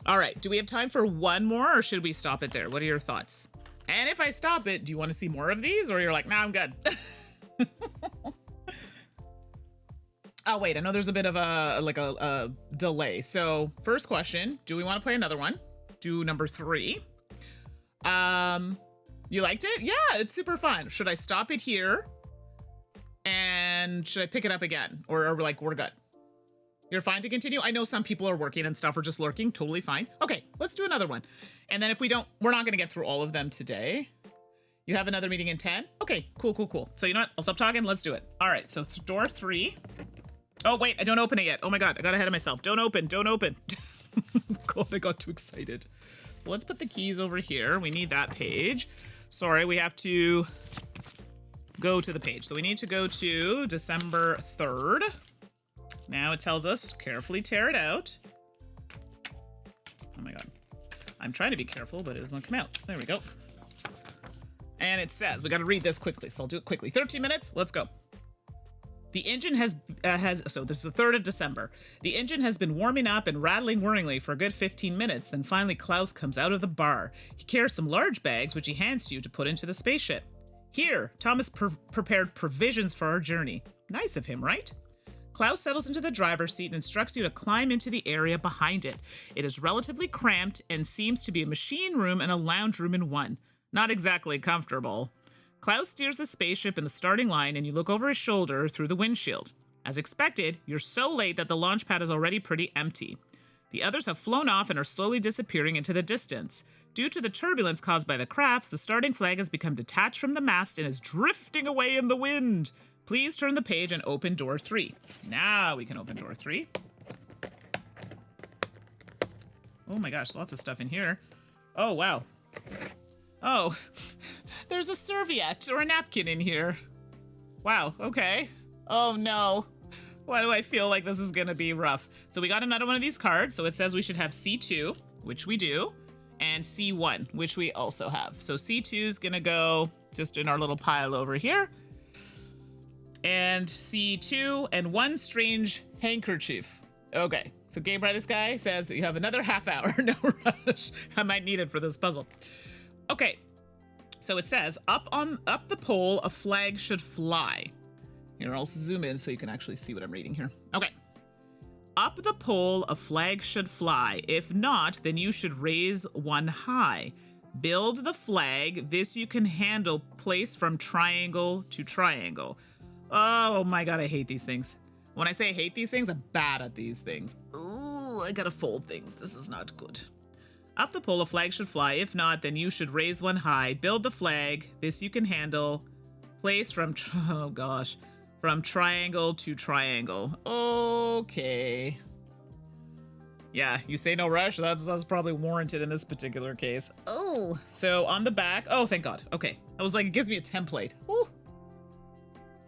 All right, do we have time for one more or should we stop it there? What are your thoughts? And if I stop it, do you want to see more of these or you're like, nah, I'm good. Oh, wait, I know there's a bit of a delay. So first question, do we want to play another one? Do number 3. You liked it? Yeah, it's super fun. Should I stop it here? And should I pick it up again? Or like, we're good? You're fine to continue? I know some people are working and stuff or just lurking. Totally fine. Okay, let's do another one. And then if we don't, we're not going to get through all of them today. You have another meeting in 10? Okay, cool. So you know what? I'll stop talking. Let's do it. All right, so door 3. Oh, wait, I don't open it yet. Oh my God, I got ahead of myself. Don't open. God, I got too excited. So let's put the keys over here. We need that page. Sorry, we have to go to the page. So we need to go to December 3rd. Now it tells us, carefully tear it out. Oh my God. I'm trying to be careful, but it doesn't come out. There we go. And it says, we got to read this quickly, so I'll do it quickly. 13 minutes, let's go. The engine so this is the 3rd of December. The engine has been warming up and rattling whirringly for a good 15 minutes. Then finally Klaus comes out of the bar. He carries some large bags, which he hands to you to put into the spaceship. Here, Thomas prepared provisions for our journey. Nice of him, right? Klaus settles into the driver's seat and instructs you to climb into the area behind it. It is relatively cramped and seems to be a machine room and a lounge room in one. Not exactly comfortable. Klaus steers the spaceship in the starting line and you look over his shoulder through the windshield. As expected, you're so late that the launch pad is already pretty empty. The others have flown off and are slowly disappearing into the distance. Due to the turbulence caused by the crafts, the starting flag has become detached from the mast and is drifting away in the wind. Please turn the page and open door 3. Now we can open door 3. Oh my gosh, lots of stuff in here. Oh, wow. Oh, there's a serviette or a napkin in here. Wow, okay. Oh no. Why do I feel like this is gonna be rough? So we got another one of these cards. So it says we should have C2, which we do, and C1, which we also have. So C2 is gonna go just in our little pile over here. And C2 and one strange handkerchief. Okay, so Game Brightest Guy says you have another half hour. No rush. I might need it for this puzzle. Okay, so it says up the pole, a flag should fly. Here, I'll zoom in so you can actually see what I'm reading here. Okay. Up the pole, a flag should fly. If not, then you should raise one high. Build the flag. This you can handle. Place from triangle to triangle. Oh my god, I hate these things. When I say I hate these things, I'm bad at these things. Ooh, I gotta fold things. This is not good. Up the pole, a flag should fly. If not, then you should raise one high. Build the flag. This you can handle. Place from, oh gosh, from triangle to triangle. Okay. Yeah, you say no rush. That's probably warranted in this particular case. Oh, so on the back. Oh, thank God. Okay, I was like, it gives me a template. Ooh.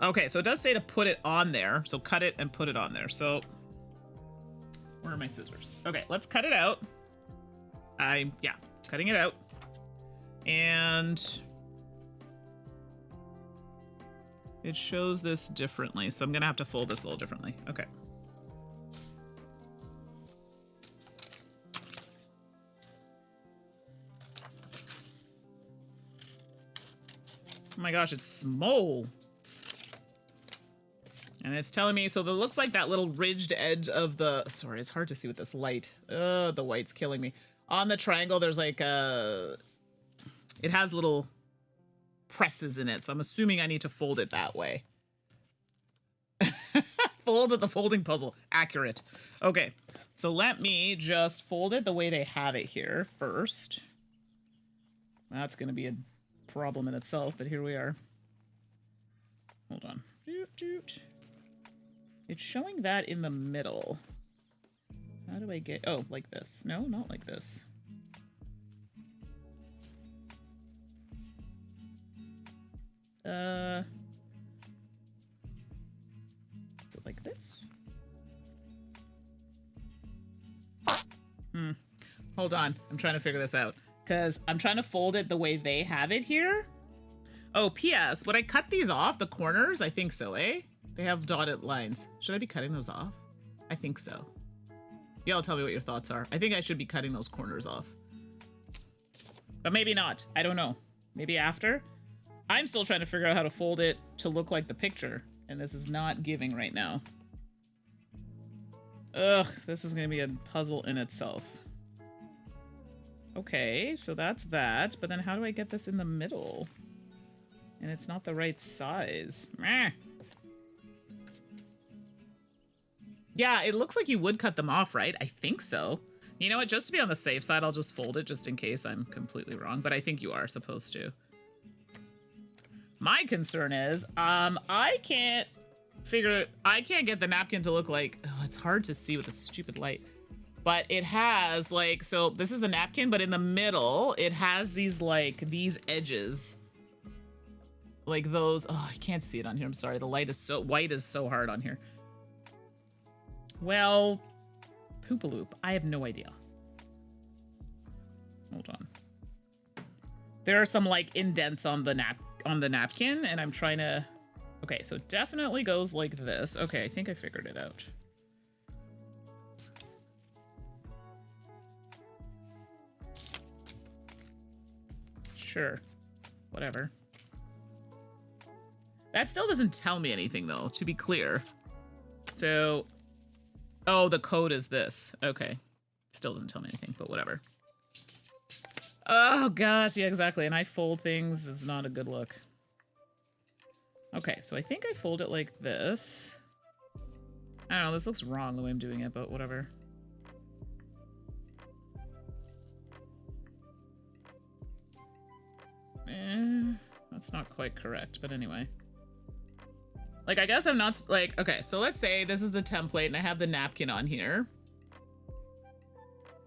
Okay, so it does say to put it on there. So cut it and put it on there. So where are my scissors? Okay, let's cut it out. Yeah, cutting it out. And it shows this differently. So I'm gonna have to fold this a little differently. Okay. Oh my gosh, it's small. And it's telling me, so it looks like that little ridged edge of the, sorry, it's hard to see with this light. The white's killing me. On the triangle, there's like it has little presses in it. So I'm assuming I need to fold it that way. Fold it, the folding puzzle. Accurate. Okay, so let me just fold it the way they have it here first. That's going to be a problem in itself, but here we are. Hold on. Doot, doot. It's showing that in the middle. How do I get... Oh, like this. No, not like this. Is it like this? Hold on. I'm trying to figure this out. Because I'm trying to fold it the way they have it here. Oh, P.S. Would I cut these off, the corners? I think so, eh? They have dotted lines. Should I be cutting those off? I think so. Y'all tell me what your thoughts are. I think I should be cutting those corners off. But maybe not. I don't know. Maybe after? I'm still trying to figure out how to fold it to look like the picture. And this is not giving right now. Ugh, this is going to be a puzzle in itself. Okay, so that's that. But then how do I get this in the middle? And it's not the right size. Meh. Yeah, it looks like you would cut them off, right? I think so. You know what? Just to be on the safe side, I'll just fold it just in case I'm completely wrong. But I think you are supposed to. My concern is, I can't get the napkin to look like... Oh, it's hard to see with a stupid light. But it has, like... So, this is the napkin, but in the middle, it has these, like, these edges. Like those... Oh, I can't see it on here. I'm sorry. The light is so... White is so hard on here. Well, poopaloop. I have no idea. Hold on. There are some like indents on the napkin, and I'm trying to... Okay, so it definitely goes like this. Okay, I think I figured it out. Sure. Whatever. That still doesn't tell me anything, though, to be clear. So... Oh, the code is this. Okay. Still doesn't tell me anything, but whatever. Oh, gosh. Yeah, exactly. And I fold things. It's not a good look. Okay, so I think I fold it like this. I don't know. This looks wrong the way I'm doing it, but whatever. That's not quite correct, but anyway. Like, I guess I'm not, like, okay, so let's say this is the template and I have the napkin on here.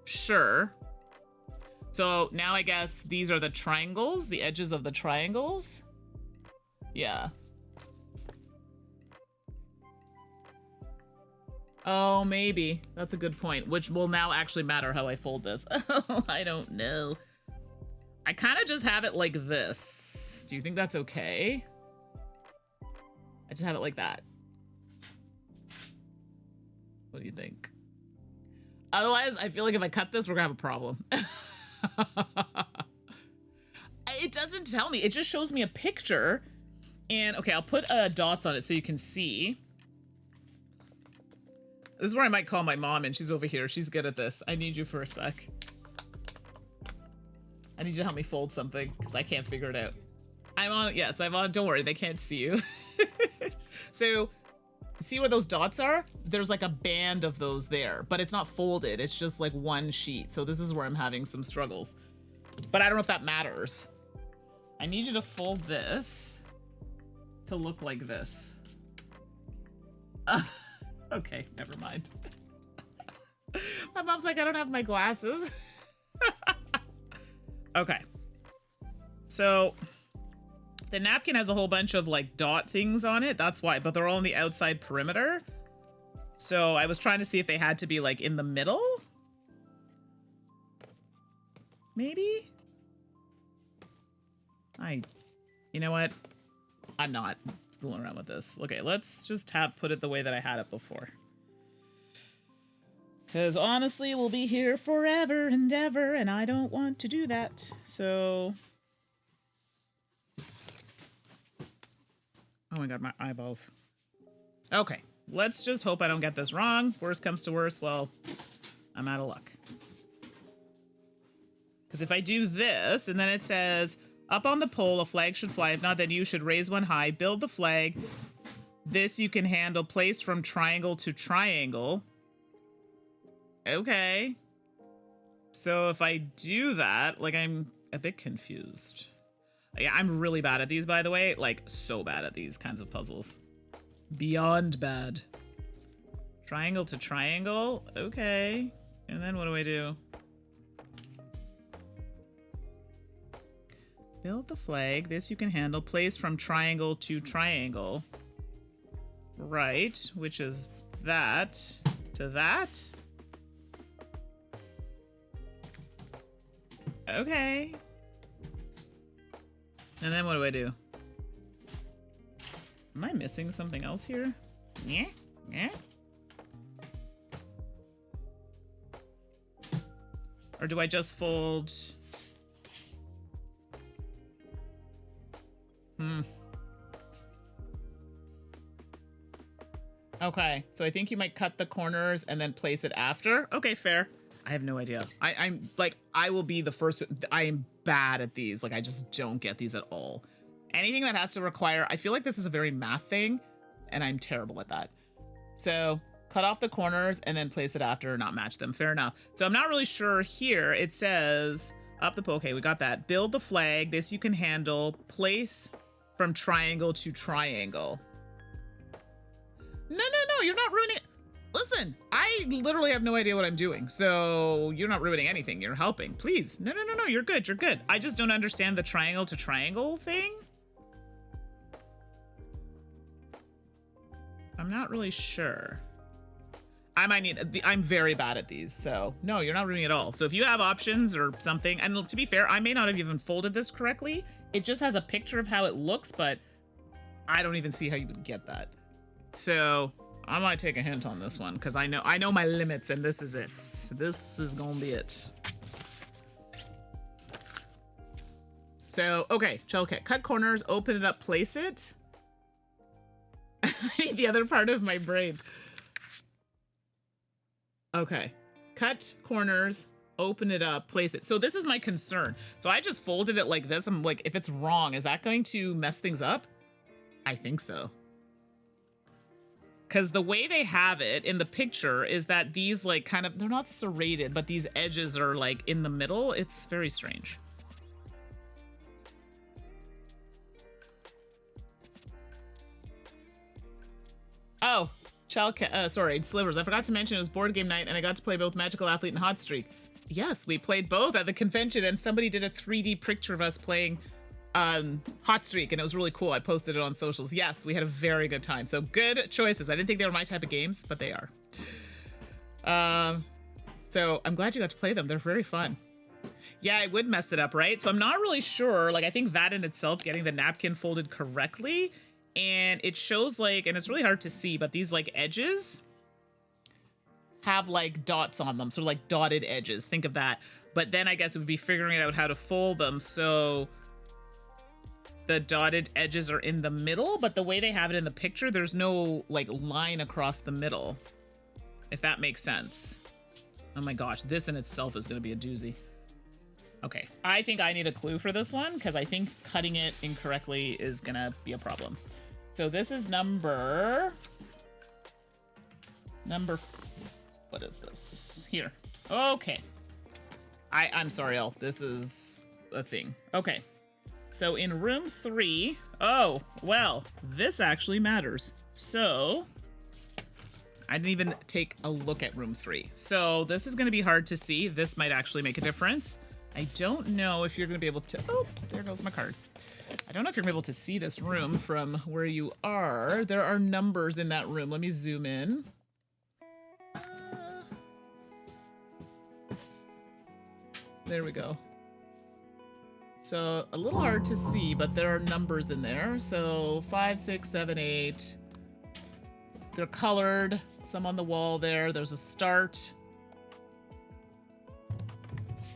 Sure. So now I guess these are the triangles, the edges of the triangles. Yeah. Oh, maybe. That's a good point, which will now actually matter how I fold this. Oh, I don't know. I kind of just have it like this. Do you think that's okay? I just have it like that. What do you think? Otherwise, I feel like if I cut this, we're gonna have a problem. It doesn't tell me. It just shows me a picture. And, okay, I'll put dots on it so you can see. This is where I might call my mom, and she's over here. She's good at this. I need you for a sec. I need you to help me fold something, because I can't figure it out. I'm on, yes, I'm on. Don't worry, they can't see you. So, see where those dots are? There's like a band of those there, but it's not folded. It's just like one sheet. So this is where I'm having some struggles. But I don't know if that matters. I need you to fold this to look like this. Okay, never mind. My mom's like, I don't have my glasses. Okay. So the napkin has a whole bunch of like dot things on it. That's why, but they're all on the outside perimeter. So I was trying to see if they had to be like in the middle. Maybe? You know what? I'm not fooling around with this. Okay, let's just put it the way that I had it before. Because honestly, we'll be here forever and ever, and I don't want to do that. So... oh my god, my eyeballs. Okay, let's just hope I don't get this wrong. Worst comes to worst, well, I'm out of luck. Because if I do this, and then it says, up on the pole, a flag should fly. If not, then you should raise one high. Build the flag. This you can handle. Place from triangle to triangle. Okay. So if I do that, like, I'm a bit confused. Yeah, I'm really bad at these, by the way. Like, so bad at these kinds of puzzles. Beyond bad. Triangle to triangle. Okay. And then what do I do? Build the flag. This you can handle. Place from triangle to triangle. Right. Which is that to that. Okay. And then what do I do? Am I missing something else here? Yeah? Yeah? Or do I just fold... Okay, so I think you might cut the corners and then place it after. Okay, fair. I have no idea. I'm like, I will be the first. I am bad at these. Like, I just don't get these at all. Anything that has to require, I feel like this is a very math thing, and I'm terrible at that. So cut off the corners and then place it after, not match them. Fair enough. So I'm not really sure here. It says up the pole. Okay, we got that. Build the flag. This you can handle. Place from triangle to triangle. No, you're not ruining it. Listen, I literally have no idea what I'm doing, so you're not ruining anything. You're helping. Please. No, you're good. You're good. I just don't understand the triangle to triangle thing. I'm not really sure. I might need... I'm very bad at these, so... no, you're not ruining it at all. So if you have options or something... and to be fair, I may not have even folded this correctly. It just has a picture of how it looks, but I don't even see how you would get that. So I might take a hint on this one, because I know my limits, and this is it. This is gonna be it. So, okay, shell kit. Cut corners, open it up, place it. I need the other part of my brain. Okay. Cut corners, open it up, place it. So this is my concern. So I just folded it like this. I'm like, if it's wrong, is that going to mess things up? I think so. Because the way they have it in the picture is that these, like, kind of, they're not serrated, but these edges are, like, in the middle. It's very strange. Oh, sorry, Slivers. I forgot to mention it was board game night, and I got to play both Magical Athlete and Hot Streak. Yes, we played both at the convention, and somebody did a 3D picture of us playing Hot Streak, and it was really cool. I posted it on socials. Yes, we had a very good time. So good choices. I didn't think they were my type of games, but they are. So I'm glad you got to play them. They're very fun. Yeah, I would mess it up, right? So I'm not really sure. Like, I think that in itself, getting the napkin folded correctly, and it shows, like, and it's really hard to see, but these, like, edges, have like dots on them, sort of like dotted edges. Think of that. But then I guess it would be figuring out how to fold them so the dotted edges are in the middle, but the way they have it in the picture, there's no like line across the middle, if that makes sense. Oh my gosh, this in itself is going to be a doozy. Okay, I think I need a clue for this one because I think cutting it incorrectly is going to be a problem. So this is number, what is this? Here. Okay. I'm sorry, Elle. This is a thing. Okay. So in room 3, oh, well, this actually matters. So I didn't even take a look at room 3. So this is going to be hard to see. This might actually make a difference. I don't know if you're going to be able to, oh, there goes my card. I don't know if you're going to be able to see this room from where you are. There are numbers in that room. Let me zoom in. There we go. So a little hard to see, but there are numbers in there. So 5, 6, 7, 8. They're colored. Some on the wall there. There's a start.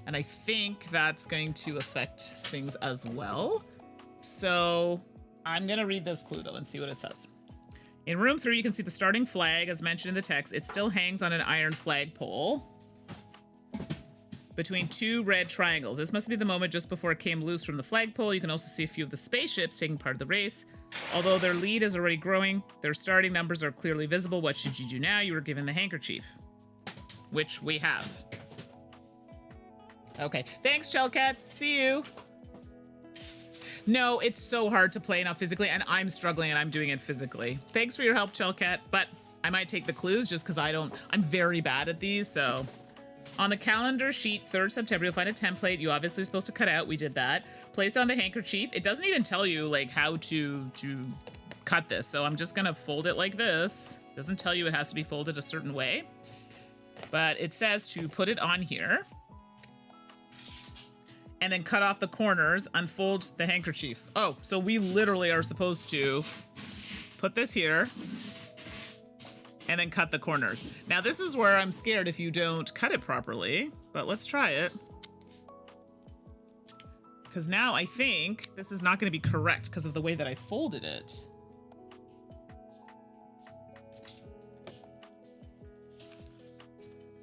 And I think that's going to affect things as well. So I'm going to read this clue, though, and see what it says. In room 3, you can see the starting flag, as mentioned in the text. It still hangs on an iron flagpole between 2 red triangles. This must be the moment just before it came loose from the flagpole. You can also see a few of the spaceships taking part of the race. Although their lead is already growing, their starting numbers are clearly visible. What should you do now? You were given the handkerchief, which we have. Okay, thanks, Chelcat. See you. No, it's so hard to play now physically, and I'm struggling and I'm doing it physically. Thanks for your help, Chelcat, but I might take the clues just because I'm very bad at these, so. On the calendar sheet, 3rd September, you'll find a template you obviously supposed to cut out. We did that. Placed on the handkerchief. It doesn't even tell you like how to cut this, so I'm just gonna fold it like this. It doesn't tell you it has to be folded a certain way, but it says to put it on here. And then cut off the corners, unfold the handkerchief. Oh, so we literally are supposed to put this here and then cut the corners. Now this is where I'm scared if you don't cut it properly, but let's try it. Because now I think this is not going to be correct because of the way that I folded it.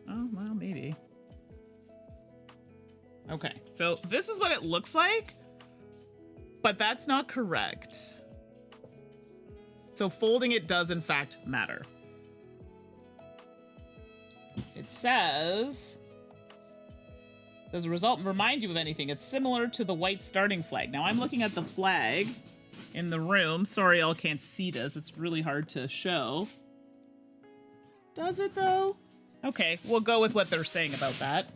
Oh, well, maybe. Okay, so this is what it looks like, but that's not correct. So folding it does in fact matter. It says, does the result remind you of anything? It's similar to the white starting flag. Now I'm looking at the flag in the room. Sorry, y'all can't see this. It's really hard to show. Does it though? Okay, we'll go with what they're saying about that.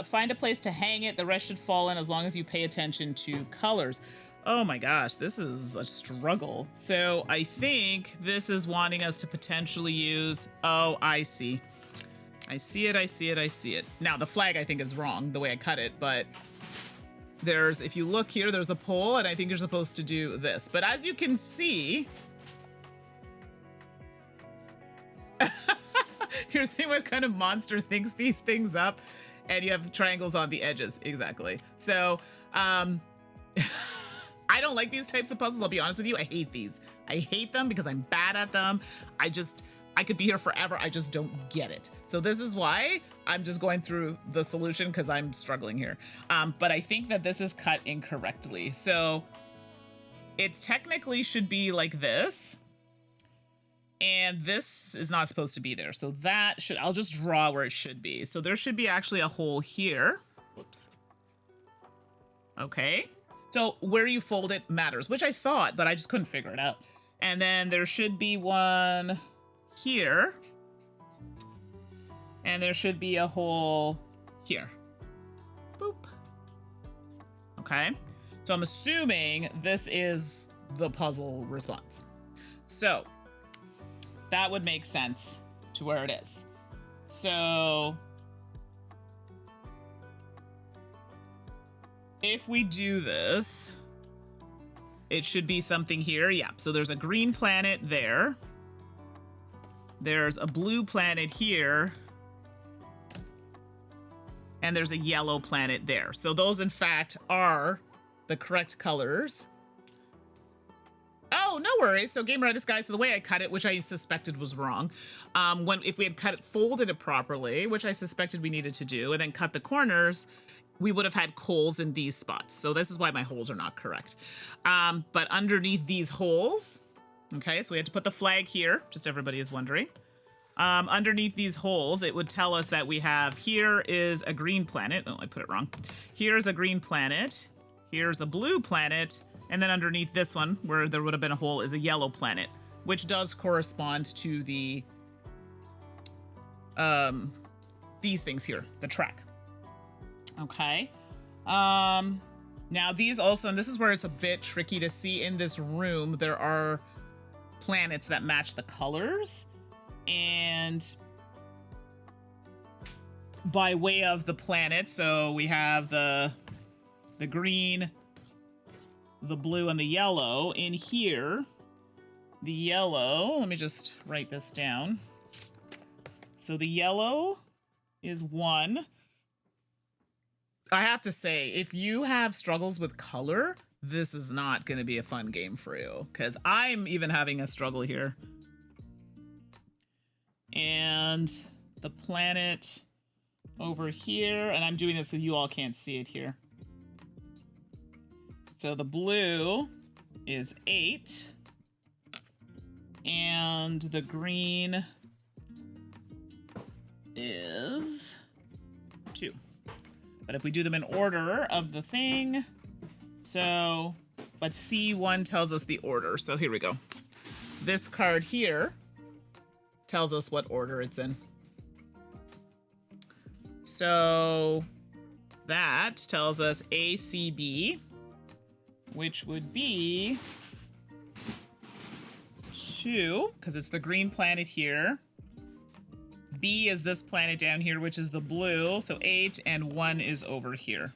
Find a place to hang it. The rest should fall in as long as you pay attention to colors. Oh my gosh, this is a struggle. So I think this is wanting us to potentially use... Oh, I see. I see it, I see it, I see it. Now, the flag, I think, is wrong, the way I cut it, but there's... If you look here, there's a pole, and I think you're supposed to do this. But as you can see... You're thinking what kind of monster thinks these things up, and you have triangles on the edges. Exactly. So, I don't like these types of puzzles, I'll be honest with you. I hate these. I hate them because I'm bad at them. I could be here forever. I just don't get it. So this is why I'm just going through the solution because I'm struggling here. But I think that this is cut incorrectly. So it technically should be like this. And this is not supposed to be there. So that should, I'll just draw where it should be. So there should be actually a hole here. Whoops. Okay. So where you fold it matters, which I thought, but I just couldn't figure it out. And then there should be one here. And there should be a hole here. Boop. Okay. So I'm assuming this is the puzzle response. So that would make sense to where it is. So if we do this, it should be something here. Yeah, so there's a green planet there. There's a blue planet here. And there's a yellow planet there. So those, in fact, are the correct colors. Oh, no worries. So Game Reddit guys, so the way I cut it, which I suspected was wrong, if we had cut it, folded it properly, which I suspected we needed to do, and then cut the corners, we would have had holes in these spots. So this is why my holes are not correct. But underneath these holes, okay, so we had to put the flag here, just everybody is wondering. Underneath these holes, it would tell us that we have, here is a green planet. Oh, I put it wrong. Here's a green planet. Here's a blue planet. And then underneath this one, where there would have been a hole, is a yellow planet, which does correspond to the, these things here, the track. Okay. Now these also, and this is where it's a bit tricky to see in this room, there are planets that match the colors. And by way of the planet, so we have the green, the blue, and the yellow. In here, the yellow, let me just write this down. So the yellow is 1. I have to say, if you have struggles with color, this is not going to be a fun game for you, because I'm even having a struggle here. And the planet over here, and I'm doing this so you all can't see it here. So the blue is 8, and the green is 2. But if we do them in order of the thing, so, but C1 tells us the order. So here we go. This card here tells us what order it's in. So that tells us A, C, B, which would be 2, because it's the green planet here. B is this planet down here, which is the blue. So 8, and 1 is over here.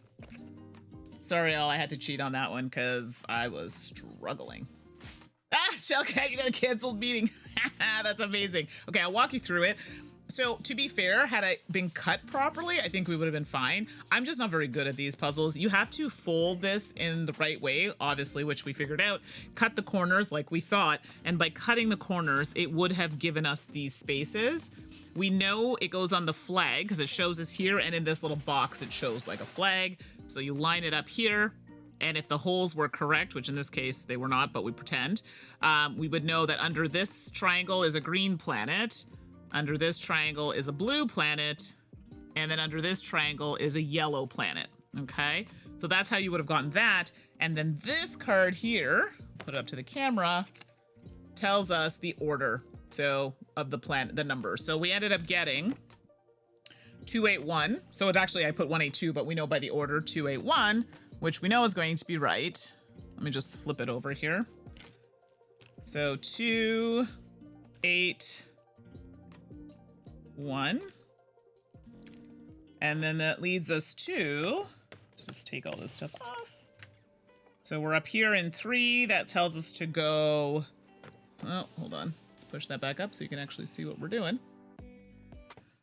Sorry, all, I had to cheat on that one because I was struggling. Ah, Shellcat, you got a canceled meeting. That's amazing. Okay, I'll walk you through it. So, to be fair, had I been cut properly, I think we would have been fine. I'm just not very good at these puzzles. You have to fold this in the right way, obviously, which we figured out. Cut the corners like we thought, and by cutting the corners, it would have given us these spaces. We know it goes on the flag because it shows us here, and in this little box, it shows like a flag. So you line it up here, and if the holes were correct, which in this case they were not, but we pretend, we would know that under this triangle is a green planet, under this triangle is a blue planet, and then under this triangle is a yellow planet, okay? So that's how you would have gotten that. And then this card here, put it up to the camera, tells us the order, so of the planet, the numbers. So we ended up getting 281. So it's actually, I put 182, but we know by the order 281, which we know is going to be right. Let me just flip it over here. So 281. And then that leads us to, let's just take all this stuff off. So we're up here in 3. That tells us to go, oh, hold on. Let's push that back up so you can actually see what we're doing.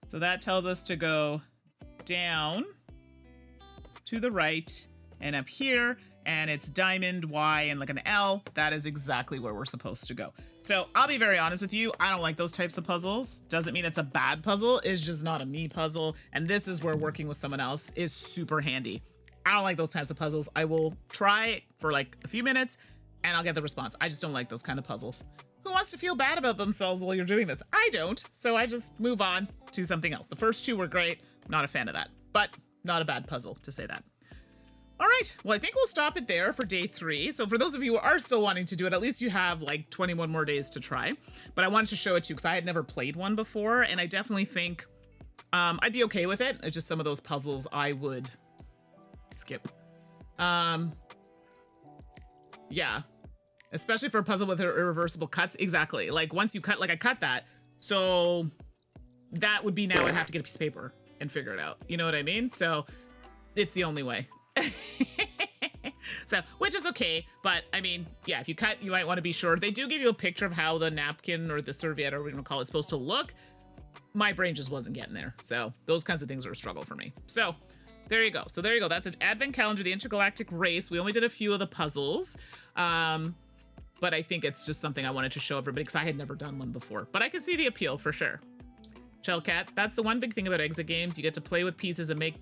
So that tells us to go down to the right and up here, and it's diamond, Y, and like an L. That is exactly where we're supposed to go. So I'll be very honest with you. I don't like those types of puzzles. Doesn't mean it's a bad puzzle. It's just not a me puzzle. And this is where working with someone else is super handy. I don't like those types of puzzles. I will try for like a few minutes and I'll get the response. I just don't like those kind of puzzles. Who wants to feel bad about themselves while you're doing this? I don't. So I just move on to something else. The first 2 were great. Not a fan of that, but not a bad puzzle to say that. All right, well, I think we'll stop it there for day 3. So for those of you who are still wanting to do it, at least you have like 21 more days to try. But I wanted to show it to you because I had never played one before, and I definitely think I'd be okay with it. It's just some of those puzzles I would skip. Yeah, especially for a puzzle with irreversible cuts. Exactly, like once you cut, like I cut that, so that would be now I'd have to get a piece of paper and figure it out. You know what I mean? So it's the only way. So, which is okay, but I mean, yeah, if you cut, you might want to be sure. They do give you a picture of how the napkin or the serviette, or what we're going to call it, is supposed to look. My brain just wasn't getting there. So those kinds of things are a struggle for me. So there you go. So there you go. That's an advent calendar, the Intergalactic Race. We only did a few of the puzzles. But I think it's just something I wanted to show everybody because I had never done one before. But I can see the appeal for sure. Shellcat, that's the one big thing about exit games. You get to play with pieces and make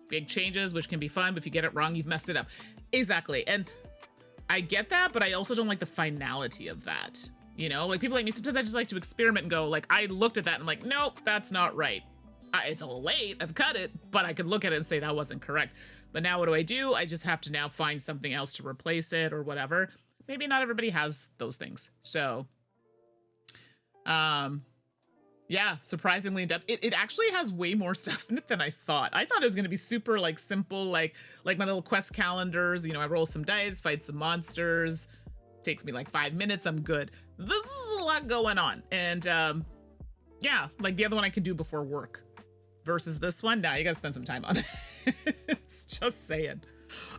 big changes, which can be fun, but if you get it wrong, you've messed it up. Exactly. And I get that, but I also don't like the finality of that. You know, like people like me, sometimes I just like to experiment and go, like, I looked at that and I'm like, nope, that's not right. It's a little late, I've cut it, but I could look at it and say that wasn't correct. But now what do? I just have to now find something else to replace it or whatever. Maybe not everybody has those things. So, yeah, surprisingly in depth. It actually has way more stuff in it than I thought. I thought it was going to be super like simple, like my little quest calendars. You know, I roll some dice, fight some monsters. Takes me like 5 minutes. I'm good. This is a lot going on. And yeah, like the other one I can do before work versus this one. Now you got to spend some time on it. It's just saying.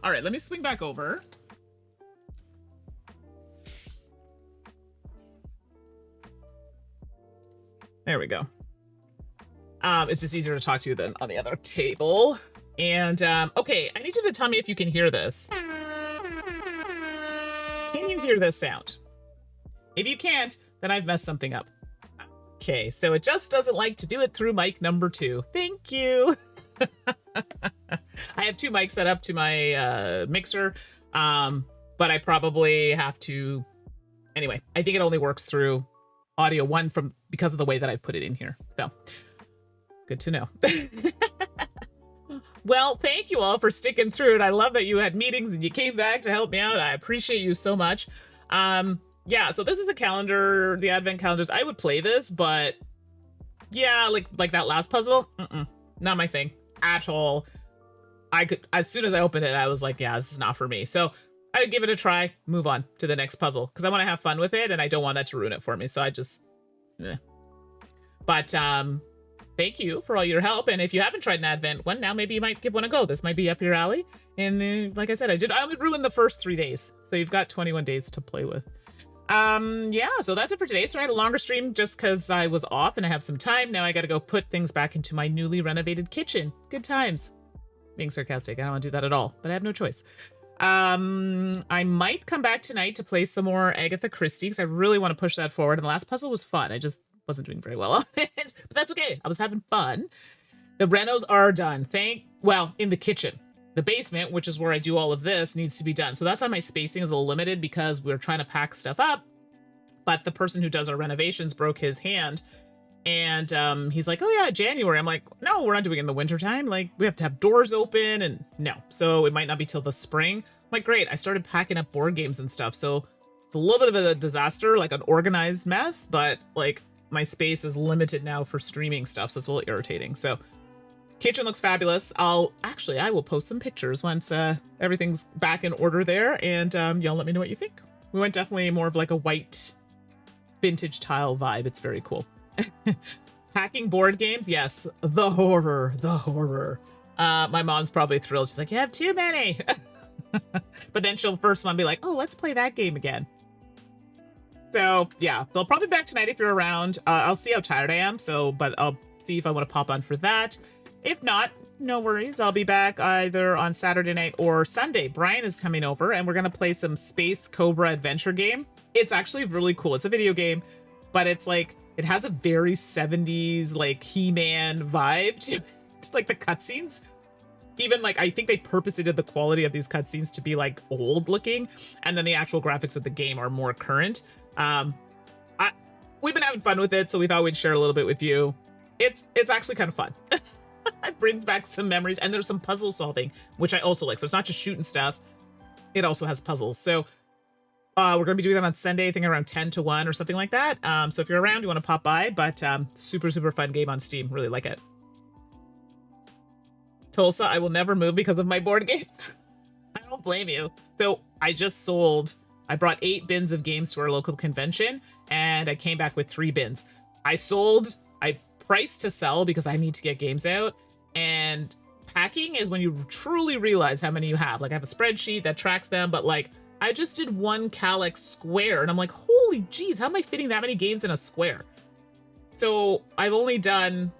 All right, let me swing back over. There we go. It's just easier to talk to you than on the other table. And, okay, I need you to tell me if you can hear this. Can you hear this sound? If you can't, then I've messed something up. Okay, so it just doesn't like to do it through mic number 2. Thank you. I have 2 mics set up to my mixer, but I probably have to... Anyway, I think it only works through audio 1 because of the way that I've put it in here. So, good to know. Well, thank you all for sticking through it. I love that you had meetings and you came back to help me out. I appreciate you so much. Yeah, so this is the calendar, the advent calendars. I would play this, but yeah, like that last puzzle, not my thing at all. As soon as I opened it, I was like, yeah, this is not for me. So I would give it a try, move on to the next puzzle because I want to have fun with it and I don't want that to ruin it for me. So I just, But thank you for all your help. And if you haven't tried an advent one, now maybe you might give one a go. This might be up your alley. And like I said, I would ruin the first 3 days. So you've got 21 days to play with. Yeah, so that's it for today. So I had a longer stream just because I was off and I have some time. Now I got to go put things back into my newly renovated kitchen. Good times. Being sarcastic, I don't want to do that at all, but I have no choice. I might come back tonight to play some more Agatha Christie because I really want to push that forward. And the last puzzle was fun. I just wasn't doing very well on it, but that's okay. I was having fun. The renos are done. In the kitchen. The basement, which is where I do all of this, needs to be done. So that's why my spacing is a little limited because we're trying to pack stuff up. But the person who does our renovations broke his hand. And he's like, oh yeah, January. I'm like, no, we're not doing it in the wintertime. Like, we have to have doors open and no. So it might not be till the spring. I'm like, great. I started packing up board games and stuff. So it's a little bit of a disaster, like an organized mess. But like my space is limited now for streaming stuff. So it's a little irritating. So kitchen looks fabulous. I will post some pictures once everything's back in order there. And y'all let me know what you think. We went definitely more of like a white vintage tile vibe. It's very cool. Packing board games, yes. The horror. My mom's probably thrilled. She's like, you have too many. But then she'll first one be like, oh, let's play that game again. So yeah, so I'll probably be back tonight if you're around. I'll see how tired I am. But I'll see if I want to pop on for that. If not, no worries. I'll be back either on Saturday night or Sunday. Brian is coming over and we're going to play some Space Cobra adventure game. It's actually really cool. It's a video game, but it's like, it has a very 70s, like He-Man vibe to it. Like the cutscenes. Even like, I think they purposely did the quality of these cutscenes to be like old looking. And then the actual graphics of the game are more current. We've been having fun with it, so we thought we'd share a little bit with you. It's actually kind of fun. It brings back some memories, and there's some puzzle solving, which I also like. So it's not just shooting stuff. It also has puzzles. So we're going to be doing that on Sunday, I think around 10 to 1 or something like that. So if you're around, you want to pop by, but super, super fun game on Steam. Really like it. Tulsa, I will never move because of my board games. I don't blame you. So I brought 8 bins of games to our local convention, and I came back with 3 bins. I priced to sell because I need to get games out, and packing is when you truly realize how many you have. Like I have a spreadsheet that tracks them, but like I just did one Calyx square and I'm like, holy geez, how am I fitting that many games in a square? So I've only done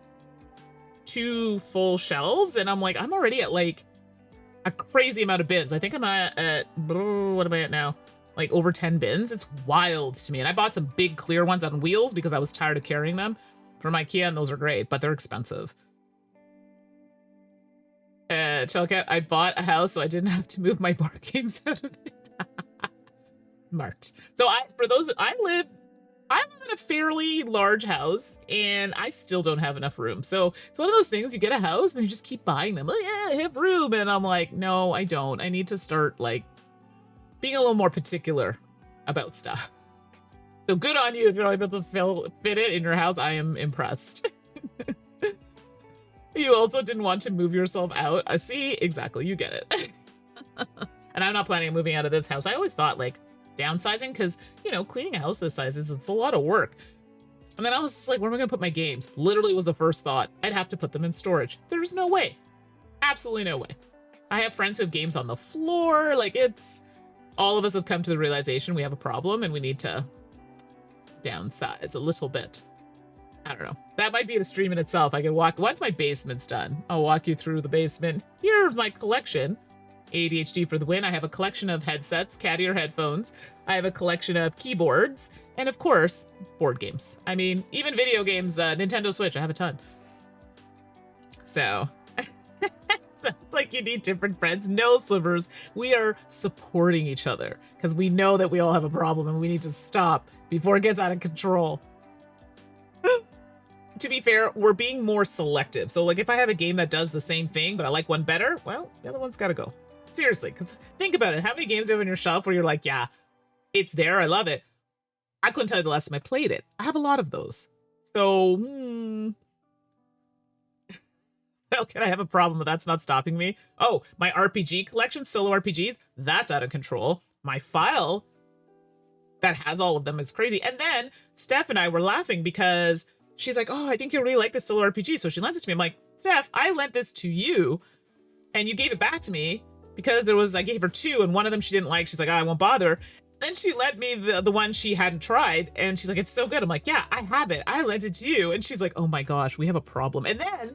2 full shelves and I'm like, I'm already at like a crazy amount of bins. I think I'm at what am I at now? Like over 10 bins. It's wild to me. And I bought some big clear ones on wheels because I was tired of carrying them from IKEA, and those are great, but they're expensive. Chelcat, I bought a house so I didn't have to move my board games out of it. Smart. So I live in a fairly large house and I still don't have enough room. So it's one of those things, you get a house and you just keep buying them. Oh yeah, I have room. And I'm like, no, I don't. I need to start like being a little more particular about stuff. So good on you if you're able to fit it in your house. I am impressed. You also didn't want to move yourself out. I see, exactly, you get it. And I'm not planning on moving out of this house. I always thought like downsizing, because, you know, cleaning a house this size it's a lot of work. And then I was just like, where am I gonna put my games? Literally was the first thought. I'd have to put them in storage. There's no way. Absolutely no way. I have friends who have games on the floor. Like all of us have come to the realization we have a problem and we need to downsize a little bit. I don't know. That might be the stream in itself. I can once my basement's done, I'll walk you through the basement. Here's my collection. ADHD for the win. I have a collection of headsets, cat ear headphones. I have a collection of keyboards. And of course, board games. I mean, even video games, Nintendo Switch, I have a ton. So, sounds like you need different friends. No, Slivers. We are supporting each other because we know that we all have a problem and we need to stop before it gets out of control. To be fair, we're being more selective. So like if I have a game that does the same thing, but I like one better, well, the other one's got to go. Seriously, because think about it. How many games do you have on your shelf where you're like, yeah, it's there, I love it. I couldn't tell you the last time I played it. I have a lot of those. So, well, can I have a problem, but that's not stopping me? Oh, my RPG collection, solo RPGs, that's out of control. My file that has all of them is crazy. And then Steph and I were laughing because she's like, oh, I think you'll really like this solo RPG. So she lends it to me. I'm like, Steph, I lent this to you and you gave it back to me because I gave her 2 and one of them she didn't like. She's like, oh, I won't bother. Then she lent me the one she hadn't tried and she's like, it's so good. I'm like, yeah, I have it. I lent it to you. And she's like, oh my gosh, we have a problem. And then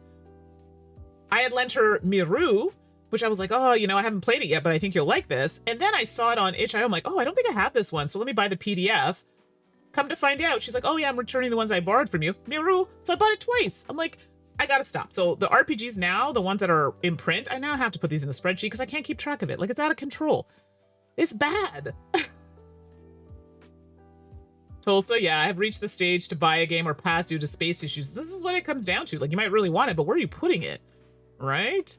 I had lent her Miru, which I was like, oh, you know, I haven't played it yet, but I think you'll like this. And then I saw it on itch.io. I'm like, oh, I don't think I have this one. So let me buy the PDF. Come to find out, she's like, oh yeah, I'm returning the ones I borrowed from you. Miru. So I bought it twice. I'm like, I gotta stop. So the RPGs now, the ones that are in print, I now have to put these in a spreadsheet because I can't keep track of it. Like, it's out of control. It's bad. Tulsa, yeah, I have reached the stage to buy a game or pass due to space issues. This is what it comes down to. Like, you might really want it, but where are you putting it? Right?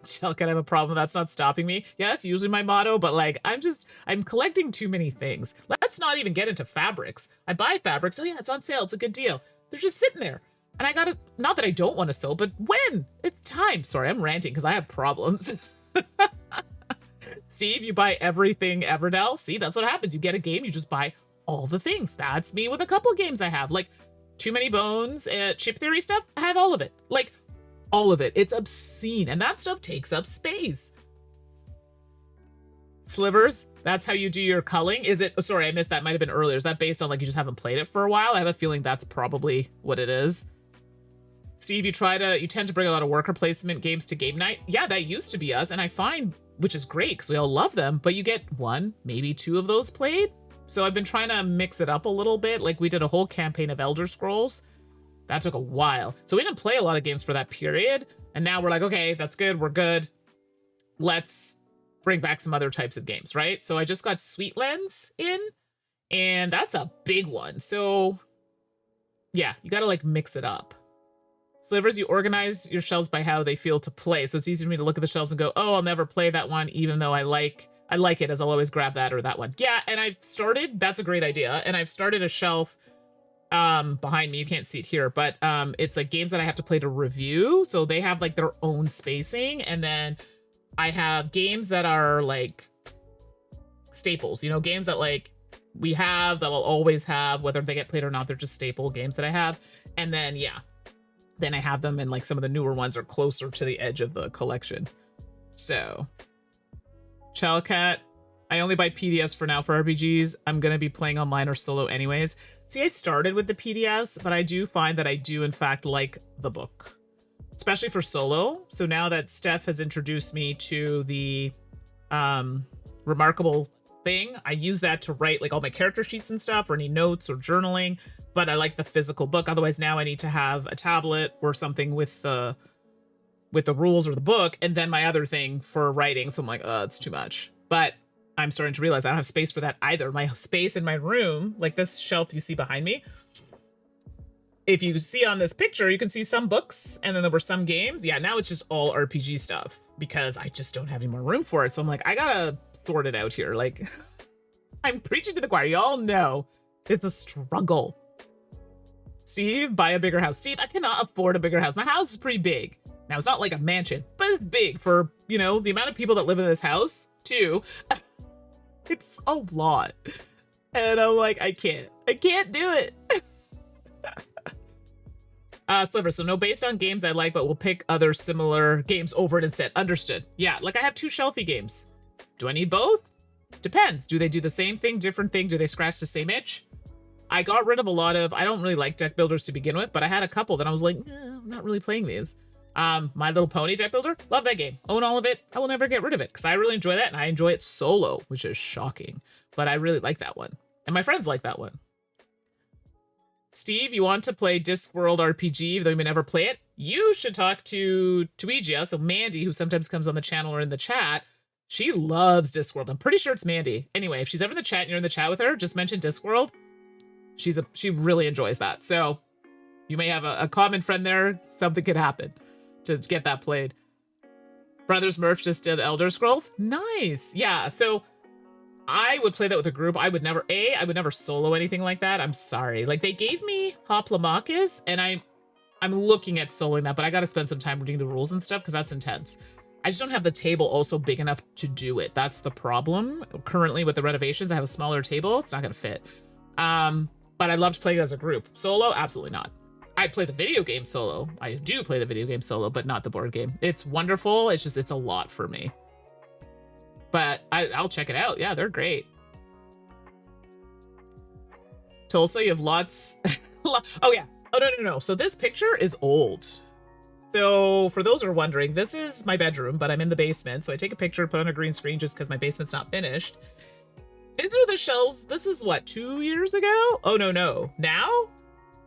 Shell can have a problem. That's not stopping me. Yeah, that's usually my motto, but like, I'm collecting too many things. Let's not even get into fabrics. I buy fabrics. Oh yeah, it's on sale. It's a good deal. They're just sitting there. And I gotta, not that I don't want to sew, but when? It's time. Sorry, I'm ranting because I have problems. Steve, you buy everything Everdell. See, that's what happens. You get a game, you just buy all the things. That's me with a couple games I have. Like, Too Many Bones, Chip Theory stuff. I have all of it. Like, all of it. It's obscene. And that stuff takes up space. Slivers, that's how you do your culling. Is it, oh, sorry, I missed that. Might have been earlier. Is that based on like you just haven't played it for a while? I have a feeling that's probably what it is. Steve, you tend to bring a lot of worker placement games to game night. Yeah, that used to be us. And I find, which is great because we all love them, but you get 1, maybe 2 of those played. So I've been trying to mix it up a little bit. Like we did a whole campaign of Elder Scrolls. That took a while. So we didn't play a lot of games for that period. And now we're like, okay, that's good. We're good. Let's bring back some other types of games, right? So I just got Sweetlands in, and that's a big one. So yeah, you got to like mix it up. Slivers, you organize your shelves by how they feel to play. So it's easy for me to look at the shelves and go, oh, I'll never play that one, even though I like it, as I'll always grab that or that one. Yeah, and I've started, that's a great idea. And I've started a shelf behind me. You can't see it here, but it's like games that I have to play to review. So they have like their own spacing. And then I have games that are like staples, you know, games that like we have that I'll always have, whether they get played or not. They're just staple games that I have. And then, yeah, then I have them, and like some of the newer ones are closer to the edge of the collection. So, Chalcat, I only buy PDFs for now for RPGs. I'm going to be playing online or solo anyways. See, I started with the PDFs, but I do find that I do, in fact, like the book, especially for solo. So now that Steph has introduced me to the Remarkable thing, I use that to write like all my character sheets and stuff, or any notes or journaling. But I like the physical book. Otherwise, now I need to have a tablet or something with the rules or the book, and then my other thing for writing. So I'm like, it's too much. But I'm starting to realize I don't have space for that either. My space in my room, like this shelf you see behind me, if you see on this picture, you can see some books, and then there were some games. Yeah, now it's just all RPG stuff because I just don't have any more room for it. So I'm like, I gotta sort it out here. Like, I'm preaching to the choir. Y'all know it's a struggle. Steve, buy a bigger house. Steve, I cannot afford a bigger house. My house is pretty big. Now, it's not like a mansion, but it's big for, you know, the amount of people that live in this house, too. It's a lot. And I'm like, I can't do it. Sliver, so no based on games I like, but we'll pick other similar games over it instead. Understood. Yeah, like I have 2 shelfie games. Do I need both? Depends. Do they do the same thing, different thing? Do they scratch the same itch? I got rid of a lot of, I don't really like deck builders to begin with, but I had a couple that I was like, I'm not really playing these. My Little Pony deck builder, love that game. Own all of it. I will never get rid of it because I really enjoy that, and I enjoy it solo, which is shocking. But I really like that one. And my friends like that one. Steve, you want to play Discworld RPG, though you may never play it? You should talk to Tuigia, so Mandi, who sometimes comes on the channel or in the chat. She loves Discworld. I'm pretty sure it's Mandi. Anyway, if she's ever in the chat and you're in the chat with her, just mention Discworld. She really enjoys that. So you may have a common friend there. Something could happen to get that played. Brothers Murph just did Elder Scrolls. Nice. Yeah. So I would play that with a group. I would never solo anything like that. I'm sorry. Like, they gave me Hoplomachus, and I'm looking at soloing that, but I got to spend some time reading the rules and stuff because that's intense. I just don't have the table also big enough to do it. That's the problem. Currently with the renovations, I have a smaller table. It's not going to fit. But I loved playing it as a group. Solo, absolutely not. I'd play the video game solo. I do play the video game solo, but not the board game. It's wonderful. It's just, it's a lot for me. But I'll check it out. Yeah, they're great. Tulsa, you have lots. Oh, yeah. Oh, no. So this picture is old. So for those who are wondering, this is my bedroom, but I'm in the basement. So I take a picture, put on a green screen just because my basement's not finished. These are the shelves. This is what, 2 years ago? Oh, no. Now,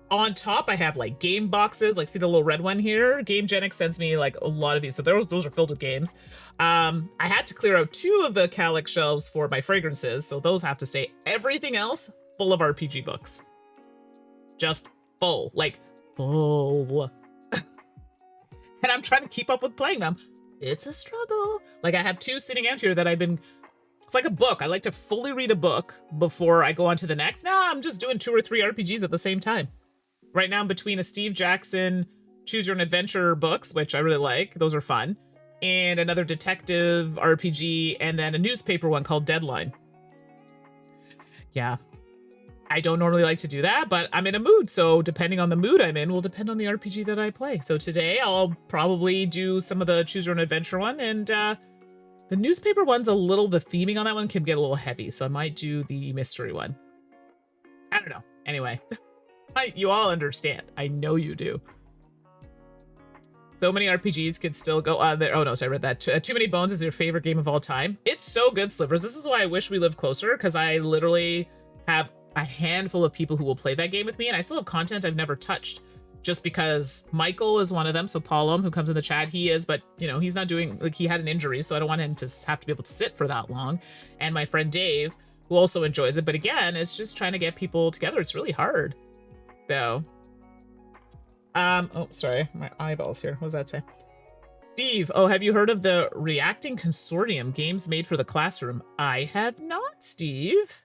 on top, I have like game boxes. Like, see the little red one here? GameGenics sends me like a lot of these. So those are filled with games. I had to clear out 2 of the Calyx shelves for my fragrances. So those have to stay. Everything else, full of RPG books. Just full. Like, full. And I'm trying to keep up with playing them. It's a struggle. Like, I have 2 sitting out here that it's like a book. I like to fully read a book before I go on to the next. No, I'm just doing 2 or 3 RPGs at the same time. Right now I'm between a Steve Jackson Choose Your Own Adventure books, which I really like. Those are fun. And another detective RPG, and then a newspaper one called Deadline. Yeah. I don't normally like to do that, but I'm in a mood. So depending on the mood I'm in will depend on the RPG that I play. So today I'll probably do some of the Choose Your Own Adventure one, and the newspaper one's the theming on that one can get a little heavy, so I might do the mystery one. I don't know. Anyway, you all understand. I know you do. So many RPGs could still go on there. Oh no, sorry, I read that. Too Many Bones is your favorite game of all time. It's so good, Slivers. This is why I wish we lived closer, because I literally have a handful of people who will play that game with me, and I still have content I've never touched. Just because Michael is one of them, so Paulum, who comes in the chat, he is, but, you know, he's not doing, like, he had an injury, so I don't want him to have to be able to sit for that long. And my friend Dave, who also enjoys it, but again, it's just trying to get people together. It's really hard. So, oh, sorry, my eyeballs here. What does that say? Steve, oh, have you heard of the Reacting Consortium, games made for the classroom? I have not, Steve.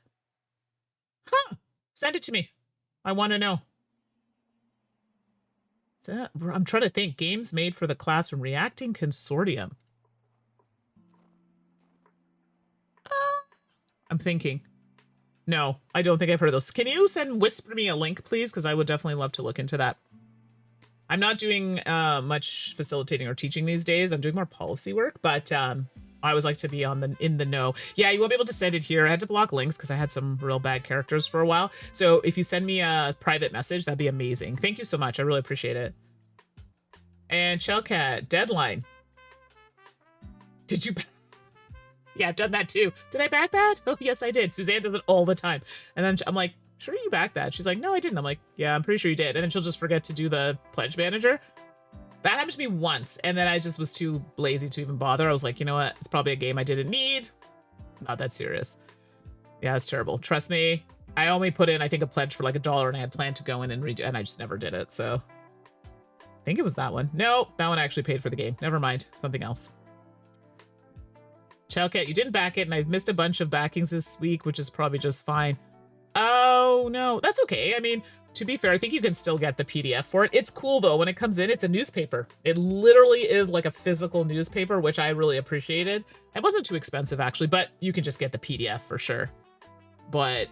Huh, send it to me. I want to know. I'm trying to think. Games made for the classroom. Reacting Consortium. I'm thinking. No, I don't think I've heard of those. Can you whisper me a link, please? Because I would definitely love to look into that. I'm not doing much facilitating or teaching these days. I'm doing more policy work, but I always like to be in the know. Yeah, you won't be able to send it here. I had to block links because I had some real bad characters for a while. So if you send me a private message, that'd be amazing. Thank you so much. I really appreciate it. And Shellcat, deadline. Did you? Yeah, I've done that too. Did I back that? Oh, yes, I did. Suzanne does it all the time. And then I'm like, sure you backed that? She's like, no, I didn't. I'm like, yeah, I'm pretty sure you did. And then she'll just forget to do the pledge manager. That happened to me once. And then I just was too lazy to even bother. I was like, you know what? It's probably a game I didn't need. Not that serious. Yeah, it's terrible. Trust me. I only put in, I think, a pledge for like $1 and I had planned to go in and redo, and I just never did it. So I think it was that one. No, that one actually paid for the game. Never mind. Something else. Shellcat, you didn't back it, and I've missed a bunch of backings this week, which is probably just fine. Oh, no. That's okay. I mean, to be fair, I think you can still get the PDF for it. It's cool, though. When it comes in, it's a newspaper. It literally is like a physical newspaper, which I really appreciated. It wasn't too expensive, actually, but you can just get the PDF for sure. But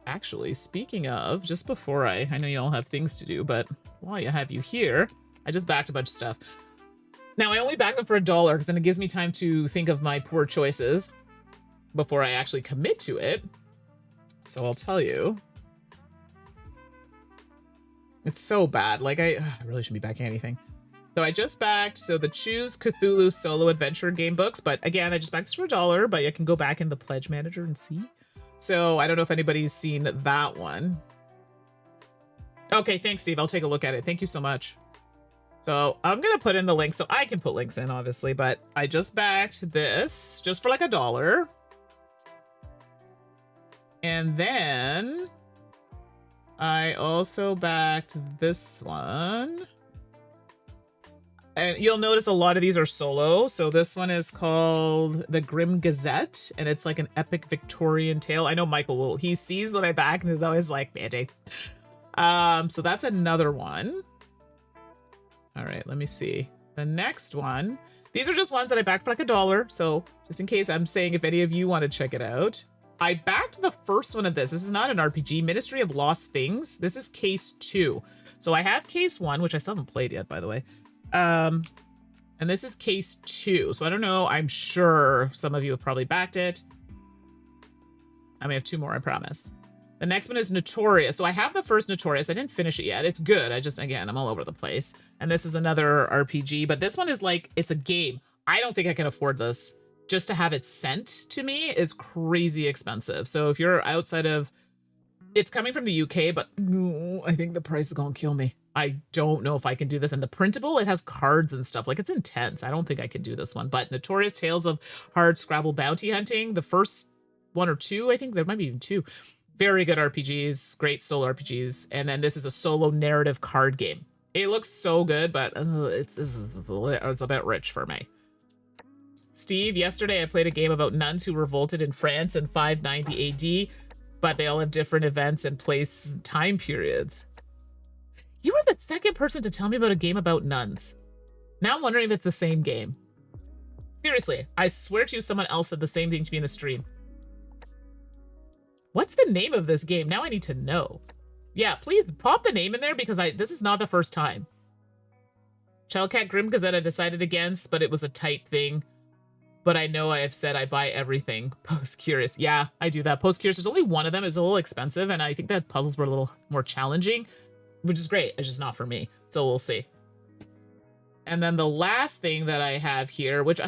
actually, speaking of, just before I know you all have things to do, but while I have you here, I just backed a bunch of stuff. Now, I only back them for $1 because then it gives me time to think of my poor choices before I actually commit to it. So I'll tell you. It's so bad. Like, I really shouldn't be backing anything. So I just backed, so the Choose Cthulhu Solo Adventure game books. But again, I just backed this for $1, but you can go back in the Pledge Manager and see. So I don't know if anybody's seen that one. Okay, thanks, Steve. I'll take a look at it. Thank you so much. So I'm going to put in the link so I can put links in, obviously, but I just backed this just for like $1. And then I also backed this one. And you'll notice a lot of these are solo. So this one is called The Grim Gazette, and it's like an epic Victorian tale. I know Michael will, he sees what I back and is always like, Mandi. So that's another one. All right, let me see. The next one, these are just ones that I backed for like $1. So just in case, I'm saying if any of you want to check it out. I backed the first one of this. This is not an RPG, Ministry of Lost Things. This is case 2. So I have case 1, which I still haven't played yet, by the way. And this is case 2. So I don't know. I'm sure some of you have probably backed it. I may have 2 more, I promise. The next one is Notorious. So I have the first Notorious. I didn't finish it yet. It's good. Again, I'm all over the place. And this is another RPG, but this one is like, it's a game. I don't think I can afford this. Just to have it sent to me is crazy expensive. So if you're outside of, it's coming from the UK, but I think the price is going to kill me. I don't know if I can do this. And the printable, it has cards and stuff. Like, it's intense. I don't think I can do this one. But Notorious Tales of Hard Scrabble Bounty Hunting, the first 1 or 2, I think there might be even 2. Very good RPGs, great solo RPGs. And then this is a solo narrative card game. It looks so good, but it's a bit rich for me. Steve, yesterday I played a game about nuns who revolted in France in 590 AD, but they all have different events and place and time periods. You were the second person to tell me about a game about nuns. Now I'm wondering if it's the same game. Seriously, I swear to you someone else said the same thing to me in a stream. What's the name of this game? Now I need to know. Yeah, please pop the name in there because this is not the first time. Shellcat Grim Gazette I decided against, but it was a type thing. But I know I have said I buy everything. Post Curious. Yeah, I do that. Post Curious, there's only one of them. It's a little expensive, and I think that puzzles were a little more challenging, which is great. It's just not for me. So we'll see. And then the last thing that I have here, which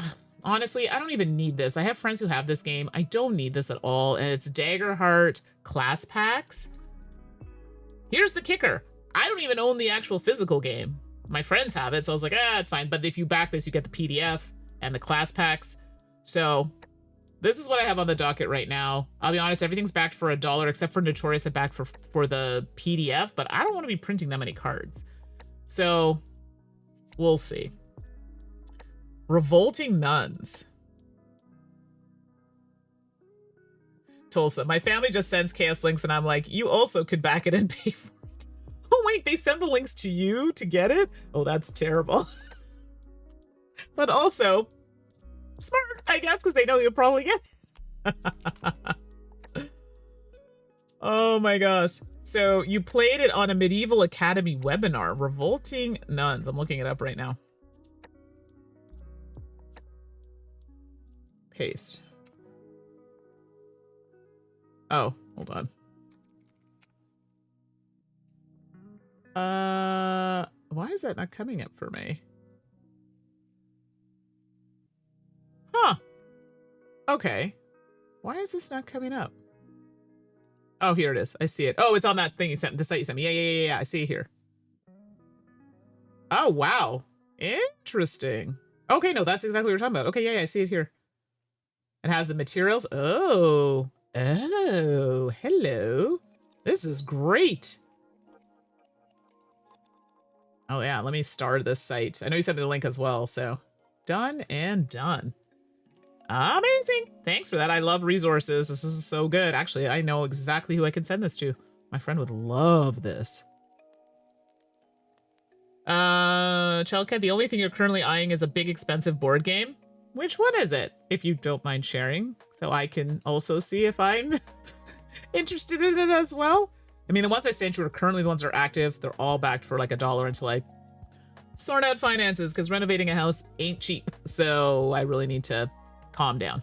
honestly, I don't even need this. I have friends who have this game. I don't need this at all. And it's Daggerheart class packs. Here's the kicker. I don't even own the actual physical game. My friends have it, so I was like, it's fine. But if you back this, you get the PDF and the class packs. So this is what I have on the docket right now. I'll be honest, everything's backed for $1, except for Notorious I backed for the PDF, but I don't want to be printing that many cards. So we'll see. Revolting Nuns. Tulsa, my family just sends chaos links and I'm like, you also could back it and pay for it. Oh wait, they send the links to you to get it? Oh, that's terrible. But also smart, I guess, because they know you'll probably get it. Oh my gosh. So you played it on a medieval academy webinar, Revolting Nuns. I'm looking it up right now. Paste. Oh, hold on. Why is that not coming up for me? Huh. Okay. Why is this not coming up? Oh, here it is. I see it. Oh, it's on that thing you sent me. The site you sent me. Yeah. I see it here. Oh, wow. Interesting. Okay, no, that's exactly what you're talking about. Okay, yeah, I see it here. It has the materials. Oh, hello. This is great. Oh, yeah, let me start this site. I know you sent me the link as well, so done and done. Amazing. Thanks for that. I love resources. This is so good. Actually, I know exactly who I can send this to. My friend would love this. Chelka, the only thing you're currently eyeing is a big expensive board game. Which one is it? If you don't mind sharing, so I can also see if I'm interested in it as well. I mean, the ones I sent you are currently the ones that are active. They're all backed for like $1 until I sort out finances, because renovating a house ain't cheap. So I really need to calm down.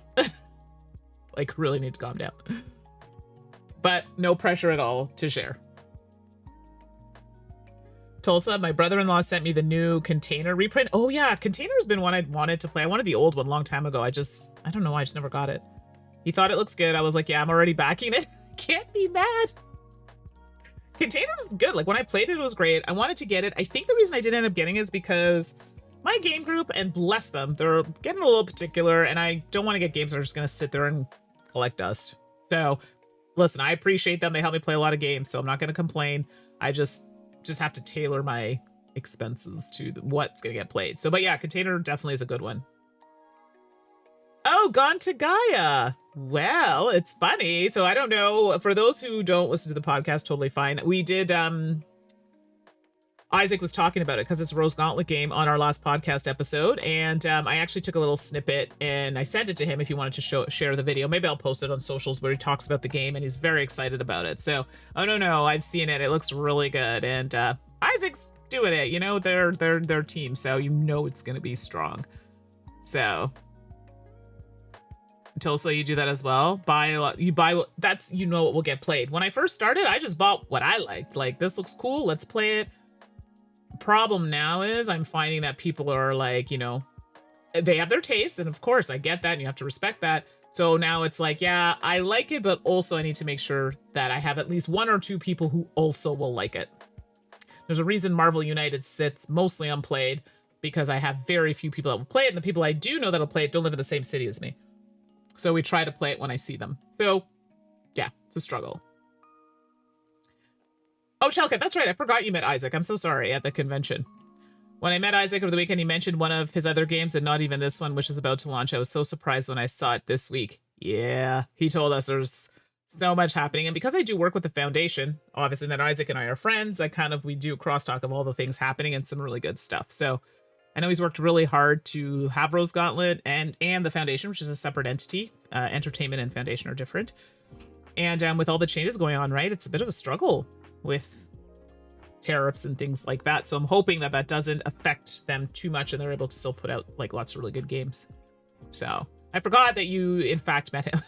Like, really need to calm down. But no pressure at all to share. Tulsa, my brother-in-law sent me the new Container reprint. Oh yeah, Container's been one I wanted to play. I wanted the old one a long time ago. I don't know why, I just never got it. He thought it looks good. I was like, yeah, I'm already backing it. Can't be mad. Container's good. Like, when I played it, it was great. I wanted to get it. I think the reason I didn't end up getting it is because my game group, and bless them, they're getting a little particular, and I don't want to get games that are just going to sit there and collect dust. So, listen, I appreciate them. They help me play a lot of games, so I'm not going to complain. I just have to tailor my expenses to what's going to get played. So, but yeah, Container definitely is a good one. Oh, Gone to Gaia. Well, it's funny. So I don't know. For those who don't listen to the podcast, totally fine. We did, Isaac was talking about it because it's a Rose Gauntlet game on our last podcast episode. And I actually took a little snippet and I sent it to him if you wanted to share the video. Maybe I'll post it on socials where he talks about the game and he's very excited about it. So, oh no, I've seen it. It looks really good. And Isaac's doing it. You know, they're team. So you know it's going to be strong. So... Tulsa, you do that as well. Buy a lot. You buy that's, you know, what will get played. When I first started, I just bought what I liked. Like, this looks cool, let's play it. Problem now is I'm finding that people are like, you know, they have their tastes, and of course I get that and you have to respect that. So now it's like, yeah, I like it, but also I need to make sure that I have at least 1 or 2 people who also will like it. There's a reason Marvel United sits mostly unplayed, because I have very few people that will play it, and the people I do know that'll play it don't live in the same city as me. So we try to play it when I see them. So, yeah, it's a struggle. Oh, Chelka, that's right. I forgot you met Isaac. I'm so sorry, at the convention. When I met Isaac over the weekend, he mentioned one of his other games and not even this one, which was about to launch. I was so surprised when I saw it this week. Yeah, he told us there's so much happening. And because I do work with the foundation, obviously, then Isaac and I are friends, we do crosstalk of all the things happening and some really good stuff. So I know he's worked really hard to have Rose Gauntlet and the Foundation, which is a separate entity. Entertainment and Foundation are different. And with all the changes going on, right, it's a bit of a struggle with tariffs and things like that. So I'm hoping that that doesn't affect them too much and they're able to still put out like lots of really good games. So I forgot that you, in fact, met him.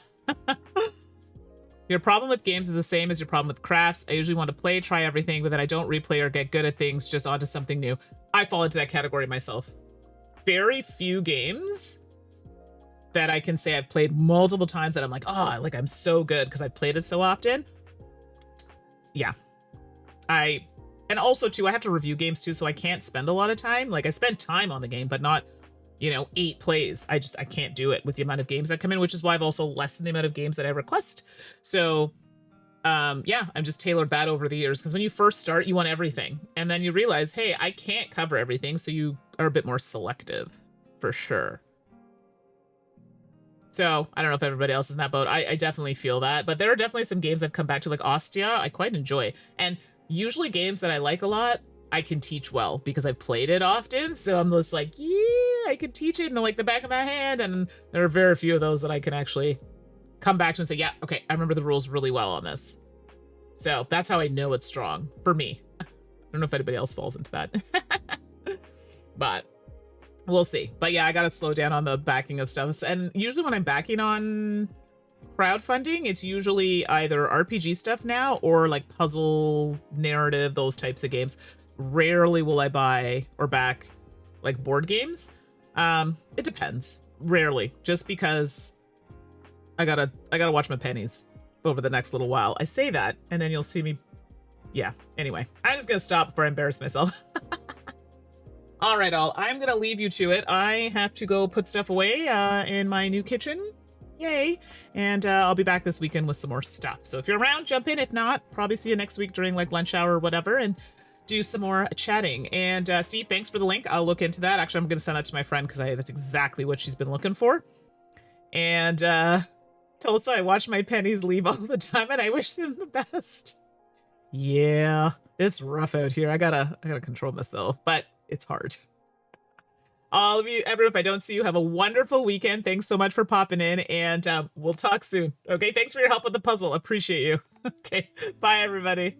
Your problem with games is the same as your problem with crafts. I usually want to play, try everything, but then I don't replay or get good at things, just onto something new. I fall into that category myself. Very few games that I can say I've played multiple times that I'm like, oh, like I'm so good because I've played it so often. Yeah. And also too, I have to review games too, so I can't spend a lot of time. Like, I spend time on the game, but not, you know, 8 plays. I can't do it with the amount of games that come in, which is why I've also lessened the amount of games that I request. So yeah, I've just tailored that over the years, because when you first start, you want everything. And then you realize, hey, I can't cover everything. So you are a bit more selective for sure. So I don't know if everybody else is in that boat. I definitely feel that, but there are definitely some games I've come back to, like Ostia, I quite enjoy. And usually games that I like a lot, I can teach well because I've played it often. So I'm just like, yeah, I can teach it in like the back of my hand. And there are very few of those that I can actually come back to and say, yeah, okay, I remember the rules really well on this. So that's how I know it's strong for me. I don't know if anybody else falls into that. But we'll see. But yeah, I gotta slow down on the backing of stuff. And usually when I'm backing on crowdfunding, it's usually either RPG stuff now or like puzzle, narrative, those types of games. Rarely will I buy or back like board games. It depends. Rarely, just because I gotta watch my pennies over the next little while. I say that, and then you'll see me. Yeah. Anyway, I'm just gonna stop before I embarrass myself. All right, all. I'm gonna leave you to it. I have to go put stuff away in my new kitchen. Yay! And I'll be back this weekend with some more stuff. So if you're around, jump in. If not, probably see you next week during like lunch hour or whatever, and do some more chatting. And Steve, thanks for the link. I'll look into that. Actually, I'm gonna send that to my friend because that's exactly what she's been looking for. And Tulsa, I watch my pennies leave all the time, and I wish them the best. Yeah, it's rough out here. I gotta control myself, but it's hard. All of you, everyone, if I don't see you, have a wonderful weekend. Thanks so much for popping in, and we'll talk soon. Okay, thanks for your help with the puzzle. Appreciate you. Okay, bye, everybody.